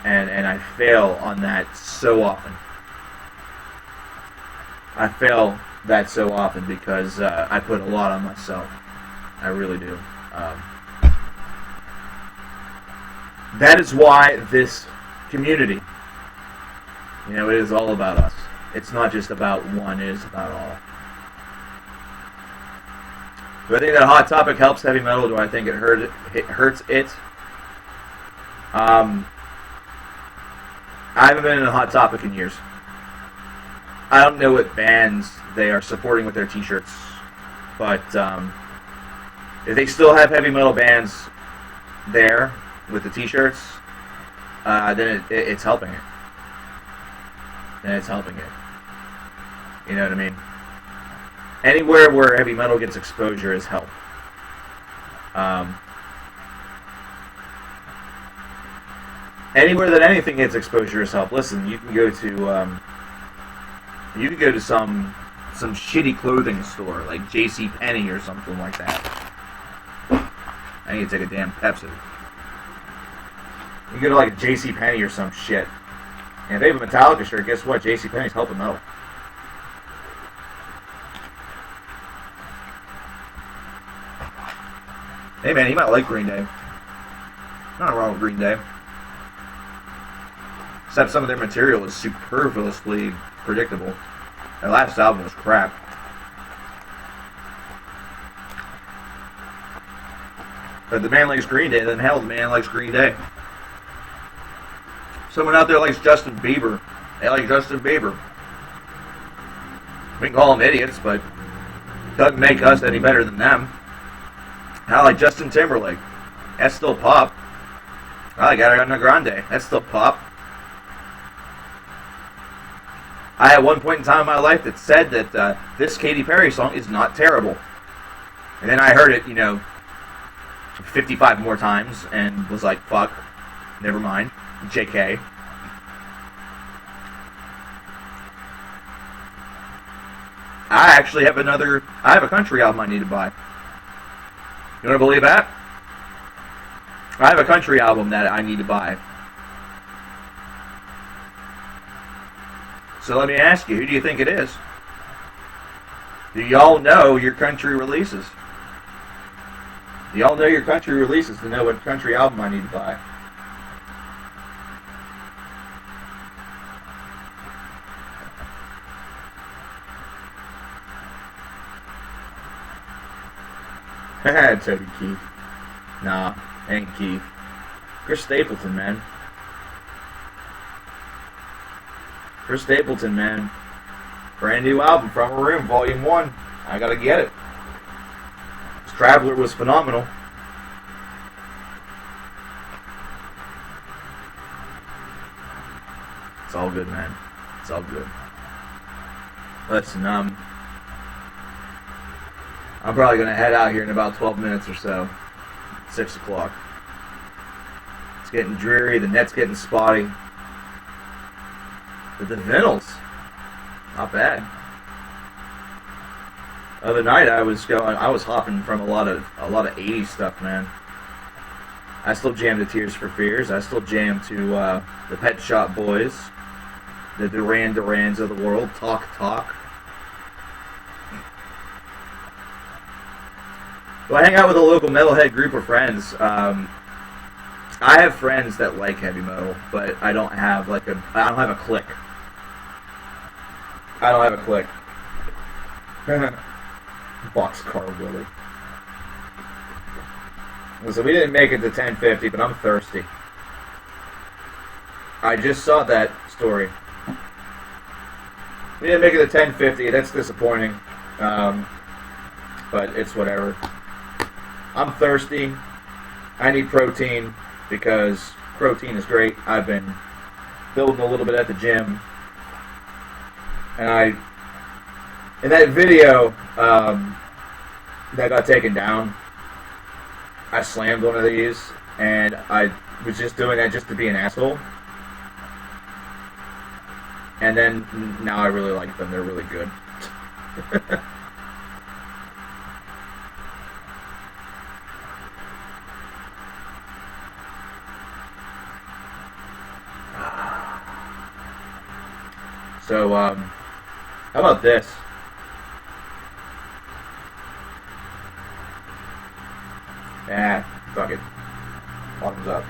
And I fail on that so often. I fail that so often because I put a lot on myself. I really do. That is why this community, it is all about us. It's not just about one, it is about all. Do I think that Hot Topic helps heavy metal? Do I think it hurts it? I haven't been in a Hot Topic in years. I don't know what bands they are supporting with their t-shirts, but if they still have heavy metal bands there with the t-shirts, then it's helping it. Then it's helping it. You know what I mean? Anywhere where heavy metal gets exposure is help. Anywhere that anything gets exposure is help. Listen, you can go to some shitty clothing store like J.C. Penney or something like that. I need to take a damn Pepsi. You go to like a J.C. Penney or some shit, and if they have a Metallica shirt, guess what? J.C. Penney's helping metal. Hey man, you might like Green Day. Nothing wrong with Green Day. Except some of their material is superfluously predictable. Their last album was crap. But the man likes Green Day, then hell, the man likes Green Day. Someone out there likes Justin Bieber. They like Justin Bieber. We can call them idiots, but it doesn't make us any better than them. I like Justin Timberlake. That's still pop. I like Ariana Grande. That's still pop. I had one point in time in my life that said that this Katy Perry song is not terrible. And then I heard it, 55 more times and was like, fuck, never mind. JK. I actually have a country album I need to buy. You want to believe that? I have a country album that I need to buy. So let me ask you, who do you think it is? Do y'all know your country releases? Do y'all know your country releases to know what country album I need to buy? Toby Keith. Nah, ain't Keith. Chris Stapleton, man. Chris Stapleton, man. Brand new album, From a Room, Volume 1. I gotta get it. This Traveler was phenomenal. It's all good, man. It's It's all good. Listen, I'm probably going to head out here in about 12 minutes or so. 6 o'clock. It's getting dreary. The net's getting spotty. But the vinyls, not bad. Other night I was hopping from a lot of 80s stuff, man. I still jam to Tears for Fears. I still jam to the Pet Shop Boys, the Duran Durans of the world, Talk Talk. So I hang out with a local metalhead group of friends. I have friends that like heavy metal, but I don't have a clique. I don't have a clique. Boxcar Willie. So we didn't make it to 1050, but I'm thirsty. I just saw that story. We didn't make it to 1050. That's disappointing. But it's whatever. I'm thirsty. I need protein because protein is great. I've been building a little bit at the gym. And in that video that got taken down, I slammed one of these, and I was just doing that just to be an asshole. And then now I really like them. They're really good. So, how about this? Fuck it. Bottoms up.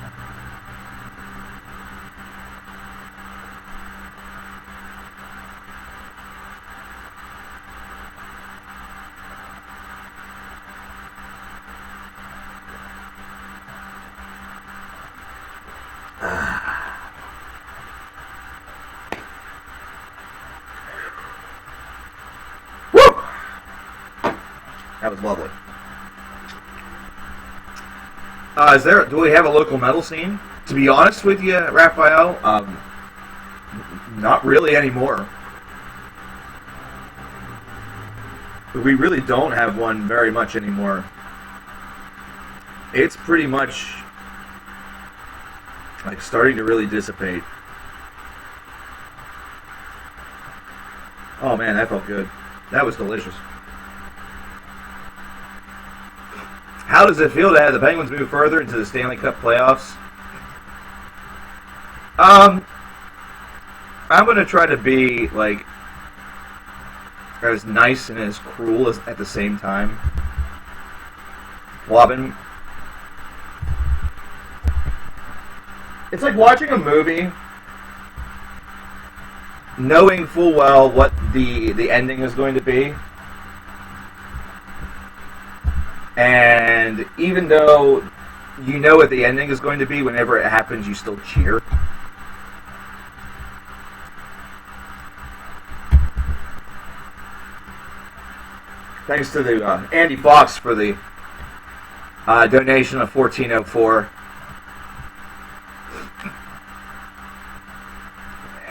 That was lovely. Do we have a local metal scene? To be honest with you, Raphael, not really anymore. We really don't have one very much anymore. It's pretty much like starting to really dissipate. Oh man, that felt good. That was delicious. How does it feel to have the Penguins move further into the Stanley Cup playoffs? I'm going to try to be like as nice and as cruel as at the same time. Wobbin. It's like watching a movie, knowing full well what the ending is going to be. And even though you know what the ending is going to be, whenever it happens, you still cheer. Thanks to the Andy Fox for the donation of $14.04.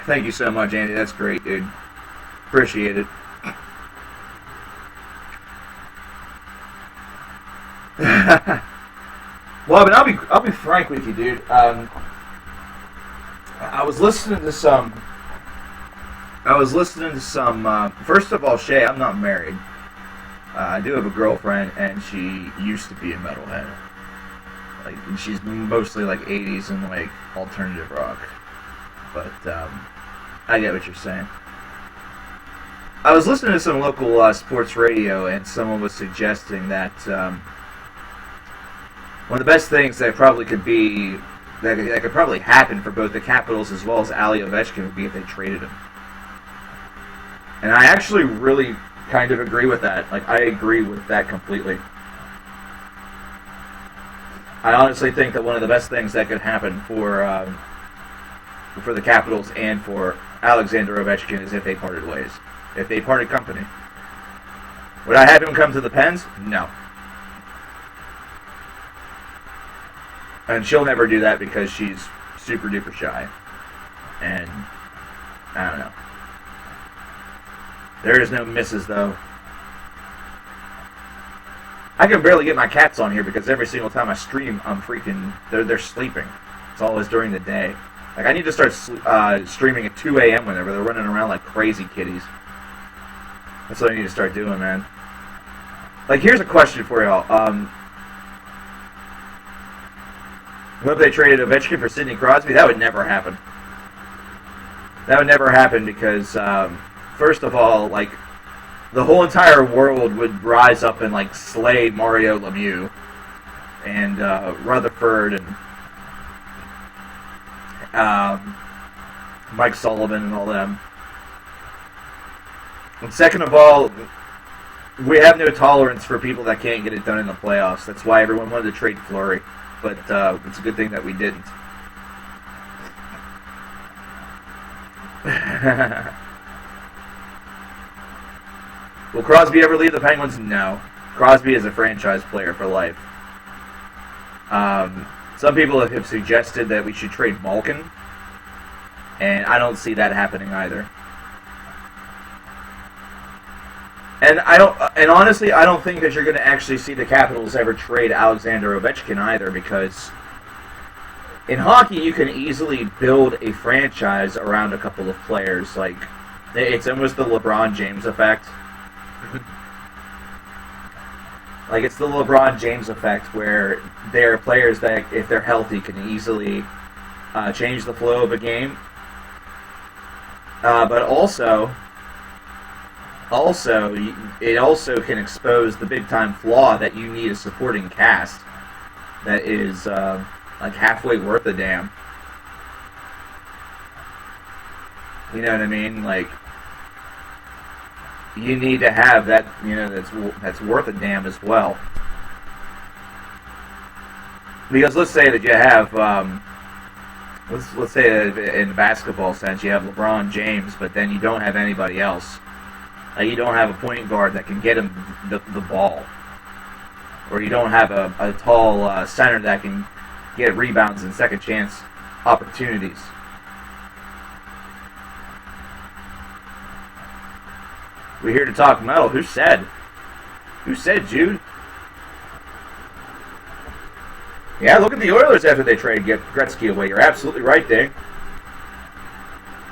Thank you so much, Andy. That's great, dude. Appreciate it. Well, but I'll be frank with you, dude. I was listening to some. First of all, Shay, I'm not married. I do have a girlfriend, and she used to be a metalhead. Like, she's mostly like 80s and like alternative rock. But I get what you're saying. I was listening to some local sports radio, and someone was suggesting that one of the best things that probably could be that could probably happen for both the Capitals as well as Ali Ovechkin would be if they traded him. And I actually really kind of agree with that. Like, I agree with that completely. I honestly think that one of the best things that could happen for the Capitals and for Alexander Ovechkin is if they parted ways. If they parted company. Would I have him come to the Pens? No. And she'll never do that because she's super duper shy. And I don't know. There is no misses, though. I can barely get my cats on here because every single time I stream, I'm freaking... They're sleeping. It's always during the day. Like, I need to start streaming at 2 a.m. whenever they're running around like crazy kitties. That's what I need to start doing, man. Like, here's a question for y'all. What if they traded Ovechkin for Sidney Crosby? That would never happen. That would never happen because, first of all, like, the whole entire world would rise up and, like, slay Mario Lemieux and Rutherford and Mike Sullivan and all them. And second of all, we have no tolerance for people that can't get it done in the playoffs. That's why everyone wanted to trade Fleury. But it's a good thing that we didn't. Will Crosby ever leave the Penguins? No. Crosby is a franchise player for life. Some people have suggested that we should trade Malkin, and I don't see that happening either. And honestly, I don't think that you're going to actually see the Capitals ever trade Alexander Ovechkin either, because in hockey you can easily build a franchise around a couple of players. Like, it's almost the LeBron James effect. Like, it's the LeBron James effect where there are players that, if they're healthy, can easily change the flow of a game. But also, it also can expose the big-time flaw that you need a supporting cast that is, like, halfway worth a damn. You know what I mean? Like, you need to have that, you know, that's worth a damn as well. Because let's say that you have, let's say in the basketball sense, you have LeBron James, but then you don't have anybody else. You don't have a point guard that can get him the ball. Or you don't have a tall center that can get rebounds and second chance opportunities. We're here to talk metal. Who said? Who said, Jude? Yeah, look at the Oilers after they traded Gretzky away. You're absolutely right, Dave.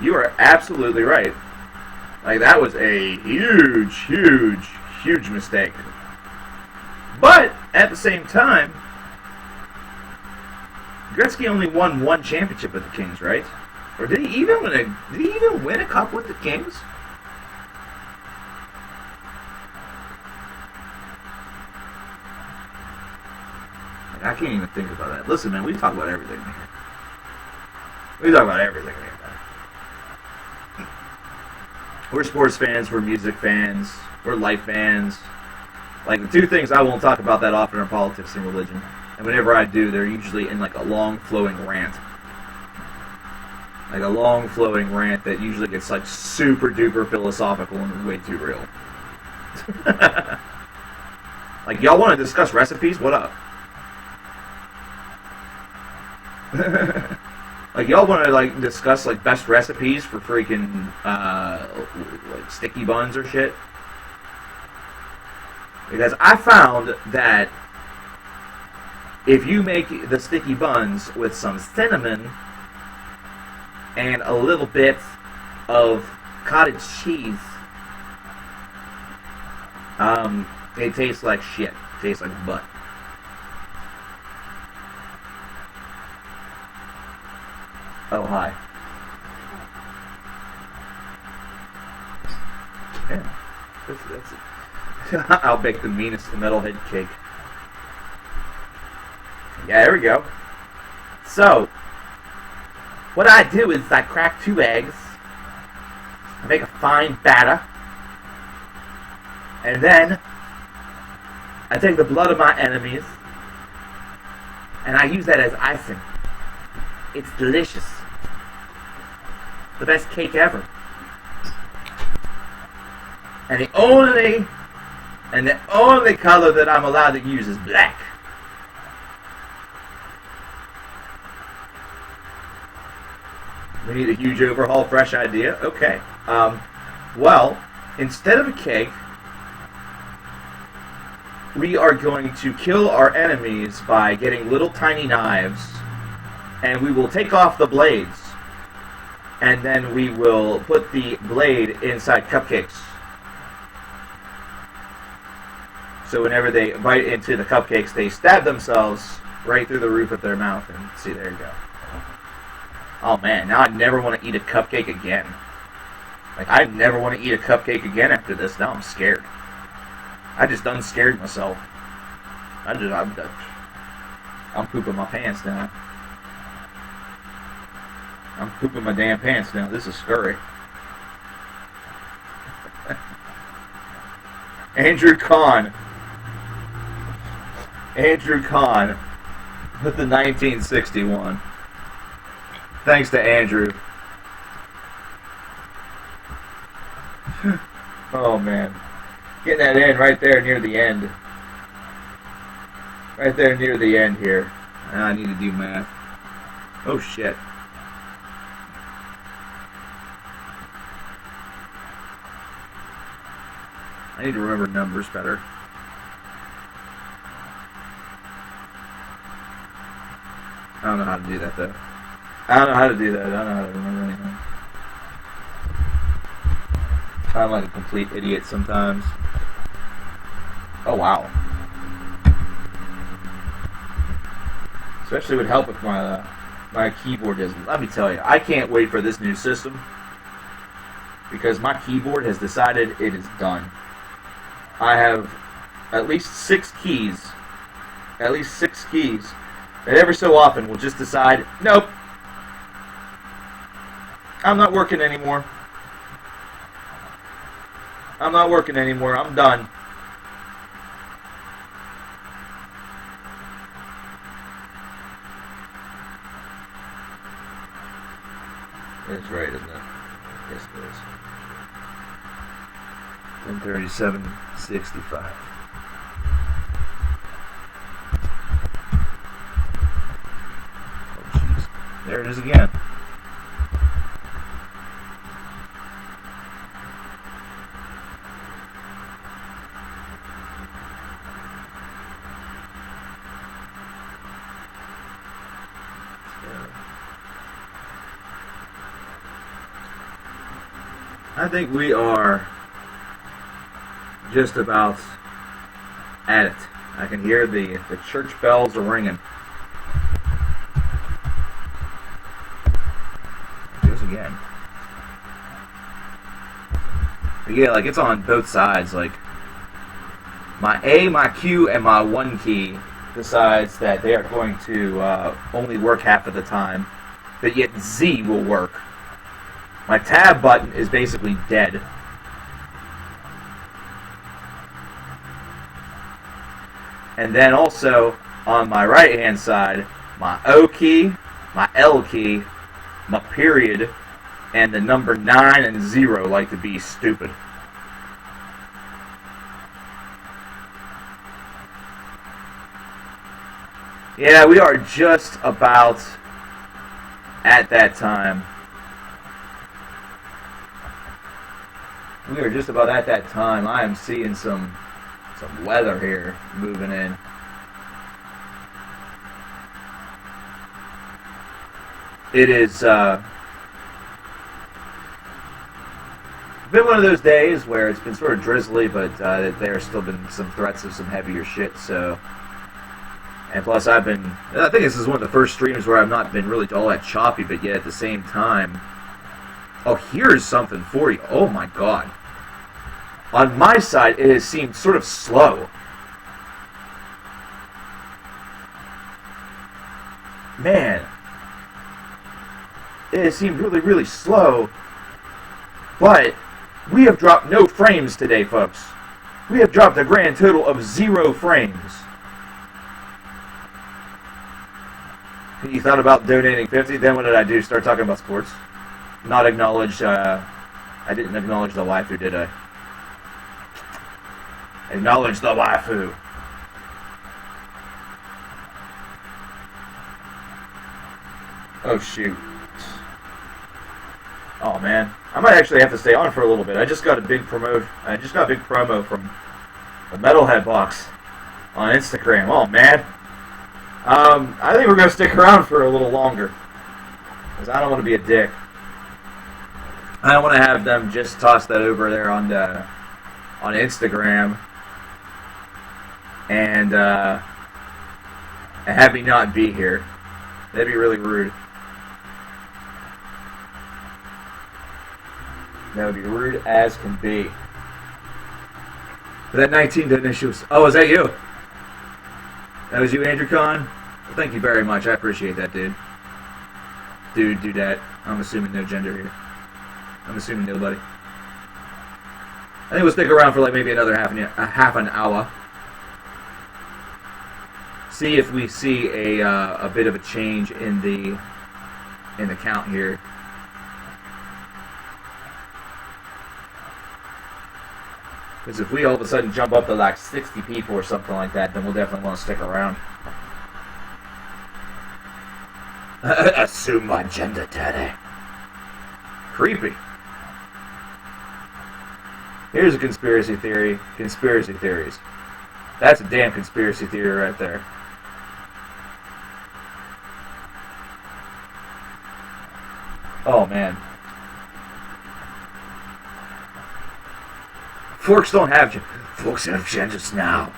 You are absolutely right. Like, that was a huge, huge, huge mistake. But, at the same time, Gretzky only won one championship with the Kings, right? Or did he even win a cup with the Kings? I can't even think about that. Listen, man, we talk about everything here. We talk about everything here, man. We're sports fans, we're music fans, we're life fans. Like, the two things I won't talk about that often are politics and religion. And whenever I do, they're usually in, like, a long, flowing rant. Like, a long, flowing rant that usually gets, like, super-duper philosophical and way too real. Like, y'all want to discuss recipes? What up? Like, y'all want to, like, discuss, like, best recipes for freaking, like, sticky buns or shit? Because I found that if you make the sticky buns with some cinnamon and a little bit of cottage cheese, it tastes like shit. It tastes like butt. Oh, hi. Yeah. That's it. I'll bake the meanest metalhead cake. Yeah, there we go. So, what I do is I crack 2 eggs, I make a fine batter, and then I take the blood of my enemies, and I use that as icing. It's delicious. The best cake ever. And the only color that I'm allowed to use is black. We need a huge overhaul, fresh idea. Okay. Well, instead of a cake, we are going to kill our enemies by getting little tiny knives, and we will take off the blades, and then we will put the blade inside cupcakes. So whenever they bite into the cupcakes, they stab themselves right through the roof of their mouth, and see, there you go. Oh man, now I never want to eat a cupcake again. Like, I never want to eat a cupcake again after this. Now I'm scared. I just unscared myself. I'm pooping my pants now. I'm pooping my damn pants now. This is scurry. Andrew Kahn with the 1961. Thanks to Andrew. Oh man. Getting that in right there near the end. Right there near the end here. I need to do math. Oh shit. I need to remember numbers better. I don't know how to do that though. I don't know how to do that. I don't know how to remember anything. I'm like a complete idiot sometimes. Oh wow. Especially would help if my keyboard is. Let me tell you, I can't wait for this new system because my keyboard has decided it is done. I have at least 6 keys. At least 6 keys that every so often will just decide, nope, I'm not working anymore. I'm not working anymore. I'm done. That's right, isn't it? Yes, it is. 1037.65. Oh, jeez. There it is again. I think we are just about at it. I can hear the church bells are ringing. It goes again. But yeah, like it's on both sides. Like my A, my Q, and my 1 key decides that they are going to only work half of the time, but yet Z will work. My tab button is basically dead. And then also, on my right hand side, my O key, my L key, my period, and the number 9 and 0 like to be stupid. Yeah, we are just about at that time. We are just about at that time. I am seeing some weather here moving in. It is been one of those days where it's been sort of drizzly, but there's still been some threats of some heavier shit. So, and plus I think this is one of the first streams where I've not been really all that choppy, but yet at the same time. Oh, here's something for you. Oh my god. On my side, it has seemed sort of slow. Man. It has seemed really, really slow. But we have dropped no frames today, folks. We have dropped a grand total of 0 frames. You thought about donating 50? Then what did I do? Start talking about sports? Not acknowledge, I didn't acknowledge the waifu, did I? Acknowledge the waifu. Oh, shoot. Oh man, I might actually have to stay on for a little bit. I just got a big promo from the Metalhead box on Instagram. Oh man, I think we're gonna stick around for a little longer because I don't want to be a dick. I don't want to have them just toss that over there on Instagram and have me not be here. That'd be really rude. That would be rude as can be. But that 19 donation was... Oh, is that you? That was you, Andrew Kahn? Well, thank you very much. I appreciate that, dude. Do that. I'm assuming no gender here. I'm assuming nobody. I think we'll stick around for like maybe another half an hour. See if we see a bit of a change in the count here. Because if we all of a sudden jump up to like 60 people or something like that, then we'll definitely want to stick around. Assume my gender, Daddy. Creepy. Here's a conspiracy theory. Conspiracy theories. That's a damn conspiracy theory right there. Oh, man. Forks don't have genders. Forks have genders now.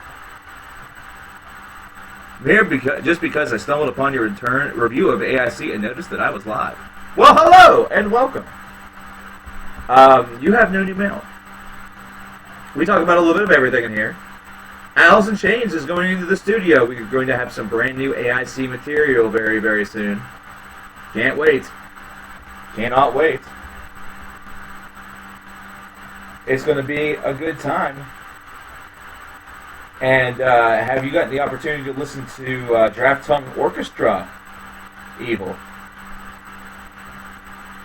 Just because I stumbled upon your review of AIC and noticed that I was live. Well, hello and welcome. You have no new mail. We talk about a little bit of everything in here. Alice in Chains is going into the studio. We're going to have some brand new AIC material very, very soon. Can't wait. Cannot wait. It's going to be a good time. And have you gotten the opportunity to listen to Draft Tongue Orchestra Evil?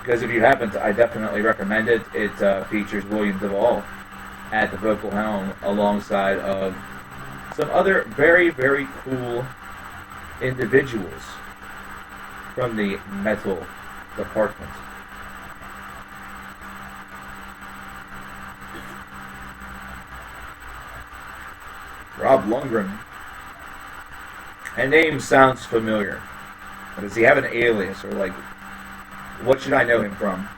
Because if you haven't, I definitely recommend it. It features William Duvall at the vocal helm alongside of some other very, very cool individuals from the metal department. Rob Lundgren. That name sounds familiar. Does he have an alias, or like, what should I know him from?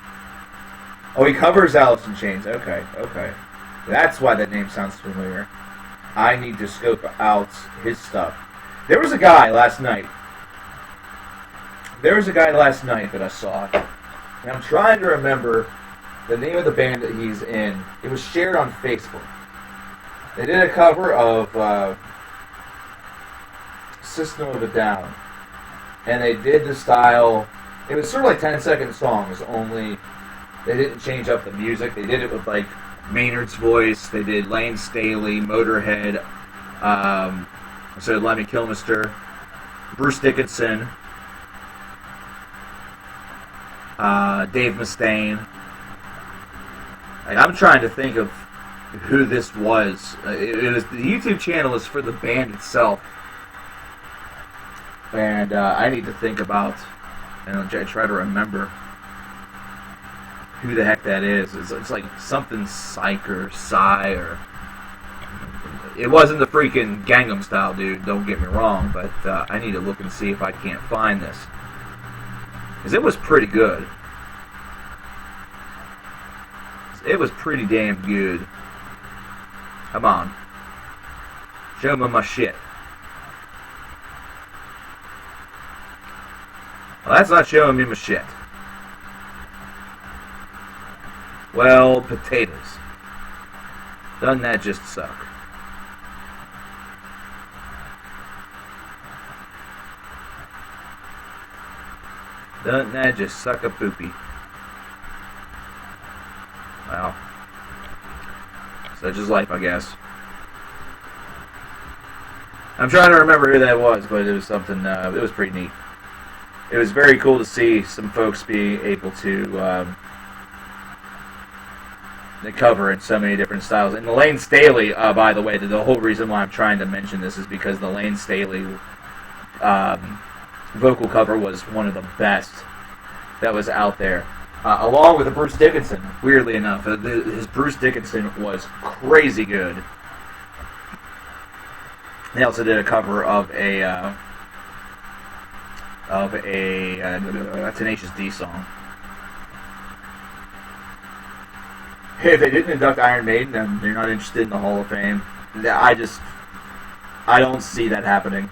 Oh, he covers Alice in Chains. Okay. That's why that name sounds familiar. I need to scope out his stuff. There was a guy last night that I saw, and I'm trying to remember the name of the band that he's in. It was shared on Facebook. They did a cover of System of a Down, and they did the style. It was sort of like 10-second songs, only they didn't change up the music. They did it with like Maynard's voice. They did Lane Staley, Motorhead, so Lemmy Kilmister, Bruce Dickinson, Dave Mustaine. Like, I'm trying to think of who this was. It was the YouTube channel is for the band itself, and I need to think about and try to remember who the heck that is. It's like something Psych or Psy, or it wasn't the freaking Gangnam Style dude. Don't get me wrong, but I need to look and see if I can't find this, because it was pretty good. It was pretty damn good. Come on. Show me my shit. Well, that's not showing me my shit. Well, potatoes. Doesn't that just suck? Doesn't that just suck a poopy? Well, such is life, I guess. I'm trying to remember who that was, but it was something, it was pretty neat. It was very cool to see some folks be able to cover in so many different styles. And the Lane Staley, by the way, the whole reason why I'm trying to mention this is because the Lane Staley vocal cover was one of the best that was out there. along with a Bruce Dickinson. Weirdly enough, his Bruce Dickinson was crazy good. They also did a cover of a Tenacious D song. If they didn't induct Iron Maiden, then they're not interested in the Hall of Fame. I don't see that happening,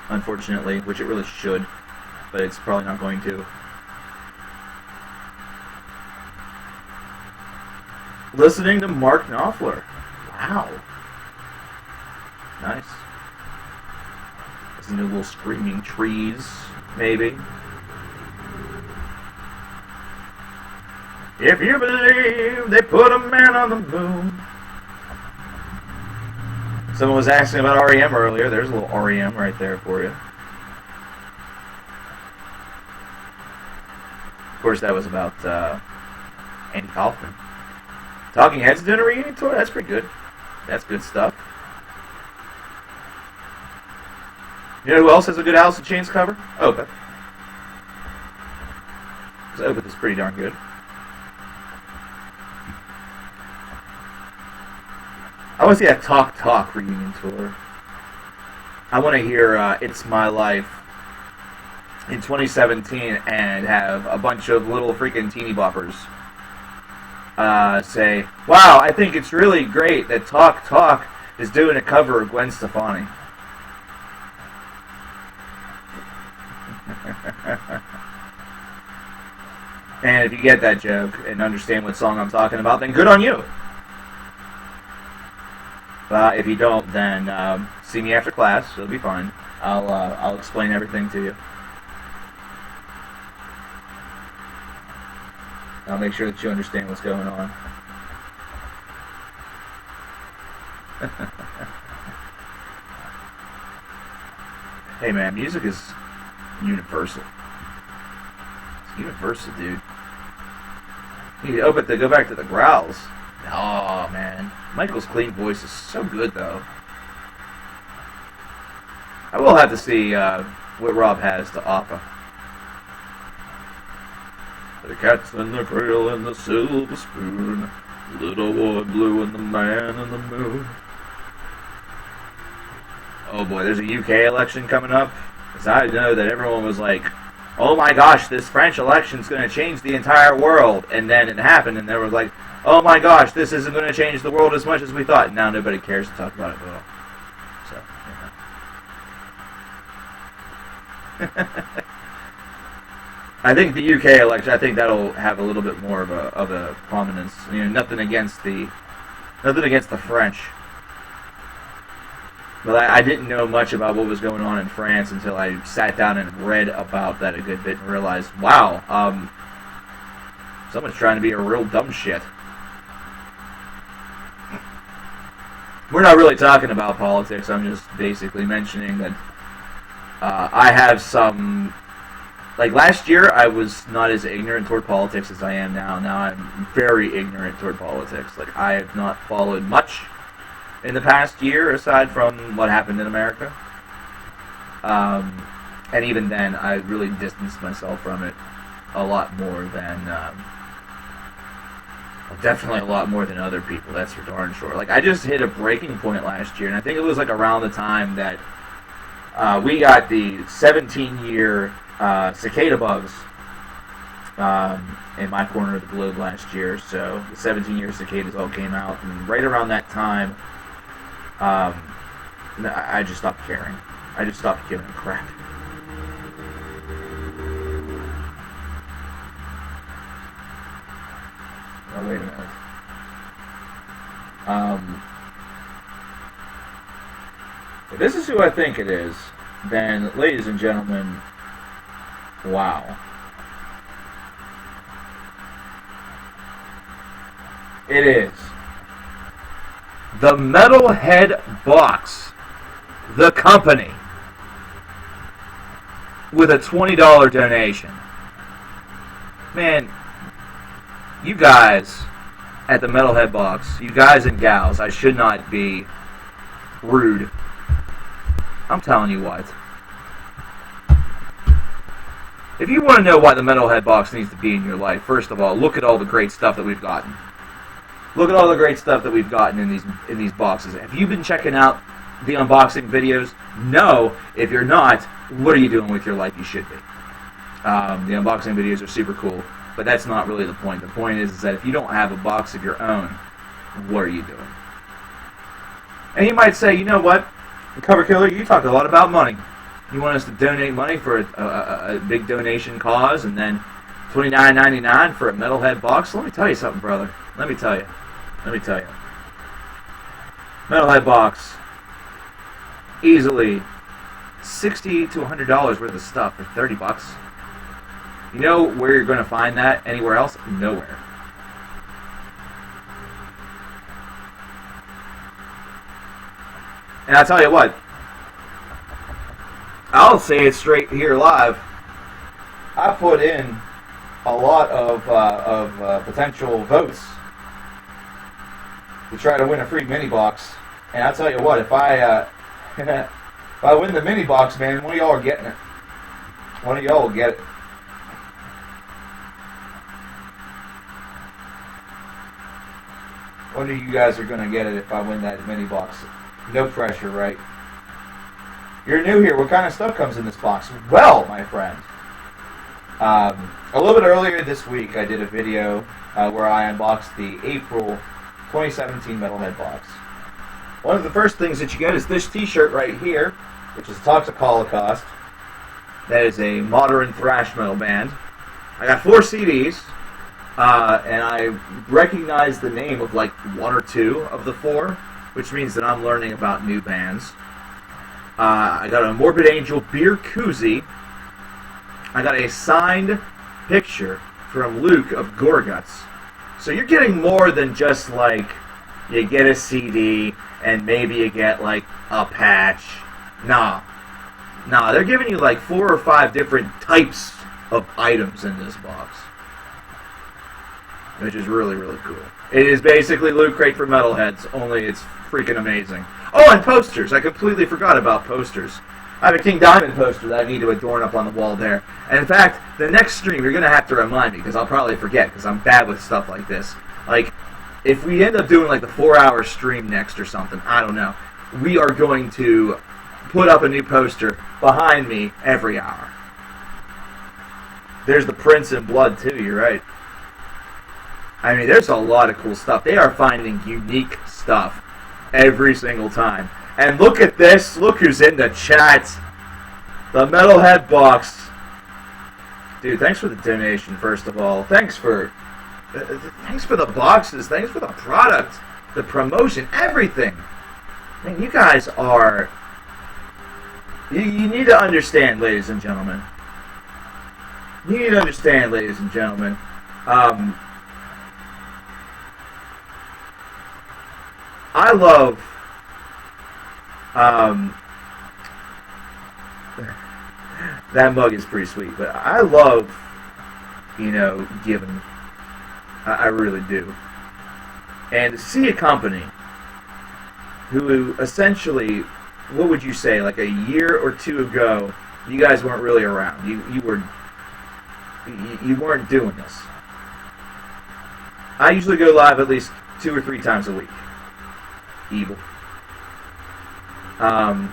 unfortunately, which it really should, but it's probably not going to. Listening to Mark Knopfler. Wow. Nice. Listen to little screaming trees, maybe. If you believe they put a man on the moon. Someone was asking about REM earlier. There's a little REM right there for you. Of course, that was about Andy Kaufman. Talking Heads doing a reunion tour? That's pretty good. That's good stuff. You know who else has a good Alice in Chains cover? Opeth. Because Opeth is pretty darn good. I want to see a Talk Talk reunion tour. I want to hear It's My Life in 2017 and have a bunch of little freaking teeny boppers say, wow, I think it's really great that Talk Talk is doing a cover of Gwen Stefani. And if you get that joke and understand what song I'm talking about, then good on you. If you don't, then see me after class. It'll be fine. I'll explain everything to you. I'll make sure that you understand what's going on. Hey man, music is universal. It's universal, dude. But to go back to the growls. Oh man, Michael's clean voice is so good though. I will have to see what Rob has to offer. The cat's in the cradle and the silver spoon, little boy blue and the man in the moon. Oh boy, there's a UK election coming up. Because I know that everyone was like, oh my gosh, this French election's going to change the entire world. And then it happened, and they were like, oh my gosh, this isn't going to change the world as much as we thought. And now nobody cares to talk about it at all. So, I think the UK election, I think that'll have a little bit more of a prominence. You know, nothing against the French. But I didn't know much about what was going on in France until I sat down and read about that a good bit and realized, wow, someone's trying to be a real dumb shit. We're not really talking about politics. I'm just basically mentioning that I have some... Like last year, I was not as ignorant toward politics as I am now. Now I'm very ignorant toward politics. Like, I have not followed much in the past year, aside from what happened in America. And even then, I really distanced myself from it a lot more than... definitely a lot more than other people, that's for darn sure. Like, I just hit a breaking point last year, and I think it was like around the time that we got the 17-year cicada bugs in my corner of the globe last year. So the 17-year cicadas all came out, and right around that time, I just stopped caring. I just stopped giving a crap. Oh, wait a minute. If this is who I think it is, then, ladies and gentlemen, wow. It is the Metalhead Box, the company, with a $20 donation. Man, you guys at the Metalhead Box, you guys and gals, I should not be rude. I'm telling you what. If you want to know why the Metalhead box needs to be in your life, first of all, look at all the great stuff that we've gotten. Look at all the great stuff that we've gotten in these boxes. Have you been checking out the unboxing videos? No. If you're not, what are you doing with your life? You should be. The unboxing videos are super cool, but that's not really the point. The point is that if you don't have a box of your own, what are you doing? And you might say, you know what, Cover Killer, you talk a lot about money. You want us to donate money for a big donation cause, and then $29.99 for a Metalhead box? Let me tell you something, brother. Let me tell you. Metalhead box, easily $60 to $100 worth of stuff for $30. You know where you're going to find that anywhere else? Nowhere. And I'll tell you what, I'll say it straight here live. I put in a lot of potential votes to try to win a free mini box. And I'll tell you what, if I if I win the mini box, man, one of y'all are getting it. One of y'all will get it. One of you guys are going to get it if I win that mini box. No pressure, right? You're new here. What kind of stuff comes in this box? Well, my friend, a little bit earlier this week, I did a video where I unboxed the April 2017 Metalhead box. One of the first things that you get is this t-shirt right here, which is Toxic Holocaust. That is a modern thrash metal band. I got 4 CDs, and I recognize the name of like 1 or 2 of the 4, which means that I'm learning about new bands. I got a Morbid Angel beer koozie. I got a signed picture from Luke of Gorguts. So you're getting more than just like you get a CD and maybe you get like a patch. Nah, they're giving you like 4 or 5 different types of items in this box, which is really, really cool. It is basically Loot Crate for Metalheads, only it's freaking amazing. Oh, and posters. I completely forgot about posters. I have a King Diamond poster that I need to adorn up on the wall there. And in fact, the next stream, you're going to have to remind me, because I'll probably forget, because I'm bad with stuff like this. Like, if we end up doing like the 4-hour stream next or something, I don't know, we are going to put up a new poster behind me every hour. There's the Prince in Blood, too, you're right. I mean, there's a lot of cool stuff. They are finding unique stuff every single time. And look at this. Look who's in the chat. The Metalhead box. Dude, thanks for the donation, first of all. Thanks for the boxes. Thanks for the product, the promotion, everything. Man, you guys are... You need to understand, ladies and gentlemen. You need to understand, ladies and gentlemen. I love that mug is pretty sweet, but I love, giving. I really do. And to see a company who essentially, what would you say, like a year or 2 ago, you guys weren't really around. You weren't doing this. I usually go live at least 2 or 3 times a week. Evil. And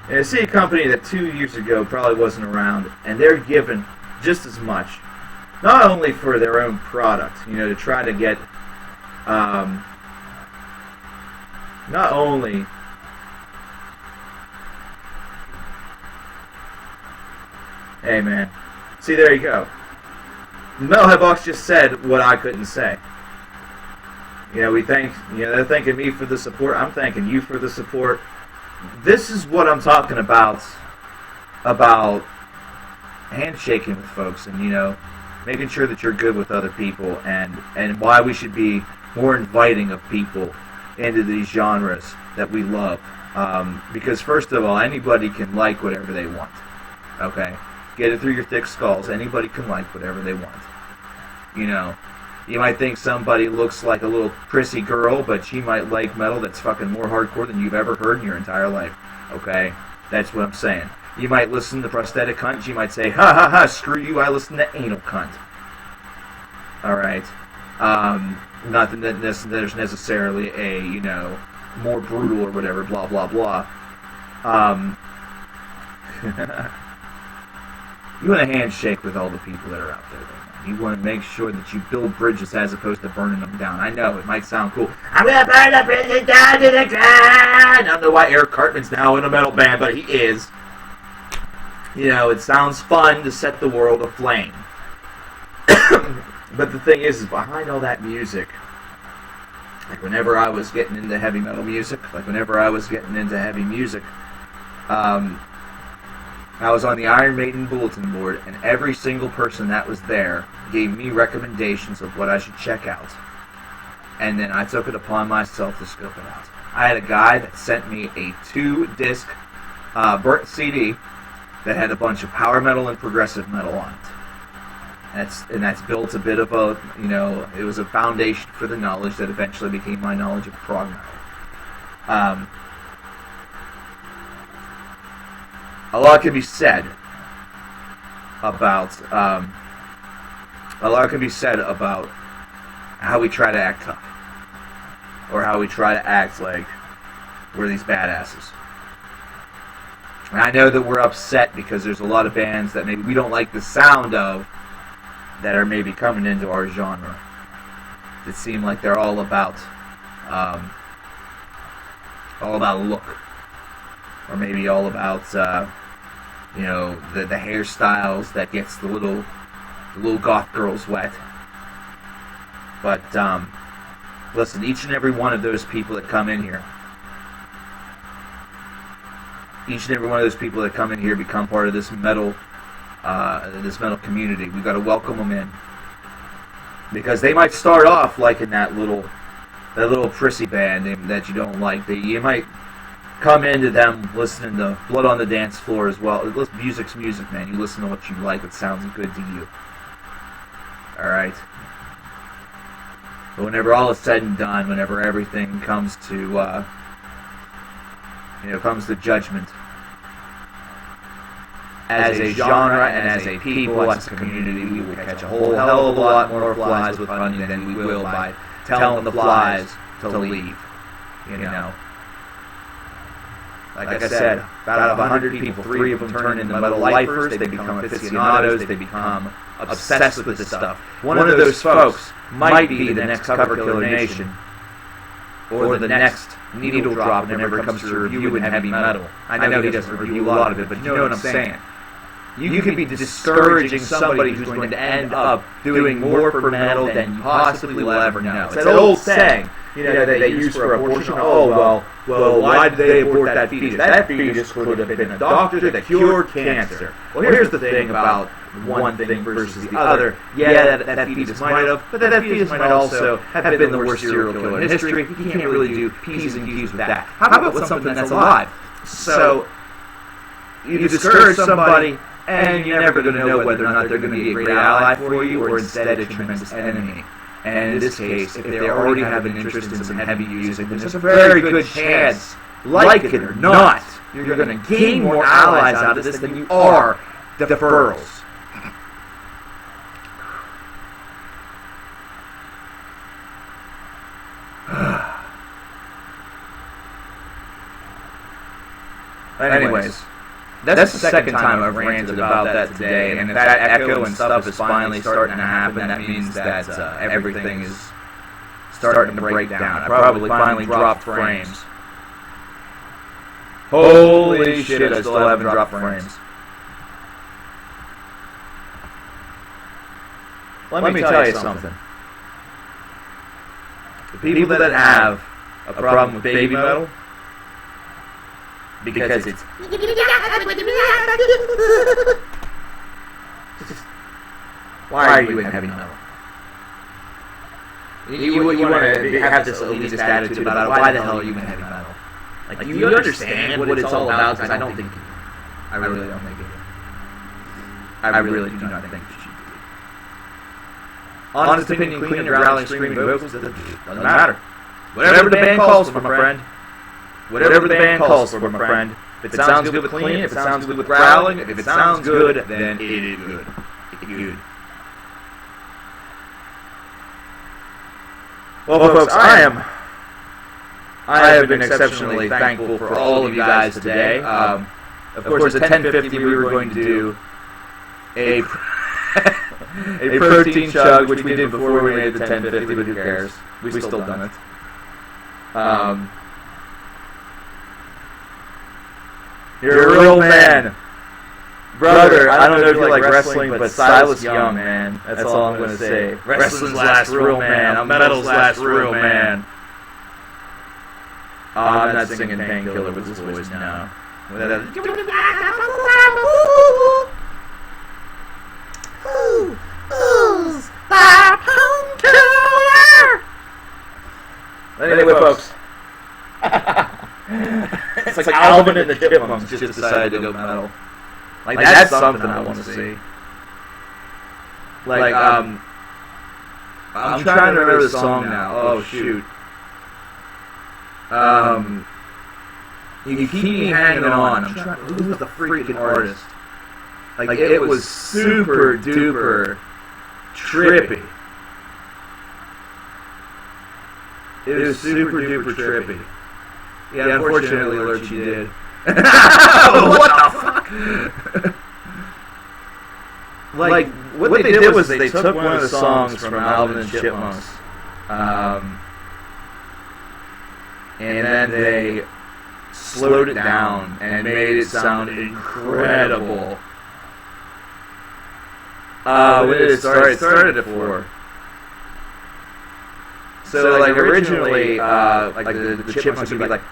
to see a company that 2 years ago probably wasn't around, and they're giving just as much, not only for their own product, to try to get, not only hey man, see, there you go. The Metalhead box just said what I couldn't say. They're thanking me for the support. I'm thanking you for the support. This is what I'm talking about handshaking with folks and, making sure that you're good with other people and why we should be more inviting of people into these genres that we love. Because first of all, anybody can like whatever they want. Okay? Get it through your thick skulls. Anybody can like whatever they want. You might think somebody looks like a little prissy girl, but she might like metal that's fucking more hardcore than you've ever heard in your entire life. Okay? That's what I'm saying. You might listen to prosthetic cunt. You might say, ha ha ha, screw you, I listen to anal cunt. Alright. Not that there's necessarily a, more brutal or whatever, blah, blah, blah. You want a handshake with all the people that are out there. You want to make sure that you build bridges as opposed to burning them down. I know, it might sound cool. I'm going to burn the bridges down to the ground! I don't know why Eric Cartman's now in a metal band, but he is. It sounds fun to set the world aflame. But the thing is behind all that music, like whenever I was getting into heavy metal music, I was on the Iron Maiden bulletin board, and every single person that was there gave me recommendations of what I should check out. And then I took it upon myself to scope it out. I had a guy that sent me a 2-disc burnt CD that had a bunch of power metal and progressive metal on it. That's built a bit of a, it was a foundation for the knowledge that eventually became my knowledge of prog metal. A lot can be said about how we try to act tough, or how we try to act like we're these badasses. And I know that we're upset because there's a lot of bands that maybe we don't like the sound of that are maybe coming into our genre. That seem like they're all about look, or maybe all about the hairstyles that gets the little goth girls wet. But listen, each and every one of those people that come in here, become part of this metal community. We've got to welcome them in, because they might start off liking that little prissy band that you don't like. You might come into them listening to Blood on the Dance Floor as well. Music's music, man. You listen to what you like. It sounds good to you. All right. But whenever all is said and done, whenever everything comes to judgment, as a genre and as a people, as a community, we will catch a whole hell of a lot more flies with honey than we will by telling the flies to leave. Like I said, out of 100 people, 3 of them turn into metal lifers. They become aficionados. They become obsessed with this stuff. One of those folks might be the next Cover Killer Nation, or the next needle drop whenever it comes to reviewing heavy metal. I know he doesn't review a lot of it, but you know what I'm saying. You could be discouraging somebody who's going to end up doing more for metal than you possibly will ever know. It's that old saying, that they use for abortion. Well, why did they abort that fetus? That fetus could have been a doctor that cured cancer. Well, here's the thing about one thing versus the other. Yeah, that fetus might have, but that fetus might also have been the worst serial killer in history. You can't really do P's and Q's with that. How about with something that's alive? So, you discourage somebody, and you're never going to know whether or not they're going to be a great ally for you, or instead a tremendous enemy. And in this case, if they already have an interest in some heavy music, then there's a very good chance, like it or not, you're going to gain more allies out of this than you are deferrals. Anyways, that's the second time I've ranted about that today, and if that echo and stuff is finally starting to happen, that means that everything is starting to break down. I probably finally dropped frames. Holy shit, I still haven't dropped frames. Let me tell you something. The people that have a problem with baby metal, because it's why are you in heavy metal? You want to have this elitist attitude about it. Why the hell are you in heavy metal? Like, you understand what it's all about? Because I don't think you do. I really don't think you do. I really do not think you should. Honest opinion, clean, or growling, screaming vocals, doesn't matter. Whatever the band calls for, my friend. Whatever the band calls for, my friend. If it sounds good with clean, if it sounds good with growling, if it sounds good, then it is good. It's good. Well, folks, I have been exceptionally thankful for all of you guys today. Of course, at 10:50 we were going to do a protein chug, which we did before we made the 10:50, but who cares? We still done it. You're a real man. Brother, I don't know if you like wrestling, but Silas Young, man. That's all I'm going to say. Wrestling's last real man. Metal's last real man. I'm not singing Painkiller with his voice now. Anyway, folks. It's like Alvin and the Chipmunks just decided to go metal. Like that's something I want to see. I'm trying to remember the song now. Oh shoot. You keep me hanging on. I'm trying. Who was the freaking artist? Like it was super duper trippy. It was super duper trippy. Yeah, unfortunately, Lurchy did. What the fuck? Like, what they did was they took one of the songs from Alvin and Chipmunks, and then they slowed it down and made it sound incredible. When did it start? It started at 4. So, like, originally, like, the Chipmunks would be like,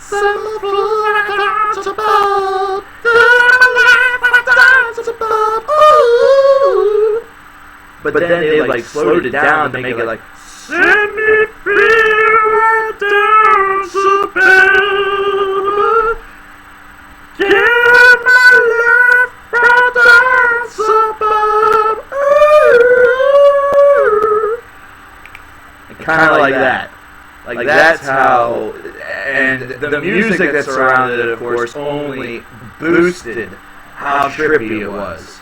but then they, like, slowed it down to make it like, send me feel down so bad, get my life right down so bad. Kind of like that. Like that's how, and the music that surrounded it, of course, only boosted how trippy it was.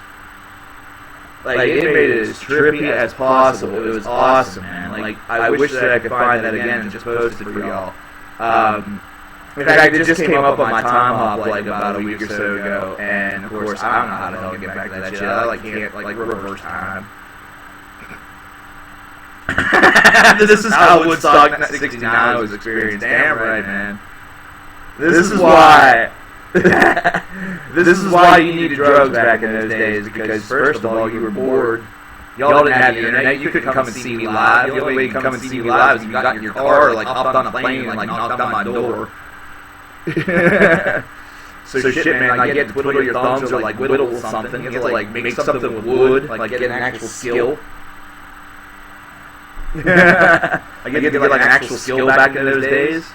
Like it made it as trippy as possible. It was awesome, man. Like I wish that I could find that again and just post it for y'all. In fact, it just came up on my time hop like about a week or so ago, and of course I don't know how the hell to get back to that shit. I can't reverse time. This is how Woodstock 69 was experienced. Damn right, man. This is why. This is why you needed drugs back in those days. Because first of all, you were bored. Y'all didn't have the internet. You couldn't come and see me live. The only way you could come and see me live is if you got in your car, or like hopped on a plane, and like knocked on my door. So shit, man. Like you had to twiddle your thumbs or like whittle something. You had to like make something with wood, like get an actual skill. Like you had to get like an actual skill back in those days.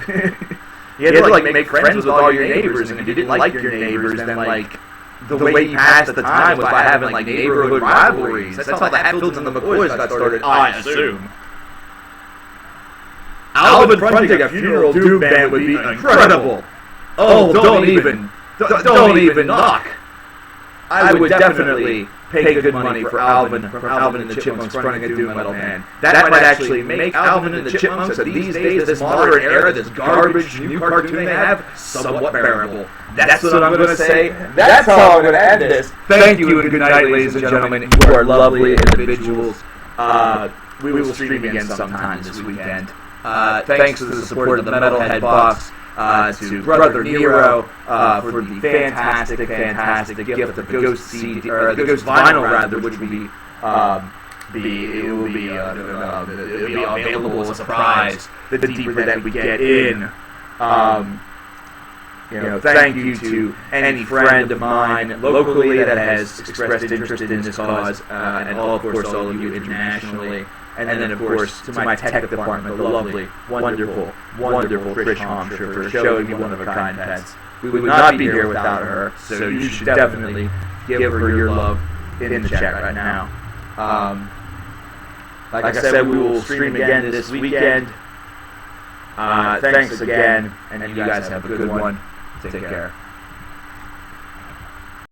You had to like make friends with all your neighbors, and if you didn't like your neighbors, then like the way you passed the time was by having like neighborhood rivalries. That's how the Hatfields and the McCoys got started, I assume. Alvin fronting a funeral doom band would be incredible. Oh, don't even knock. I would definitely pay good money for Alvin and the Chipmunks fronting a doom metal band. That might actually make Alvin and the Chipmunks of these days, this modern era, this garbage new cartoon they have, somewhat bearable. That's what I'm going to say. That's how I'm going to end this. Thank you and good night, ladies and gentlemen. You are lovely individuals. We will stream again sometime this weekend. Thanks to the support of the Metalhead Box. To Brother Nero for the fantastic gift of the Ghost CD, or the Ghost vinyl rather, which will be available as a surprise the deeper that we get in. Thank you to any friend of mine locally that has expressed interest in this cause, and of course all of you internationally. And then, of course, to my tech department, the lovely, wonderful Trish Homsher for showing me one-of-a-kind pets. We would not be here without her, so you should definitely give her your love in the chat right now. Like I said, we will stream again this weekend. Thanks again, and you guys have a good one. Take care.